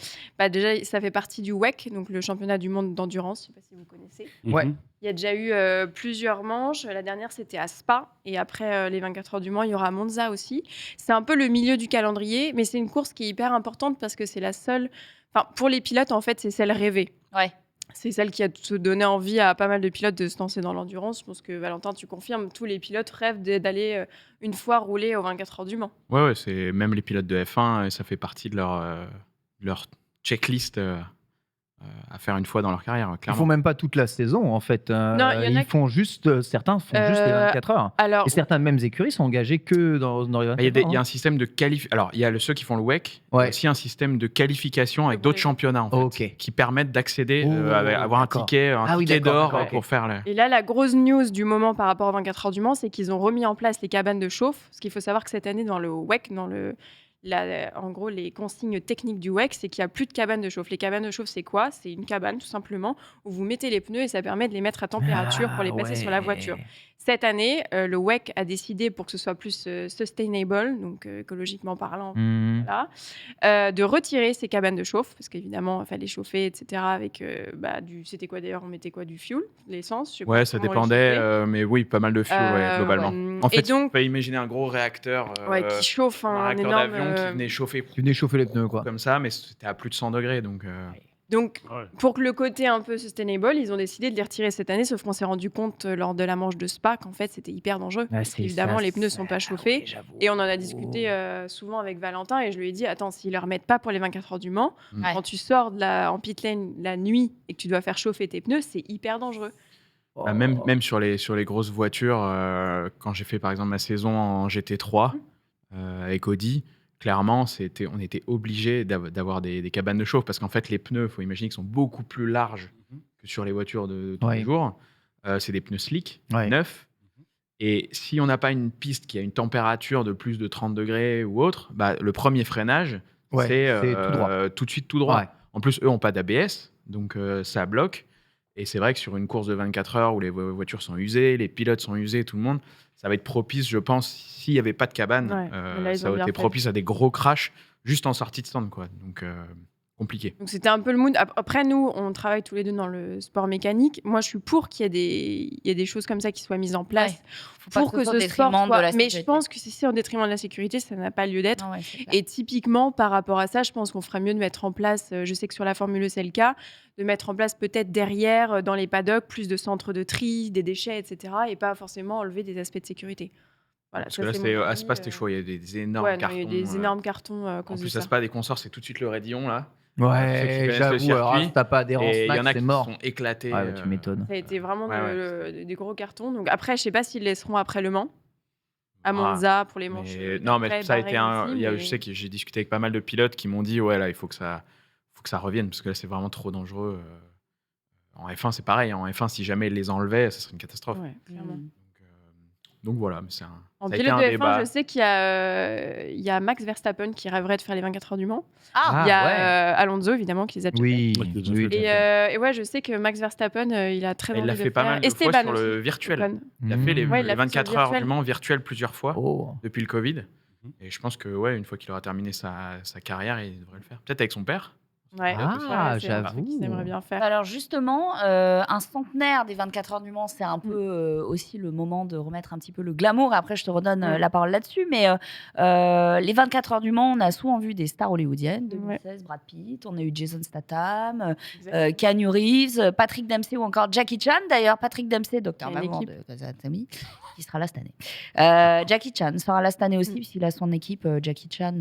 déjà, ça fait partie du WEC, donc le championnat du monde d'endurance. Je ne sais pas si vous connaissez. Ouais. Il y a déjà eu plusieurs manches. La dernière, c'était à Spa. Et après les 24 heures du Mans, il y aura Monza aussi. C'est un peu le milieu du calendrier, mais c'est une course qui est hyper importante parce que c'est la seule... Enfin, pour les pilotes, en fait, c'est celle rêvée. Ouais. C'est celle qui a donné envie à pas mal de pilotes de se lancer dans l'endurance. Je pense que, Valentin, tu confirmes, tous les pilotes rêvent d'aller une fois rouler aux 24 heures du Mans. Ouais, c'est même les pilotes de F1, ça fait partie de leur checklist à faire une fois dans leur carrière, Ils clairement. font même pas toute la saison, en fait. Non, il y en a ils font juste, certains font juste les 24 heures. Alors, Et certaines mêmes écuries sont engagées que dans les 24 Il y a heures. un système de qualification. Alors, il y a ceux qui font le WEC, il y Ouais. a aussi un système de qualification avec Pour d'autres les- championnats, en fait, Ok. qui permettent d'accéder, Oh, avoir un d'accord. ticket, Ah oui, ticket d'accord, d'or d'accord, pour ok. faire le... Et là, la grosse news du moment par rapport aux 24 heures du Mans, c'est qu'ils ont remis en place les cabanes de chauffe. Parce qu'il faut savoir que cette année, dans le WEC, en gros, les consignes techniques du WEC, c'est qu'il n'y a plus de cabanes de chauffe. Les cabanes de chauffe, c'est quoi? C'est une cabane, tout simplement, où vous mettez les pneus et ça permet de les mettre à température pour les passer sur la voiture. Cette année, le WEC a décidé, pour que ce soit plus sustainable, donc écologiquement parlant, Mhm. voilà, de retirer ces cabanes de chauffe, parce qu'évidemment, il fallait chauffer, etc. Avec c'était quoi d'ailleurs? On mettait quoi? Du fuel, de l'essence? Je sais pas Ouais, ça comment on les dépendait, chauffait. mais oui, pas mal de fuel, ouais, globalement. ouais. En fait, Et donc- tu peux imaginer un gros réacteur, Qui chauffe un un réacteur énorme. d'avion qui venait chauffer Tu venais chauffer les pneus, quoi. comme ça, mais c'était à plus de 100 degrés, donc... Donc, Ouais. pour que le côté un peu sustainable, ils ont décidé de les retirer cette année, sauf qu'on s'est rendu compte lors de la manche de Spa qu'en fait, c'était hyper dangereux. Ah, Parce c'est qu'évidemment, ça, les pneus ne sont pas chauffés. ouais, j'avoue. Et on en a discuté souvent avec Valentin et je lui ai dit, attends, s'ils ne le remettent pas pour les 24 heures du Mans, Ouais. quand tu sors en pit lane la nuit et que tu dois faire chauffer tes pneus, c'est hyper dangereux. Bah, même sur les grosses voitures, quand j'ai fait par exemple ma saison en GT3 avec Audi, clairement, on était obligé d'avoir des cabanes de chauffe parce qu'en fait, les pneus, il faut imaginer qu'ils sont beaucoup plus larges que sur les voitures de tous les Ouais. jours. C'est des pneus slick, Ouais. neufs. Et si on n'a pas une piste qui a une température de plus de 30 degrés ou autre, bah, le premier freinage, Ouais, c'est tout droit. tout de suite tout droit. Ouais. En plus, eux n'ont pas d'ABS, donc ça bloque. Et c'est vrai que sur une course de 24 heures où les voitures sont usées, les pilotes sont usés, tout le monde, ça va être propice, je pense, s'il n'y avait pas de cabane, Ouais, mais là, ils ça ont aurait bien été fait. propice à des gros crashs juste en sortie de stand, quoi. Donc, compliqué. Donc c'était un peu le mood. Après, nous, on travaille tous les deux dans le sport mécanique. Moi, je suis pour qu'il y ait des choses comme ça qui soient mises en place. Ouais. Faut pas Pour que que ce soit au ce sport détriment de soit... la Mais je sécurité. pense que si c'est en détriment de la sécurité, ça n'a pas lieu d'être. Non, ouais, c'est clair. Et typiquement, par rapport à ça, je pense qu'on ferait mieux de mettre en place, je sais que sur la Formule 1, c'est le cas, de mettre en place peut-être derrière, dans les paddocks, plus de centres de tri, des déchets, etc. Et pas forcément enlever des aspects de sécurité. Voilà, Parce ça, que là, c'est c'est mon à avis, Spa, c'était chaud. Il y a des énormes ouais, non, cartons. il y a des énormes cartons à En cause de plus, à ça. Spa, des consorts, c'est tout de suite le raidillon, là. Ceux qui Ouais, connaissent le j'avoue, alors circuit. si t'as pas adhérence Et il y max, en a c'est qui mort. sont éclatés. Ouais, bah, tu m'étonnes. Ça a été vraiment Ouais, des gros cartons. Donc après, je sais pas s'ils laisseront après Le Mans, à Ah, Monza pour les manches. Non, mais d'après, ça a été Bahreïn aussi, mais- Je sais que j'ai discuté avec pas mal de pilotes qui m'ont dit, ouais, là, il faut que ça revienne parce que là, c'est vraiment trop dangereux. En F1, c'est pareil. En F1, si jamais ils les enlevaient, ça serait une catastrophe. Ouais, clairement. Donc voilà, mais c'est En ça a été pilote un de F1, débat. je sais qu'il y a Max Verstappen qui rêverait de faire les 24 heures du Mans. Ah, Il y a ouais. Alonso, évidemment, qui les a déjà Oui, Ouais, déjà oui, fait. tout à fait. fait. Et ouais, je sais que Max Verstappen, il a très Il envie l'a de fait le pas faire. mal de fois Esteban sur aussi, le virtuel. Ocon. Il a fait les Ouais, il l'a fait sur le 24 heures virtuel. du Mans virtuel plusieurs fois Oh. depuis le Covid. Et je pense que, ouais, une fois qu'il aura terminé sa carrière, il devrait le faire. Peut-être avec son père. Ouais, Ah, c'est un truc j'avoue. qu'ils aimeraient bien faire. Alors justement, un centenaire des 24 heures du Mans, c'est un peu aussi le moment de remettre un petit peu le glamour. Après, je te redonne la parole là-dessus. Mais les 24 heures du Mans, on a souvent vu des stars hollywoodiennes. 2016, Brad Pitt, on a eu Jason Statham, Keanu Reeves, Patrick Dempsey ou encore Jackie Chan. D'ailleurs, Patrick Dempsey, docteur Maman de Grey's Anatomy, qui sera là cette année. Jackie Chan sera là cette année aussi, puisqu'il a son équipe Jackie Chan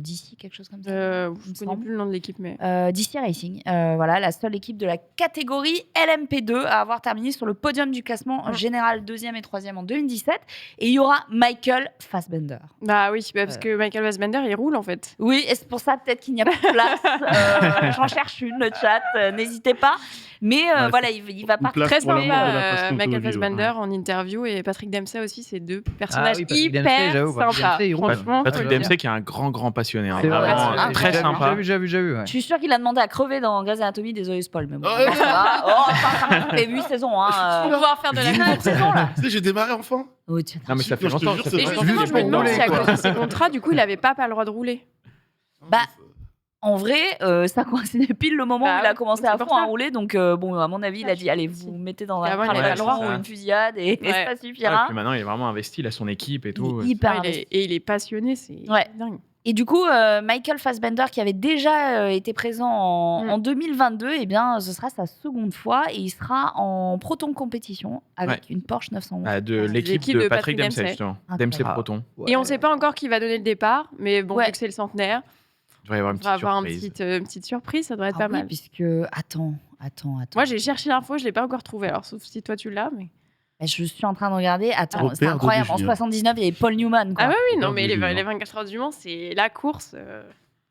d'ici, quelque chose comme ça. Je ne connais plus le nom de l'équipe, mais... DC Racing, voilà, la seule équipe de la catégorie LMP2 à avoir terminé sur le podium du classement général 2e et 3e en 2017. Et il y aura Michael Fassbender. Bah oui, parce que Michael Fassbender, il roule en fait. Oui, et c'est pour ça peut-être qu'il n'y a pas de place. J'en cherche une, le chat, n'hésitez pas. Mais voilà, il va partir. Très sympa, Michael Fassbender en interview et Patrick Dempsey aussi, c'est deux personnages hyper sympas. Franchement, Patrick Dempsey qui est un grand passionné. C'est vrai, Vraiment très sympa. J'ai vu. Je suis sûre qu'il a demandé à crever dans Grey's Anatomy, désolé spoil, mais bon. Ça fait 8 saisons. Pour pouvoir faire de la saison là. Tu sais, j'ai démarré enfant. Oh, tiens. Non, mais ça fait Je te longtemps. jure, ça c'est fait vrai. Et justement, je me demande si à quoi. cause de ses contrats, du coup, il avait pas le droit de rouler. Bah, en vrai, ça coïncidait pile le moment où il a commencé à fond à rouler. Donc, bon, à mon avis, il a dit allez, vous mettez dans un Avant, il avait train pas le droit. ou une fusillade et ça Ouais, suffira. puis maintenant, il est vraiment investi, il a son équipe et tout. Il est hyper investi. Et il est passionné, c'est dingue. Et du coup, Michael Fassbender, qui avait déjà été présent en 2022, eh bien, ce sera sa seconde fois et il sera en Proton compétition avec une Porsche 911. De l'équipe de Patrick Dempsey, justement. Dempsey Proton. Et on ne sait pas encore qui va donner le départ, mais bon, vu que c'est le centenaire, il devrait y avoir une petite surprise, ça devrait être pas mal. Puisque, attends. Moi, j'ai cherché l'info, je ne l'ai pas encore trouvé, alors sauf si toi tu l'as, mais... Je suis en train de regarder. Attends, c'est Robert incroyable. En Downey Jr. 79, il y avait Paul Newman. Quoi. Ah oui, non, mais les Jr. 24 heures du Mans, c'est la course.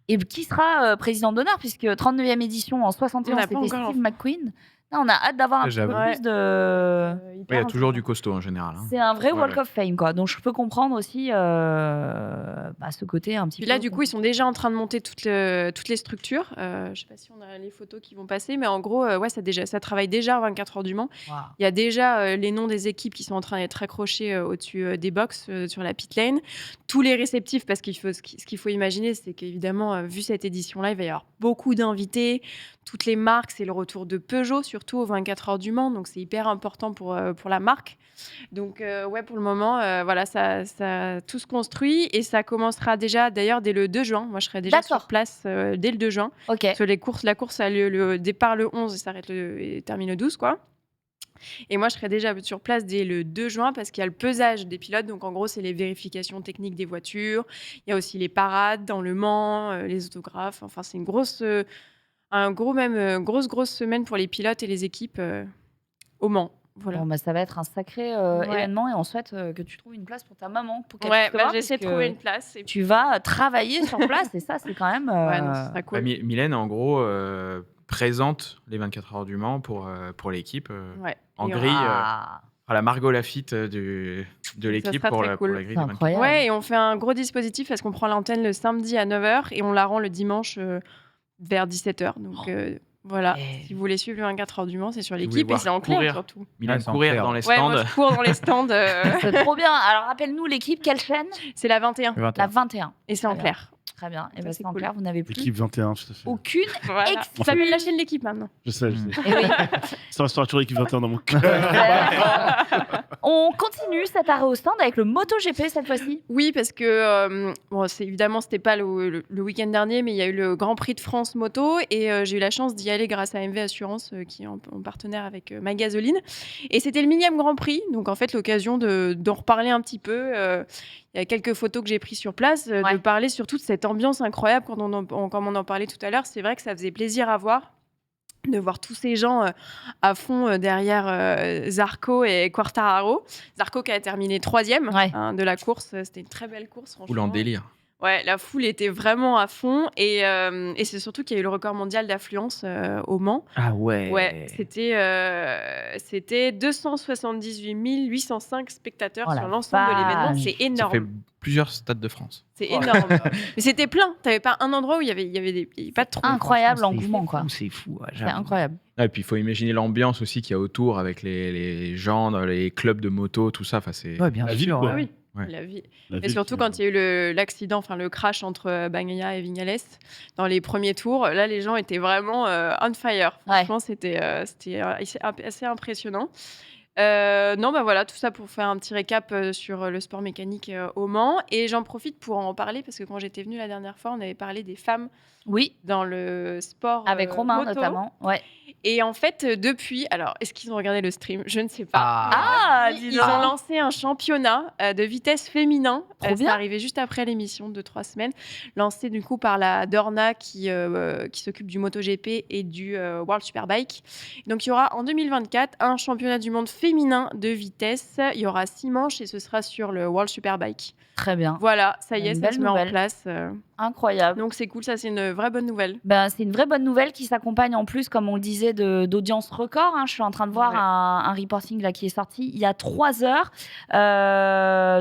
Et qui sera président d'honneur, puisque 39e édition en 61, c'était Steve McQueen. Là, on a hâte d'avoir un petit peu plus de... Il y a toujours du costaud en général. C'est un vrai Walk of Fame, quoi. Donc, je peux comprendre aussi ce côté un petit peu... Puis là, du coup, ils sont déjà en train de monter toutes les structures. Je ne sais pas si on a les photos qui vont passer, mais en gros, ça travaille déjà à 24 heures du Mans. Wow. Il y a déjà les noms des équipes qui sont en train d'être accrochés au-dessus des box sur la pit lane. Tous les réceptifs, parce ce qu'il faut imaginer, c'est qu'évidemment, vu cette édition-là, il va y avoir beaucoup d'invités. Toutes les marques, c'est le retour de Peugeot, surtout aux 24 heures du Mans. Donc, c'est hyper important pour la marque. Donc, pour le moment, ça tout se construit et ça commencera déjà, d'ailleurs, dès le 2 juin. Moi, je serai déjà sur place dès le 2 juin. Ok. Parce que la course a lieu le départ le 11 et termine le 12, quoi. Et moi, je serai déjà sur place dès le 2 juin parce qu'il y a le pesage des pilotes. Donc, en gros, c'est les vérifications techniques des voitures. Il y a aussi les parades dans le Mans, les autographes. Enfin, c'est une grosse semaine pour les pilotes et les équipes au Mans. Voilà. Bon, ça va être un sacré événement et on souhaite que tu trouves une place pour ta maman. Pour qu'elle puisse te voir, j'essaie de trouver une place. Tu vas travailler sur place et ça, c'est quand même... ça sera cool. Mylène, en gros, présente les 24 heures du Mans pour l'équipe en grille. À la Margot Lafitte de l'équipe pour la grille. C'est incroyable. Ouais, et on fait un gros dispositif parce qu'on prend l'antenne le samedi à 9h et on la rend le dimanche vers 17h. Donc voilà, si vous voulez suivre le 24 heures du Mans, c'est sur l'équipe et c'est en clair surtout. Mylène courir dans les stands. Ouais, moi, je cours dans les stands. C'est trop bien. Alors rappelle-nous l'équipe, quelle chaîne? C'est la 21. La 21. Et c'est en clair. Très bien. Et c'est c'est en cool. clair, vous n'avez plus L'équipe 21, tout à fait. aucune Ça s'appelle la chaîne L'équipe maintenant. Je sais. Et oui. Ça restera toujours l'équipe 21 dans mon cœur. On continue cet arrêt au stand avec le MotoGP cette fois-ci. Oui, parce que évidemment, c'était pas le week-end dernier, mais il y a eu le Grand Prix de France Moto et j'ai eu la chance d'y aller grâce à MV Assurance qui est en partenaire avec Ma Gasoline. Et c'était le 1000e Grand Prix, donc en fait l'occasion d'en reparler un petit peu. Il y a quelques photos que j'ai prises sur place, de parler surtout de cette ambiance incroyable comme on en parlait tout à l'heure. C'est vrai que ça faisait plaisir à voir. De voir tous ces gens à fond derrière Zarco et Quartararo. Zarco qui a terminé 3e de la course. C'était une très belle course, franchement. Foule en délire. Ouais, la foule était vraiment à fond. Et c'est surtout qu'il y a eu le record mondial d'affluence au Mans. Ah ouais. Ouais, c'était 278 805 spectateurs sur l'ensemble de l'événement. C'est énorme. Ça fait plusieurs stades de France. C'est énorme. Mais c'était plein. T'avais pas un endroit où il y avait pas de trou. Incroyable l'engouement, quoi. C'est fou. C'est incroyable. Et puis il faut imaginer l'ambiance aussi qu'il y a autour avec les gens, les clubs de moto, tout ça. Enfin, c'est Ouais, bien La sûr. ville, quoi. Ouais. Ouais. La vie. La Et ville surtout qui- quand il y a eu l'accident, enfin le crash entre Bagnaia et Vignales dans les premiers tours, là les gens étaient vraiment on fire. Ouais. Franchement, c'était assez impressionnant. Non, bah voilà, tout ça pour faire un petit récap sur le sport mécanique au Mans. Et j'en profite pour en parler parce que quand j'étais venue la dernière fois, on avait parlé des femmes Oui, dans le sport avec Romain moto. notamment. Ouais. Et en fait, depuis, alors, est-ce qu'ils ont regardé le stream? Je ne sais pas. Ah, dis Ils donc. ont lancé un championnat de vitesse féminin. Trop C'est bien. arrivé juste après l'émission de 3 semaines, lancé du coup par la Dorna qui s'occupe du MotoGP et du World Superbike. Donc il y aura en 2024 un championnat du monde féminin de vitesse. Il y aura 6 manches et ce sera sur le World Superbike. Très bien. Voilà, ça y est, Une ça belle se met en nouvelle. place. Incroyable. Donc c'est cool, ça c'est une vraie bonne nouvelle. Ben, c'est une vraie bonne nouvelle qui s'accompagne en plus, comme on le disait, d'audience record. Hein. Je suis en train de voir Ouais. un reporting là, qui est sorti il y a 3 heures.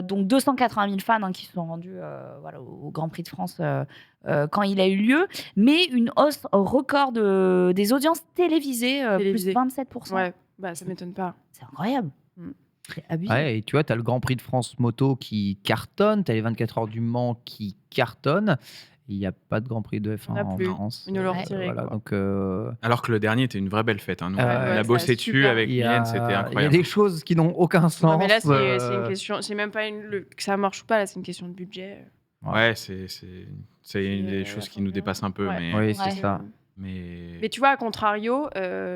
Donc 280 000 fans qui se sont rendus voilà, au Grand Prix de France quand il a eu lieu. Mais une hausse record des audiences télévisées, Télévisées. plus 27%. Ouais, bah ça m'étonne pas. C'est incroyable. Mm. C'est abusé. Ouais, et tu vois, tu as le Grand Prix de France moto qui cartonne, tu as les 24 heures du Mans qui cartonnent. Il n'y a pas de Grand Prix de F1 On n'a en plus. France. Ils nous l'ont Ouais. retiré, Voilà, quoi. donc, Alors que le dernier était une vraie belle fête. Hein. Nous, Ouais, on ouais, a bossé c'est dessus super. avec il y a, Mylène, c'était il y a incroyable. des choses qui n'ont aucun sens. Non, mais là, c'est une euh, question. C'est même pas que ça marche ou pas, là, c'est une question de budget. Ouais, c'est une des choses qui nous dépassent un peu. Ouais. Mais, Oui, c'est Ouais. ça. Mais tu vois, à contrario,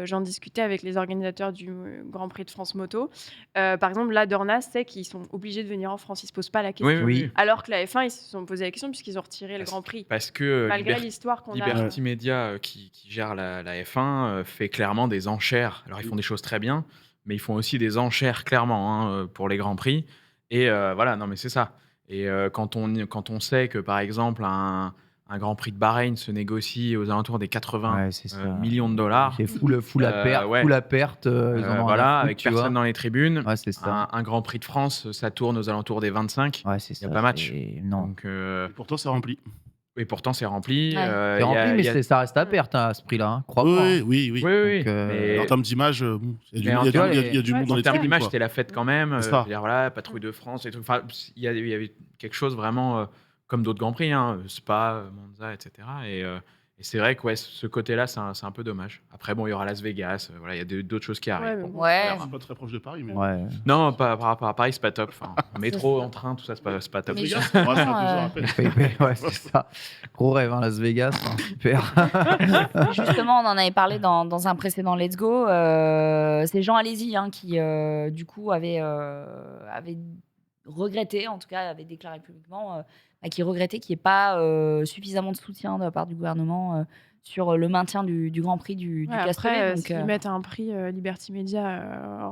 j'en discutais avec les organisateurs du Grand Prix de France Moto. Par exemple, la Dorna sait qu'ils sont obligés de venir en France, ils se posent pas la question. Oui, oui, Oui. oui. Alors que la F1, ils se sont posé la question puisqu'ils ont retiré le Grand Prix. Parce que Malgré l'histoire qu'on a. Liberty Media, qui gère la F1, fait clairement des enchères. Alors, ils font des choses très bien, mais ils font aussi des enchères, clairement, hein, pour les Grands Prix. Et voilà, non, mais c'est ça. Et quand on sait que, par exemple, un Grand Prix de Bahreïn se négocie aux alentours des 80 Ouais, c'est ça. millions de dollars, C'est fou la perte. ouais. Fou la perte ils en ont voilà, rien à foutre, avec tu personne vois. dans les tribunes, Ouais, c'est ça. un Grand Prix de France, ça tourne aux alentours des 25. Ouais, c'est y ça. a pas match. Non. Donc, Et pourtant, c'est rempli. et pourtant, c'est rempli. Ouais. C'est rempli, mais ça reste à perte à ce prix-là. Hein. Crois-moi. Oui, oui, oui. Oui, oui. Donc, mais- En termes d'image, bon, il y Mais en a tout cas, il y a du ouais, monde dans En les termes tribunes. d'image, quoi. c'était la fête quand même. C'est ça. Je veux dire, voilà, patrouille de France et tout. Enfin, il y avait quelque chose vraiment comme d'autres Grands Prix, hein, Spa, Monza, etc. Et c'est vrai que ouais, ce côté-là, c'est un peu dommage. Après, bon, il y aura Las Vegas. Voilà, il y a d'autres choses qui Ouais, arrivent. mais bon. Ouais. Je suis pas très proche de Paris, mais. Ouais. Non, par rapport à Paris, c'est pas top. Enfin, en métro, en train, tout ça, c'est pas top. Mais Les gars, justement, ouais, c'est un 2 heures à peine. Ouais, c'est ça. Gros rêve, hein, Las Vegas. Hein, super. Justement, on en avait parlé dans un précédent Let's Go. C'est Jean Alési qui, du coup, avait regretté, en tout cas, avait déclaré publiquement, qui regrettait qu'il n'y ait pas suffisamment de soutien de la part du gouvernement sur le maintien du Grand Prix du Ouais, Castellet. après, Donc, s'ils mettent un prix Liberty Media.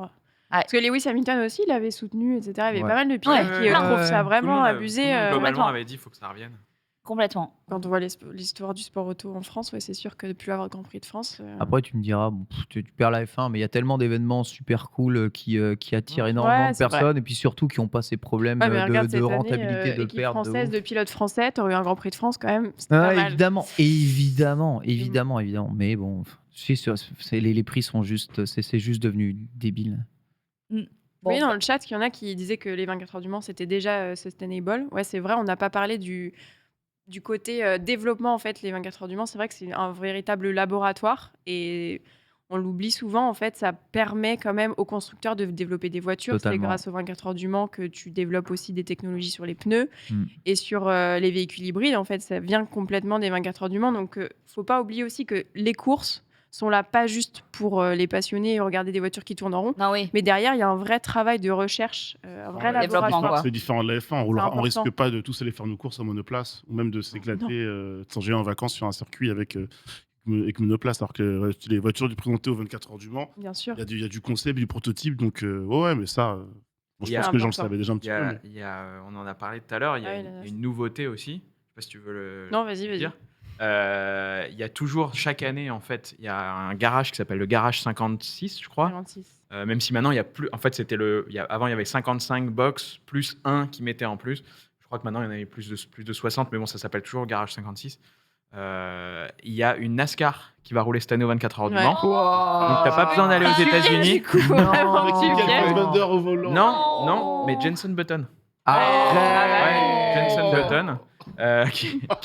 Ouais. Parce que Lewis Hamilton aussi, il avait soutenu, etc. Il y avait Ouais. pas mal de pilotes Ouais, qui plein. trouvent ça Tout le vraiment monde, abusé. tout le monde, complètement. globalement, avait dit qu'il faut que ça revienne. complètement. Quand on voit l'histoire du sport auto en France, ouais, c'est sûr que de plus avoir de Grand Prix de France. Après, tu me diras, bon, tu perds la F1, mais il y a tellement d'événements super cool qui attirent énormément Ouais, de c'est personnes et puis surtout qui n'ont pas ces problèmes Ouais, mais regarde, de cette rentabilité année, de le équipe perdre. de française ouf. de pilotes français, t'aurais eu un Grand Prix de France quand même. C'était pas mal. Évidemment. Mais bon, les prix sont juste, c'est juste devenu débile. Bon, Oui, dans le chat, il y en a qui disaient que les 24 heures du Mans, c'était déjà sustainable. Ouais, c'est vrai, on n'a pas parlé du côté développement, en fait, les 24 heures du Mans. C'est vrai que c'est un véritable laboratoire et on l'oublie souvent. En fait, ça permet quand même aux constructeurs de développer des voitures. C'est Totalement. grâce aux 24 heures du Mans que tu développes aussi des technologies sur les pneus Mm. et sur les véhicules hybrides. En fait, ça vient complètement des 24 heures du Mans. Donc, faut pas oublier aussi que les courses sont là pas juste pour les passionnés et regarder des voitures qui tournent en rond. non, oui. Mais derrière, il y a un vrai travail de recherche, un vrai Ouais, développement, laboratoire. quoi. C'est différent de la F1. On important. risque pas de tous aller faire nos courses en monoplace ou même de s'éclater, de s'enjailler en vacances sur un circuit avec monoplace. Alors que les voitures du présentées aux 24 heures du Mans, Bien sûr. il y a du concept, du prototype. Donc, ouais, mais ça, bon, Il je y a pense que les gens le important. savaient déjà un petit peu. mais- On en a parlé tout à l'heure, il y a Ah oui, une- la NAS. une nouveauté aussi. Je sais pas si tu veux le. Non, vas-y. dire. Il y a toujours, chaque année, en fait, il y a un garage qui s'appelle le Garage 56, je crois. 46. Même si maintenant, il y a plus. En fait, avant, il y avait 55 box plus un qui mettait en plus. Je crois que maintenant, il y en avait plus de 60, mais bon, ça s'appelle toujours Garage 56. Il y a une NASCAR qui va rouler cette année aux 24 heures du Ouais. Mans. Donc, t'as pas besoin d'aller aux Ah, États-Unis. Du coup, vraiment, Avec tu Michael viens. Fassbender au volant. Non, mais Jenson Button. Jenson Button,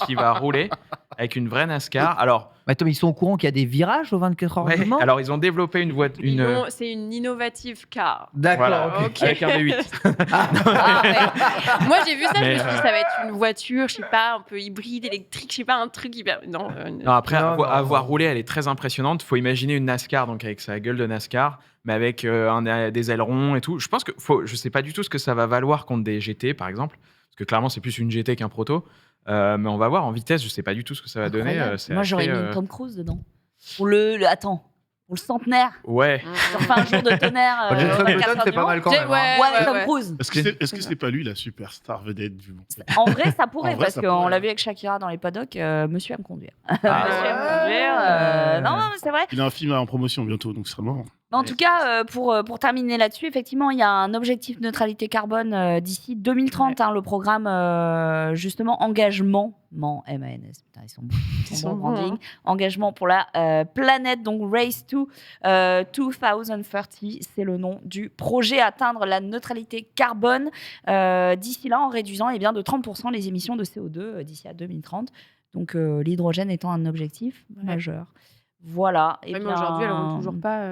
qui va rouler avec une vraie NASCAR. Alors, Attends, mais ils sont au courant qu'il y a des virages aux 24 heures du Mans. alors ils ont développé une voiture. C'est une innovative car. D'accord, Voilà, ok. avec un V8. Moi, j'ai vu ça, je me Mais, suis dit, ça va être une voiture, je sais pas, un peu hybride, électrique, je sais pas, un truc hyper. Non, Non, après, Non, avoir roulé, elle est très impressionnante. Il faut imaginer une NASCAR, donc avec sa gueule de NASCAR, mais avec des ailerons et tout. Je pense que je sais pas du tout ce que ça va valoir contre des GT, par exemple, parce que clairement, c'est plus une GT qu'un proto. Mais on va voir en vitesse, je sais pas du tout ce que ça va donner. Moi, j'aurais mis Tom Cruise dedans. Ou attends, pour le centenaire. Ouais. Sur un jour de tonnerre. Jenson 24 Button, heures c'est du pas Mans. mal quand même. Ouais, Tom Cruise. Est-ce que c'est pas lui la superstar vedette du Mans? En vrai, ça pourrait, En vrai, parce ça qu'on pourrait. l'a vu avec Shakira dans les paddocks. Monsieur aime conduire. Monsieur ouais. aime conduire. Non, mais c'est vrai. Il a un film en promotion bientôt, donc ce sera le moment. En tout cas, pour terminer là-dessus, effectivement, il y a un objectif neutralité carbone d'ici 2030. Le programme, justement, engagement, MANS, putain, ils sont bons branding. Engagement pour la planète, donc Race to 2030, c'est le nom du projet, atteindre la neutralité carbone d'ici là, en réduisant de 30% les émissions de CO2 d'ici à 2030. Donc, l'hydrogène étant un objectif majeur. Voilà. Et mais aujourd'hui, elle ne roule toujours pas.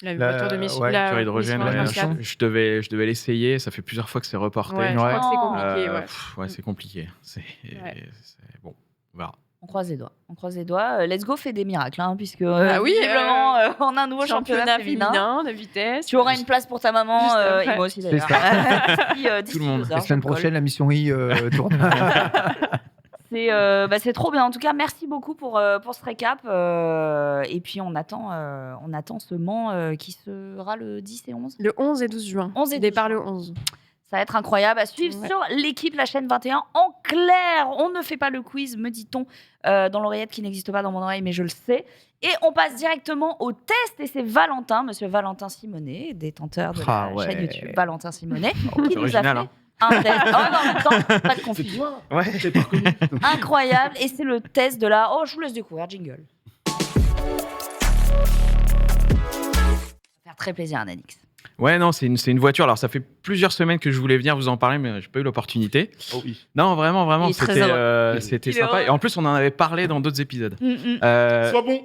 La voiture de mission. Sur hydrogène, mission je devais l'essayer. Ça fait plusieurs fois que c'est reporté. Je crois que c'est compliqué. C'est compliqué. C'est bon, on verra. On croise les doigts. Let's go fait des miracles, puisque oui, visiblement, on a un nouveau championnat féminin de vitesse. Tu auras une place pour ta maman, et moi aussi d'ailleurs. Tout le monde. La semaine prochaine, la mission I tourne. C'est trop bien. En tout cas, merci beaucoup pour ce récap. Et puis, on attend ce Mans qui sera le 10 et 11. Le 11 et 12 juin. 11 et départ le 11. Ça va être incroyable à suivre sur l'équipe, la chaîne 21. En clair, on ne fait pas le quiz, me dit-on, dans l'oreillette qui n'existe pas dans mon oreille, mais je le sais. Et on passe directement au test. Et c'est Valentin, monsieur Valentin Simonet, détenteur de la chaîne YouTube Valentin Simonet, qui nous a fait un test. Oh, non, en même temps, pas de confusion. C'est pas reconnu. Incroyable. Et c'est le test de la... Oh, je vous laisse découvrir, jingle. Ça va faire très plaisir à Nanix. Ouais, non, c'est une voiture. Alors, ça fait plusieurs semaines que je voulais venir vous en parler, mais j'ai pas eu l'opportunité. Oh oui. Non, vraiment, c'était Il est sympa. Et en plus, on en avait parlé dans d'autres épisodes. Sois bon.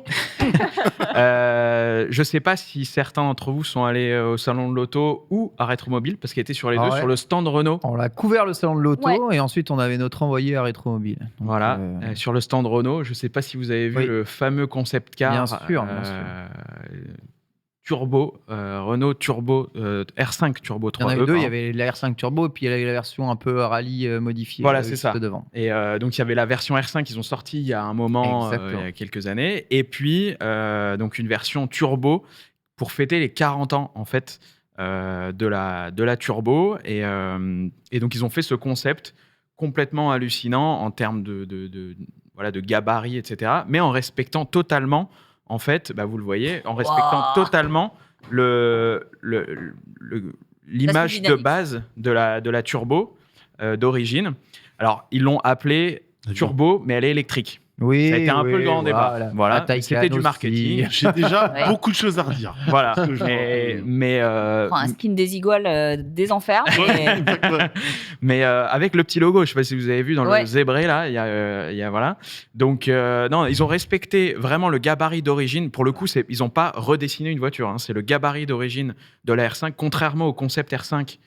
Je sais pas si certains d'entre vous sont allés au salon de l'auto ou à Rétromobile, parce qu'il était sur les deux, sur le stand Renault. On a couvert le salon de l'auto et ensuite on avait notre envoyé à Rétromobile. Donc, voilà, sur le stand Renault. Je sais pas si vous avez vu le fameux concept car. Bien sûr. Turbo, Renault Turbo, R5 Turbo 3E. Il y en avait deux, il y avait la R5 Turbo et puis il y avait la version un peu rallye modifiée. Voilà, c'est ça. Devant. Et donc il y avait la version R5 qu'ils ont sortie il y a un moment, il y a quelques années, et puis donc une version Turbo pour fêter les 40 ans en fait de la Turbo, et donc ils ont fait ce concept complètement hallucinant en termes de gabarit, etc., mais en respectant totalement. En fait, vous le voyez, en respectant totalement l'image de base de la Turbo d'origine. Alors, ils l'ont appelée Turbo, mais elle est électrique. Oui, ça a été un peu le grand débat. Voilà. C'était du marketing. J'ai déjà beaucoup de choses à redire. Voilà. Mais un skin des iguales des enfers. Mais avec le petit logo, je ne sais pas si vous avez vu dans le zébré là, il y a voilà. Donc non, ils ont respecté vraiment le gabarit d'origine. Pour le coup, ils n'ont pas redessiné une voiture. C'est le gabarit d'origine de la R5, contrairement au concept R5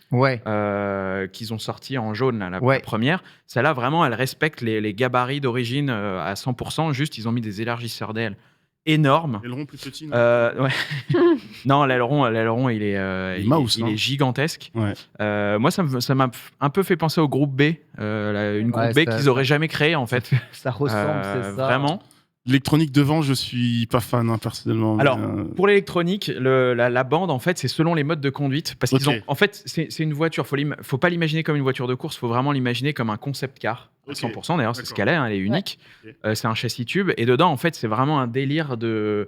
qu'ils ont sorti en jaune là, la première. Celle-là, vraiment, elle respecte les gabarits d'origine à 100%. Juste, ils ont mis des élargisseurs d'ailes énormes. L'aileron plus petit. Non, l'aileron, il est gigantesque. Moi, ça m'a un peu fait penser au groupe B, une groupe B qu'ils n'auraient jamais créé en fait. Ça ressemble, c'est ça. Vraiment. L'électronique devant, je suis pas fan personnellement. Alors, pour l'électronique, la bande, en fait, c'est selon les modes de conduite. Parce qu'ils ont, en fait, c'est une voiture. Faut pas l'imaginer comme une voiture de course. Faut vraiment l'imaginer comme un concept car. À 100%. D'ailleurs, c'est ce qu'elle est. Elle est unique. C'est un châssis tube. Et dedans, en fait, c'est vraiment un délire de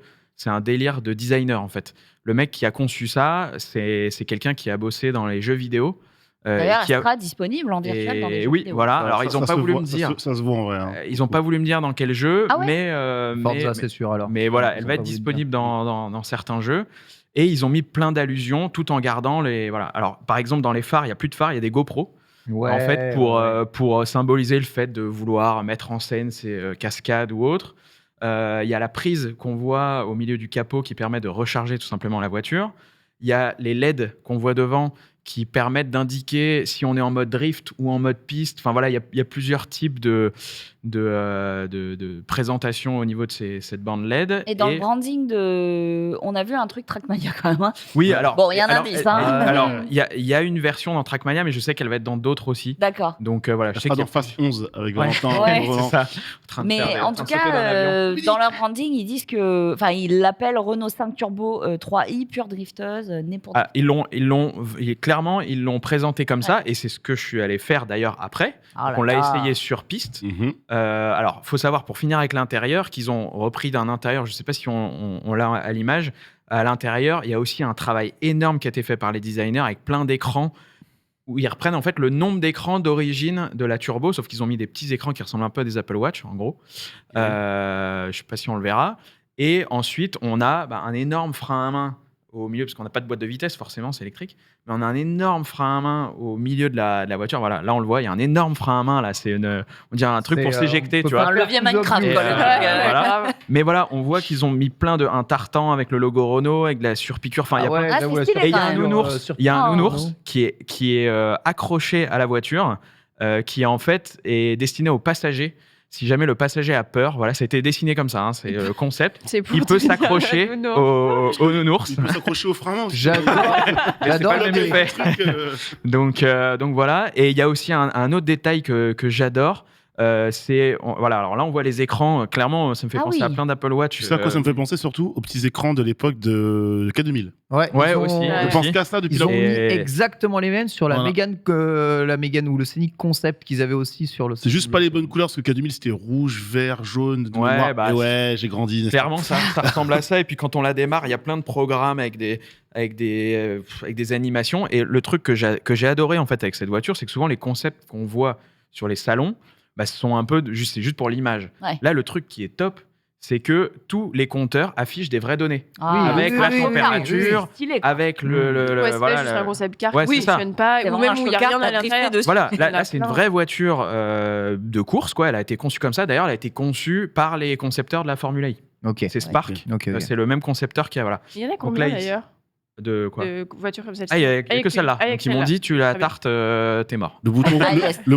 designer. En fait, le mec qui a conçu ça, c'est quelqu'un qui a bossé dans les jeux vidéo. D'ailleurs, elle sera disponible en virtuel dans les jeux vidéo. Voilà. Alors, ils n'ont pas voulu me dire. Ça se voit en vrai. Ils n'ont pas voulu me dire dans quel jeu, Forza, c'est sûr alors. Mais voilà, elle va être disponible dans certains jeux. Et ils ont mis plein d'allusions tout en gardant les. Voilà. Alors, par exemple, dans les phares, il n'y a plus de phares, il y a des GoPro. Ouais, en fait, pour symboliser le fait de vouloir mettre en scène ces cascades ou autres. Il y a la prise qu'on voit au milieu du capot qui permet de recharger tout simplement la voiture. Il y a les LED qu'on voit devant qui permettent d'indiquer si on est en mode drift ou en mode piste. Enfin voilà, il y a plusieurs types de présentation au niveau de cette bande LED. Et dans le branding on a vu un truc Trackmania quand même. Hein. Oui, alors. Bon, il y a un indice. Hein. Alors, il y a une version dans Trackmania, mais je sais qu'elle va être dans d'autres aussi. D'accord. Donc voilà, je sais pas qu'il y dans Phase 11 avec Valentin. Ouais. C'est ça. Mais en tout cas, dans leur branding, ils disent que, enfin, ils l'appellent Renault 5 Turbo 3i pure drifteuse, née pour. Clairement, ils l'ont présenté comme ça, et c'est ce que je suis allé faire d'ailleurs après. On l'a essayé sur piste. Alors, faut savoir, pour finir avec l'intérieur, qu'ils ont repris d'un intérieur, je ne sais pas si on l'a à l'image, à l'intérieur, il y a aussi un travail énorme qui a été fait par les designers avec plein d'écrans où ils reprennent en fait le nombre d'écrans d'origine de la Turbo, sauf qu'ils ont mis des petits écrans qui ressemblent un peu à des Apple Watch, en gros. Je ne sais pas si on le verra. Et ensuite, on a un énorme frein à main au milieu, parce qu'on n'a pas de boîte de vitesse, forcément, c'est électrique, mais on a un énorme frein à main au milieu de la voiture. Voilà, là, on le voit, il y a un énorme frein à main, là, on dirait un truc pour s'éjecter, tu vois. Un levier Minecraft, quoi. Voilà. Mais voilà, on voit qu'ils ont mis un tartan avec le logo Renault, avec de la surpiqûre, enfin, il y a plein. Et il y a un nounours, qui est accroché à la voiture, qui en fait est destiné aux passagers. Si jamais le passager a peur, voilà, ça a été dessiné comme ça, hein, c'est le concept. Il peut s'accrocher au nounours. Il peut s'accrocher au frein. J'adore le même effet. Donc voilà. Et il y a aussi un autre détail que j'adore. Voilà, alors là on voit les écrans, clairement ça me fait penser à plein d'Apple Watch. Tu sais à quoi ça me fait penser surtout? Aux petits écrans de l'époque de K2000. Ouais, aussi. Je pense qu'à ça depuis ils ont longtemps. mis exactement les mêmes sur la Mégane ou le Scénic Concept qu'ils avaient aussi sur le. C'est juste pas les bonnes couleurs, parce que K2000 c'était rouge, vert, jaune, noir. Et j'ai grandi. Clairement ça ressemble à ça, et puis quand on la démarre, il y a plein de programmes avec des animations, et le truc que j'ai adoré en fait avec cette voiture, c'est que souvent les concepts qu'on voit sur les salons, sont un peu c'est juste pour l'image. Ouais. Là, le truc qui est top, c'est que tous les compteurs affichent des vraies données. Avec la température, avec voilà, juste un concept car qui ne fonctionne pas, ou même où il n'y a rien à l'intérieur. Voilà, là c'est une vraie voiture de course, quoi. Elle a été conçue comme ça. D'ailleurs, elle a été conçue par les concepteurs de la Formule E. C'est Spark. C'est le même concepteur qui a. Voilà. Il y en a combien d'ailleurs? De quoi? De voitures comme celle-ci. Il y a que celle-là. Donc ils m'ont dit, tu la tartes, t'es mort. Le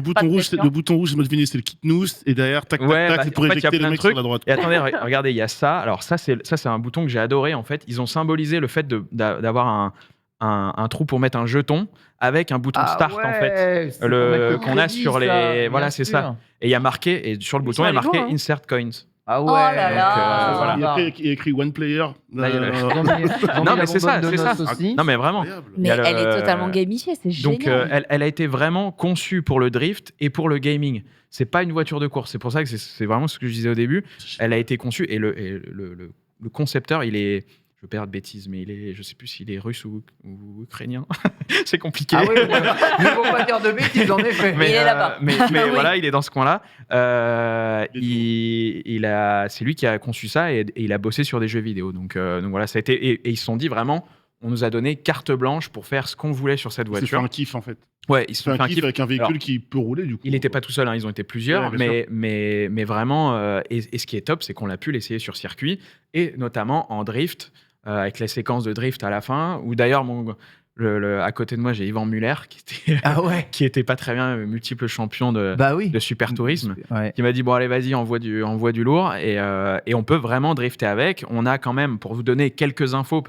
bouton rouge, c'est deviner, c'est le kitnous, et derrière, tac, c'est pour éjecter le mec sur la droite. Et attendez, regardez, il y a ça. Alors ça, c'est un bouton que j'ai adoré, en fait. Ils ont symbolisé le fait d'avoir un trou pour mettre un jeton avec un bouton start, en fait. Qu'on a sur les. Voilà, c'est ça. Et il y a marqué, et sur le bouton, il y a marqué Insert Coins. Ah ouais. Oh là là. Voilà. Il y a écrit One Player. Non mais c'est ça. Non mais vraiment. Mais elle est totalement gamifiée, c'est génial. Donc elle a été vraiment conçue pour le drift et pour le gaming. C'est pas une voiture de course. C'est pour ça que c'est vraiment ce que je disais au début. Elle a été conçue, et le concepteur, il est. Je perds de bêtises, mais je sais plus s'il est russe ou ukrainien. C'est compliqué. Ah oui, ne faut pas dire de bêtises, en effet. Mais il est là-bas. Mais voilà, il est dans ce coin-là. C'est lui qui a conçu ça, et il a bossé sur des jeux vidéo. Donc voilà, ça a été. Et ils se sont dit vraiment, on nous a donné carte blanche pour faire ce qu'on voulait sur cette voiture. C'est fait un kiff en fait. Ouais, ils se fait un kiff avec un véhicule qui peut rouler du coup. Il n'était pas tout seul, hein, ils ont été plusieurs, mais vraiment. Et ce qui est top, c'est qu'on l'a pu l'essayer sur circuit, et notamment en drift. Avec les séquences de drift à la fin, où d'ailleurs à côté de moi j'ai Yvan Muller qui était pas très bien, multiple champion de super tourisme, qui m'a dit bon allez vas-y envoie du lourd, et on peut vraiment drifter avec. On a quand même, pour vous donner quelques infos,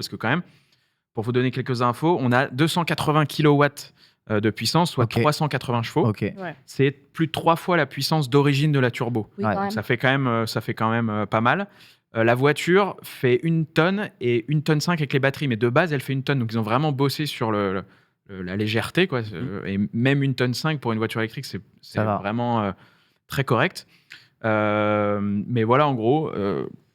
on a 280 kW de puissance, soit 380 chevaux. C'est plus de 3 fois la puissance d'origine de la turbo. Ça fait quand même pas mal. La voiture fait 1 tonne et 1,5 tonne avec les batteries, mais de base elle fait 1 tonne, donc ils ont vraiment bossé sur la légèreté, quoi. Et même 1,5 tonne pour une voiture électrique, c'est vraiment très correct. Mais voilà, en gros,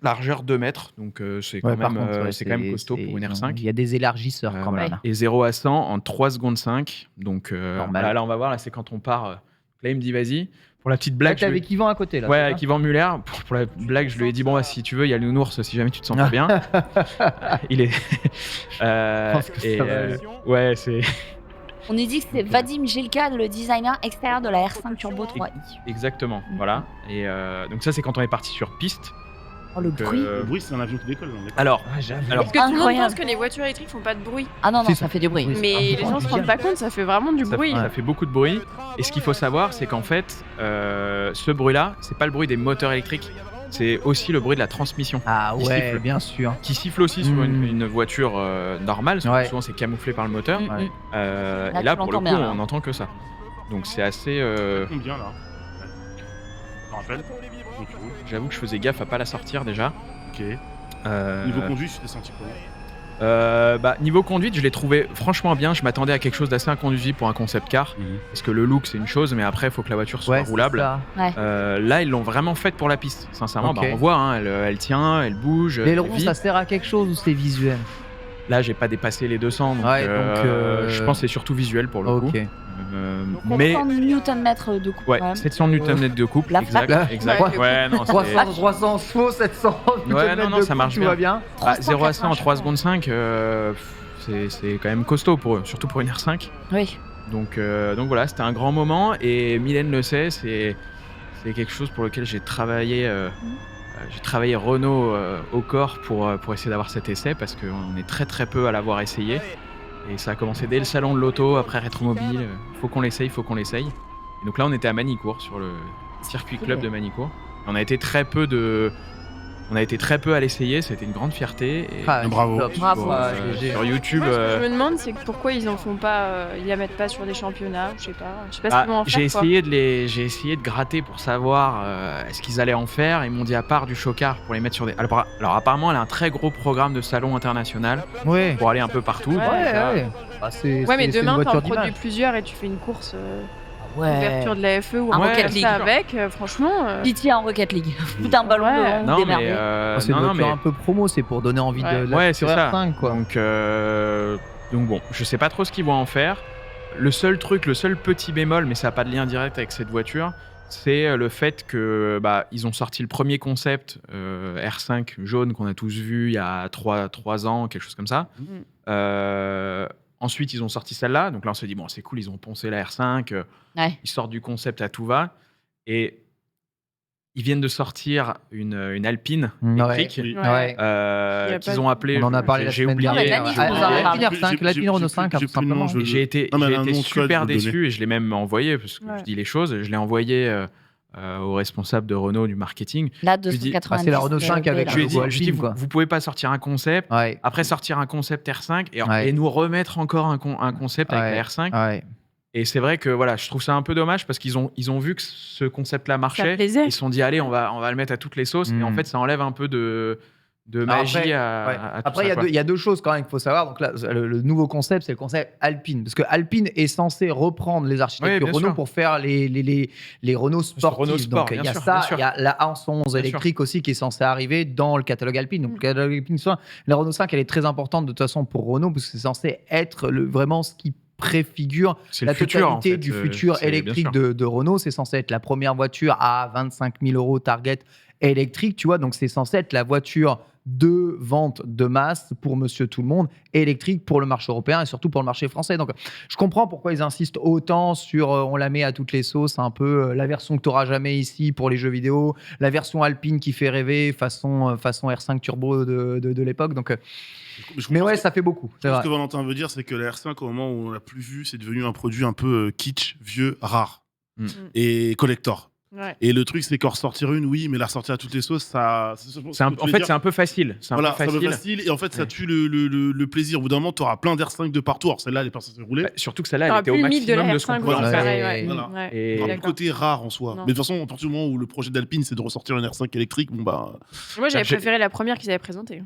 largeur 2 mètres, donc c'est quand même costaud pour une R5. Il y a des élargisseurs quand même. Et 0 à 100 en 3 secondes 5, donc là on va voir, là c'est quand on part. Là il me dit vas-y. Pour la petite blague. Là, avec Yvan à côté. Là, ouais, avec Yvan Muller. Pour la blague, je lui ai dit bon, si tu veux, il y a le nounours si jamais tu te sens pas bien. Il est. Je pense que ça va. Ouais, c'est. On nous dit que c'est Vadim Jelka, le designer extérieur de la R5 Turbo 3i. Exactement, voilà. Et donc ça, c'est quand on est parti sur piste. Oh, le bruit. Le bruit, c'est un avion qui décolle. Alors, Parce que tout le monde pense que les voitures électriques font pas de bruit. Ah non, Si, ça fait du bruit. Mais les gens se rendent pas compte, ça fait vraiment du bruit. Ça fait beaucoup de bruit. Et ce qu'il faut savoir, c'est qu'en fait, ce bruit-là, c'est pas le bruit des moteurs électriques, c'est aussi le bruit de la transmission. Ah Qui ouais, siffle. bien sûr. Qui siffle aussi sur une voiture normale, parce que Ouais. souvent c'est camouflé par le moteur. Mm, mm. Et tu là, pour le l'entends coup, bien, là. on n'entend que ça. Donc c'est assez. Combien là Je me rappelle. Donc, J'avoue que je faisais gaffe à pas la sortir déjà. ok. Euh, Niveau conduit, tu t'es senti comment Niveau conduite, je l'ai trouvé franchement bien. Je m'attendais à quelque chose d'assez inconduisible pour un concept car. Parce que le look, c'est une chose, mais après, il faut que la voiture soit Ouais, c'est roulable. ça. Là, ils l'ont vraiment faite pour la piste. Sincèrement, Ok. on voit, hein, elle tient, elle bouge. elle L'aileron, vit. ça sert à quelque chose ou c'est visuel? Là, j'ai pas dépassé les 200, donc, Ouais, donc, je pense que c'est surtout visuel pour le coup. Ok. Mais 700 Nm de coupe. ouais, quand même. 700 Nm de couple, La exact. flaque. exact. Ouais. Ouais, non, c'est- 300 chevaux, 700 Ouais, non, de ça marche tout bien. va bien. Ah, 0 à 100 en 3 380 secondes 5, c'est quand même costaud pour eux, surtout pour une R5. Oui. Donc voilà, c'était un grand moment et Mylène le sait, c'est quelque chose pour lequel j'ai travaillé Renault au corps pour essayer d'avoir cet essai parce qu'on est très très peu à l'avoir essayé. Et ça a commencé dès le salon de l'auto, après Rétromobile. Faut qu'on l'essaye. Et donc là, on était à Manicourt, sur le circuit club de Manicourt. Et on a été très peu à l'essayer, c'était une grande fierté. Et Ah, Bravo. top. Bravo. GG. sur YouTube, Moi, ce que je me demande, c'est pourquoi ils en font pas, ils la mettent pas sur des championnats, je sais pas ce qu'ils vont en faire. j'ai quoi. j'ai essayé de gratter pour savoir est-ce qu'ils allaient en faire. Ils m'ont dit à part du chocard pour les mettre sur des. Alors apparemment, elle a un très gros programme de salon international Ouais. pour aller un peu partout. Ouais, Donc, là, Ouais. Bah, c'est Ouais, mais c'est une demain, voiture t'en produis d'image. plusieurs et tu fais une course Ouais. ouverture de la FE ou Un un Rocket Rocket League. avec, franchement. Pitié en Rocket League. Fout un ballon Ouais. devant, Non, des mais, merveilles. C'est une non, voiture mais un peu promo, c'est pour donner envie Ouais. de la Ouais, c'est sur ça. R5, quoi. Donc bon, je sais pas trop ce qu'ils vont en faire. Le seul petit bémol, mais ça n'a pas de lien direct avec cette voiture, c'est le fait que ils ont sorti le premier concept R5 jaune qu'on a tous vu il y a 3 ans, quelque chose comme ça. Ensuite, ils ont sorti celle-là. Donc là, on se dit, bon, c'est cool, ils ont poncé la R5. Ouais. Ils sortent du concept à tout va. Et ils viennent de sortir une Alpine électrique. Oui. Ouais. Ouais. Il y a qu'ils pas ont appelé. On en a parlé la j'ai semaine oublié. dernière. Nani, Ouais. je vous en ai parlé. L'Alpine R5, l'Alpine Renault 5, j'ai tout simplement. plus le nom, J'ai été, Non, mais j'ai un été nom de code, super vous donnez. déçu et je l'ai même envoyé, parce que Ouais. je dis les choses, je l'ai envoyé au responsable de Renault du marketing. Là, je dis- 290. c'est la Renault 5 avec Je lui ai le dit, logo je lui ai dit, Alpine, quoi. vous pouvez pas sortir un concept, Ouais. après sortir un concept R5 Ouais. et nous remettre encore un concept avec Ouais. la R5. Ouais. Et c'est vrai que voilà, je trouve ça un peu dommage parce qu'ils ont vu que ce concept-là marchait. plaisait. Ils se sont dit, allez, on va le mettre à toutes les sauces. Et en fait, ça enlève un peu de magie Après, à Ouais. tout Après, ça, quoi. il y a deux choses quand même qu'il faut savoir. Donc là, le nouveau concept, c'est le concept Alpine. Parce que Alpine est censé reprendre les Oui, architectures bien Renault sûr. pour faire les Renault sportifs. Renault Sport, donc il y bien a sûr, ça, bien sûr. il y a la A111 Bien électrique aussi qui est censée arriver dans le catalogue Alpine. Donc le catalogue Alpine, la Renault 5, elle est très importante de toute façon pour Renault parce que c'est censé être vraiment ce qui préfigure C'est la le futur, en totalité fait. du futur C'est- bien électrique sûr. de Renault. C'est censé être la première voiture à 25 000 € target électrique, tu vois. Donc, c'est censé être la voiture de vente de masse pour monsieur tout le monde, électrique pour le marché européen et surtout pour le marché français. Donc, je comprends pourquoi ils insistent autant sur on la met à toutes les sauces, un peu la version que tu n'auras jamais ici pour les jeux vidéo, la version Alpine qui fait rêver façon R5 Turbo de l'époque. Donc, mais ouais, ça fait beaucoup. C'est Ce vrai. que Valentin veut dire, c'est que la R5, au moment où on l'a plus vu, c'est devenu un produit un peu kitsch, vieux, rare et collector. Ouais. Et le truc, c'est qu'en ressortir une, oui, mais la ressortir à toutes les sauces, ça. En fait, c'est un peu facile. C'est un Voilà, peu c'est un peu facile. facile et en fait, ça Ouais. tue le plaisir. Au bout d'un moment, tu auras plein d'R5 de partout. Alors, celle-là, elle est pas censée rouler. Bah, surtout que celle-là, elle T'auras était plus au le mythe de la maximum de ce qu'on R5, pouvait en ouais, faire. pareil, ouais. Voilà. Ouais. Et- Il y aura D'accord. plus le côté rare en soi. Non. Mais de toute façon, à partir du moment où le projet d'Alpine, c'est de ressortir une R5 électrique, bon bah. Moi, j'avais J'ai- préféré la première qu'ils avaient présentée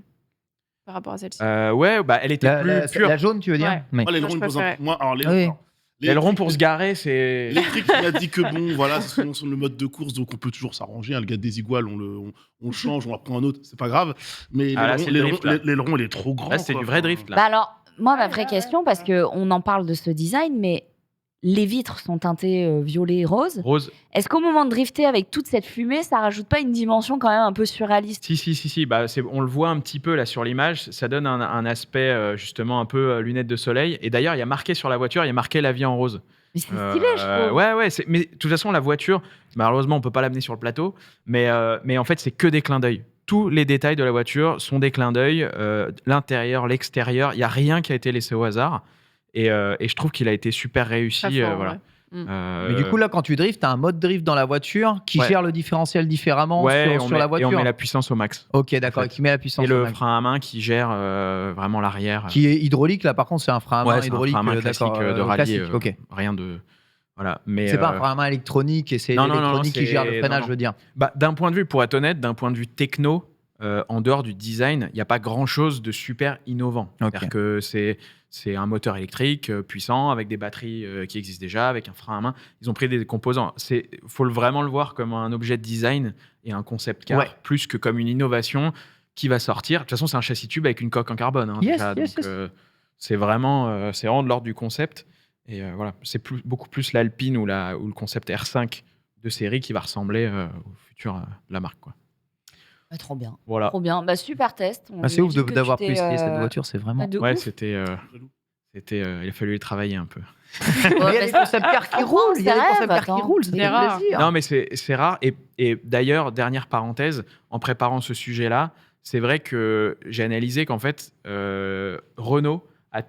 par rapport à celle-ci. Ouais, elle était plus pure. La jaune, tu veux dire Ouais. Mais- Moi, l'aileron, je il me pose un- préférais. Moi, alors, Oui. L'aileron pour se garer, c'est. L'électrique, il a dit que bon, voilà, c'est sur le mode de course, donc on peut toujours s'arranger. Hein, le gars des iguales, on le change, on reprend un autre, c'est pas grave. Mais Ah, là, c'est le drift, là. l'aileron, il est trop grand. Là, c'est quoi. du vrai drift, là. Bah alors, moi, ma vraie question, parce qu'on en parle de ce design, mais les vitres sont teintées violet et rose. Est-ce qu'au moment de drifter avec toute cette fumée, ça rajoute pas une dimension quand même un peu surréaliste ? Si. Bah, on le voit un petit peu là sur l'image. Ça donne un aspect justement un peu lunettes de soleil. Et d'ailleurs, il y a marqué sur la voiture, il y a marqué la vie en rose. Mais c'est stylé, je trouve. Ouais. Mais de toute façon, la voiture, malheureusement, on peut pas l'amener sur le plateau. Mais en fait, c'est que des clins d'œil. Tous les détails de la voiture sont des clins d'œil. L'intérieur, l'extérieur, il y a rien qui a été laissé au hasard. Et je trouve qu'il a été super réussi. Voilà. Mais du coup, là, quand tu drifts, tu as un mode drift dans la voiture qui gère le différentiel différemment sur la voiture. Et on met la puissance au max. Ok, d'accord, en fait. qui met la puissance et au le max. frein à main qui gère vraiment l'arrière. Qui est hydraulique, là, par contre, c'est un frein à main hydraulique. C'est un frein à main classique de rallye. Ok. Rien de. Voilà. Mais c'est pas un frein à main électronique et c'est l'électronique qui gère le freinage, je veux dire. Bah, d'un point de vue, pour être honnête, d'un point de vue techno, en dehors du design, il n'y a pas grand-chose de super innovant. C'est-à-dire que c'est un moteur électrique puissant avec des batteries qui existent déjà, avec un frein à main. Ils ont pris des composants. Il faut vraiment le voir comme un objet de design et un concept car, plus que comme une innovation qui va sortir. De toute façon, c'est un châssis tube avec une coque en carbone. C'est vraiment de l'ordre du concept. Et voilà, c'est beaucoup plus l'Alpine ou le concept R5 de série qui va ressembler au futur de la marque, quoi. Trop bien. Voilà. Trop bien. Super test. C'est ouf d'avoir pu essayer cette voiture, c'est vraiment. C'était. Il a fallu y travailler un peu. Il y a des concept cars qui roulent. Il y a des concept cars qui roulent. C'est rare. Non, mais c'est rare. Et d'ailleurs, dernière parenthèse, en préparant ce sujet-là, c'est vrai que j'ai analysé qu'en fait, Renault a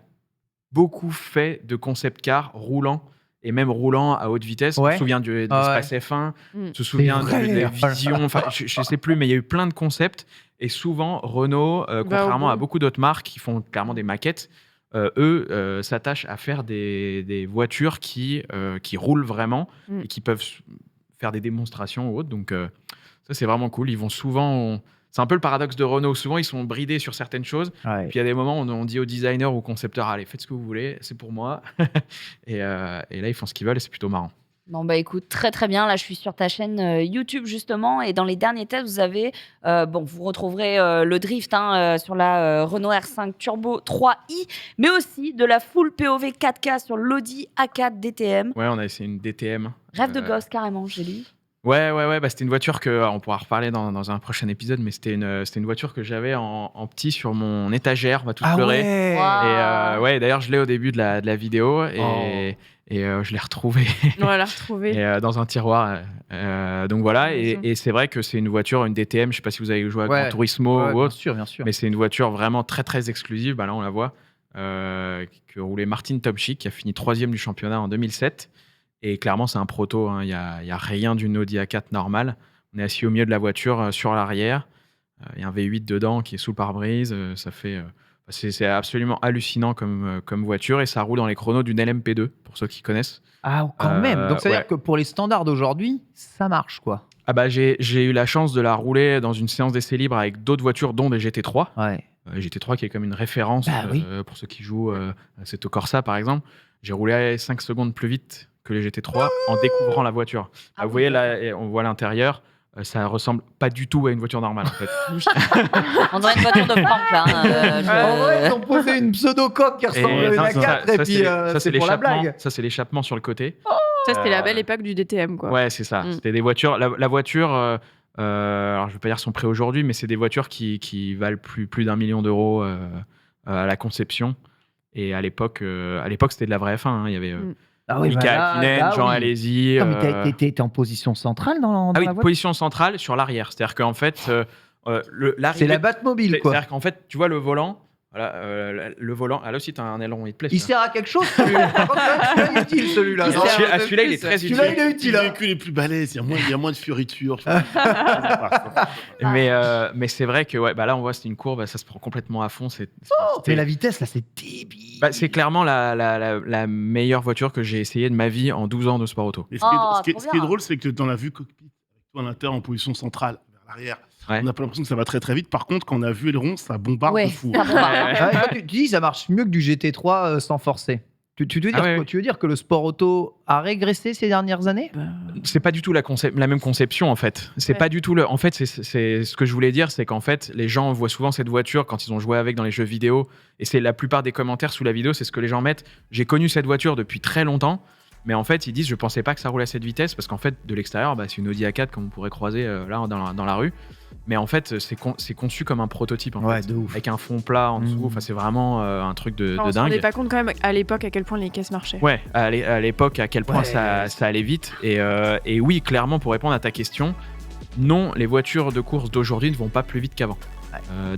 beaucoup fait de concept cars roulants. Et même roulant à haute vitesse. On se souvient de l'espace F1, on se souvient des visions. Enfin, je ne sais plus, mais il y a eu plein de concepts. Et souvent, Renault, contrairement à beaucoup d'autres marques qui font clairement des maquettes, eux s'attachent à faire des voitures qui roulent vraiment et qui peuvent faire des démonstrations ou autres. Donc, ça, c'est vraiment cool. Ils vont souvent... C'est un peu le paradoxe de Renault. Souvent, ils sont bridés sur certaines choses. Puis il y a des moments où on dit aux designers ou aux concepteurs, allez, faites ce que vous voulez, c'est pour moi. et là, ils font ce qu'ils veulent et c'est plutôt marrant. Bon, bah écoute, très très bien. Là, je suis sur ta chaîne YouTube justement. Et dans les derniers tests, vous avez... vous retrouverez le drift sur la Renault R5 Turbo 3i, mais aussi de la full POV 4K sur l'Audi A4 DTM. Ouais, on a essayé une DTM. Rêve de gosse, carrément, j'ai lu. Ouais, bah, c'était une voiture on pourra reparler dans un prochain épisode, mais c'était une voiture que j'avais en petit sur mon étagère, on va tous pleurer. Et d'ailleurs, je l'ai au début de la vidéo et je l'ai retrouvée. On l'a retrouvée. Dans un tiroir. Donc voilà, et c'est vrai que c'est une voiture, une DTM, je sais pas si vous avez joué à Gran Turismo ou autre, bien sûr. mais c'est une voiture vraiment très très exclusive. Bah, là, on la voit, que roulait Martin Tomczyk, qui a fini 3e du championnat en 2007. Et clairement, c'est un proto. Il n'y a rien d'une Audi A4 normale. On est assis au milieu de la voiture, sur l'arrière. Il y a un V8 dedans qui est sous le pare-brise. C'est absolument hallucinant comme voiture. Et ça roule dans les chronos d'une LMP2, pour ceux qui connaissent. Ah, quand même. Donc, ça veut dire que pour les standards d'aujourd'hui, ça marche, quoi. Ah bah, j'ai eu la chance de la rouler dans une séance d'essai libre avec d'autres voitures, dont des GT3. GT3 qui est comme une référence pour ceux qui jouent à Assetto Corsa, par exemple. J'ai roulé 5 secondes plus vite que les GT3 en découvrant la voiture. Vous voyez là, on voit l'intérieur, ça ressemble pas du tout à une voiture normale en fait. On dirait une voiture de Franck là. En vrai, ils ont posé une pseudo-coque qui ressemble à une A4 et puis c'est pour la blague. Ça, c'est l'échappement sur le côté. Ça, c'était la belle époque du DTM, quoi. Ouais, c'est ça. C'était des voitures. La voiture, alors je vais pas dire son prix aujourd'hui, mais c'est des voitures qui valent plus d'1 million d'euros à la conception. Et à l'époque, c'était de la vraie F1. Il y avait Mika Hakkinen, Jean Alesi. Mais t'étais en position centrale dans la voiture. Position centrale sur l'arrière. C'est-à-dire qu'en fait, c'est la Batmobile, quoi. C'est-à-dire qu'en fait, tu vois le volant. Voilà, le volant. Ah, là aussi, t'as un aileron, il te plaît. Il sert à quelque chose, celui-là. Celui-là, il est utile, celui-là. Celui-là, il est très utile. Celui-là, il est utile. Le véhicule est plus balèze, il y a moins de fioritures. Mais c'est vrai que là, on voit, c'est une courbe, ça se prend complètement à fond. Mais la vitesse, là, c'est débile. C'est clairement la meilleure voiture que j'ai essayée de ma vie en 12 ans de sport auto. Et ce qui est drôle, c'est que dans la vue cockpit, avec toi à l'intérieur en position centrale, vers l'arrière, on n'a pas l'impression que ça va très très vite. Par contre, quand on a vu aileron, ça bombarde de fou. Tu dis, ça marche mieux que du GT3 sans forcer. Tu veux dire que le sport auto a régressé ces dernières années ? C'est pas du tout la même conception en fait. C'est pas du tout le. En fait, c'est ce que je voulais dire, c'est qu'en fait, les gens voient souvent cette voiture quand ils ont joué avec dans les jeux vidéo, et c'est la plupart des commentaires sous la vidéo, c'est ce que les gens mettent. J'ai connu cette voiture depuis très longtemps. Mais en fait, ils disent, je pensais pas que ça roule à cette vitesse, parce qu'en fait, de l'extérieur, c'est une Audi A4 comme on pourrait croiser là dans la rue. Mais en fait, c'est conçu comme un prototype, en fait, de ouf. avec un fond plat en dessous. Enfin, c'est vraiment un truc de On se dingue. rendait pas compte quand même à l'époque à quel point les caisses marchaient. Ouais, à l'époque, à quel point ça allait vite. Et oui, clairement, pour répondre à ta question, non, les voitures de course d'aujourd'hui ne vont pas plus vite qu'avant.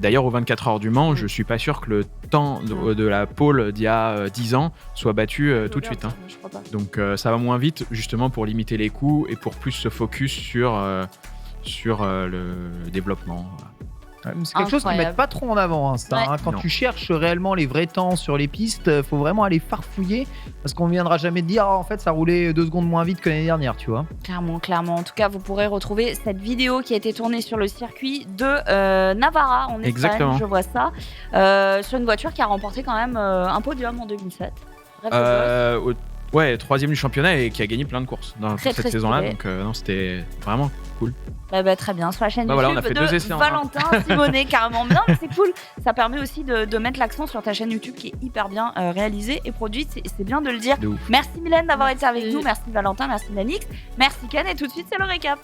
D'ailleurs, aux 24 heures du Mans, je suis pas sûr que le temps de la pole d'il y a 10 ans soit battu tout de suite. Hein. Je crois pas. Donc ça va moins vite, justement pour limiter les coûts et pour plus se focus sur le développement. C'est quelque chose qu'ils mettent pas trop en avant, hein, ça, hein. Quand tu cherches réellement les vrais temps sur les pistes, faut vraiment aller farfouiller parce qu'on ne viendra jamais te dire en fait ça roulait 2 secondes moins vite que l'année dernière, tu vois. Clairement. En tout cas, vous pourrez retrouver cette vidéo qui a été tournée sur le circuit de Navarra en Espagne. Exactement. Je vois ça. Sur une voiture qui a remporté quand même un podium en 2007. Ouais, 3e du championnat et qui a gagné plein de courses dans cette saison-là. Donc non, c'était vraiment cool. Très bien, sur la chaîne voilà, YouTube on a fait 2 essais de Valentin Simonet, carrément. Mais non, mais c'est cool. Ça permet aussi de mettre l'accent sur ta chaîne YouTube qui est hyper bien réalisée et produite. C'est bien de le dire. Merci Mylène d'avoir été avec nous. Merci Valentin, merci Nanix. Merci Ken. Et tout de suite, c'est le récap.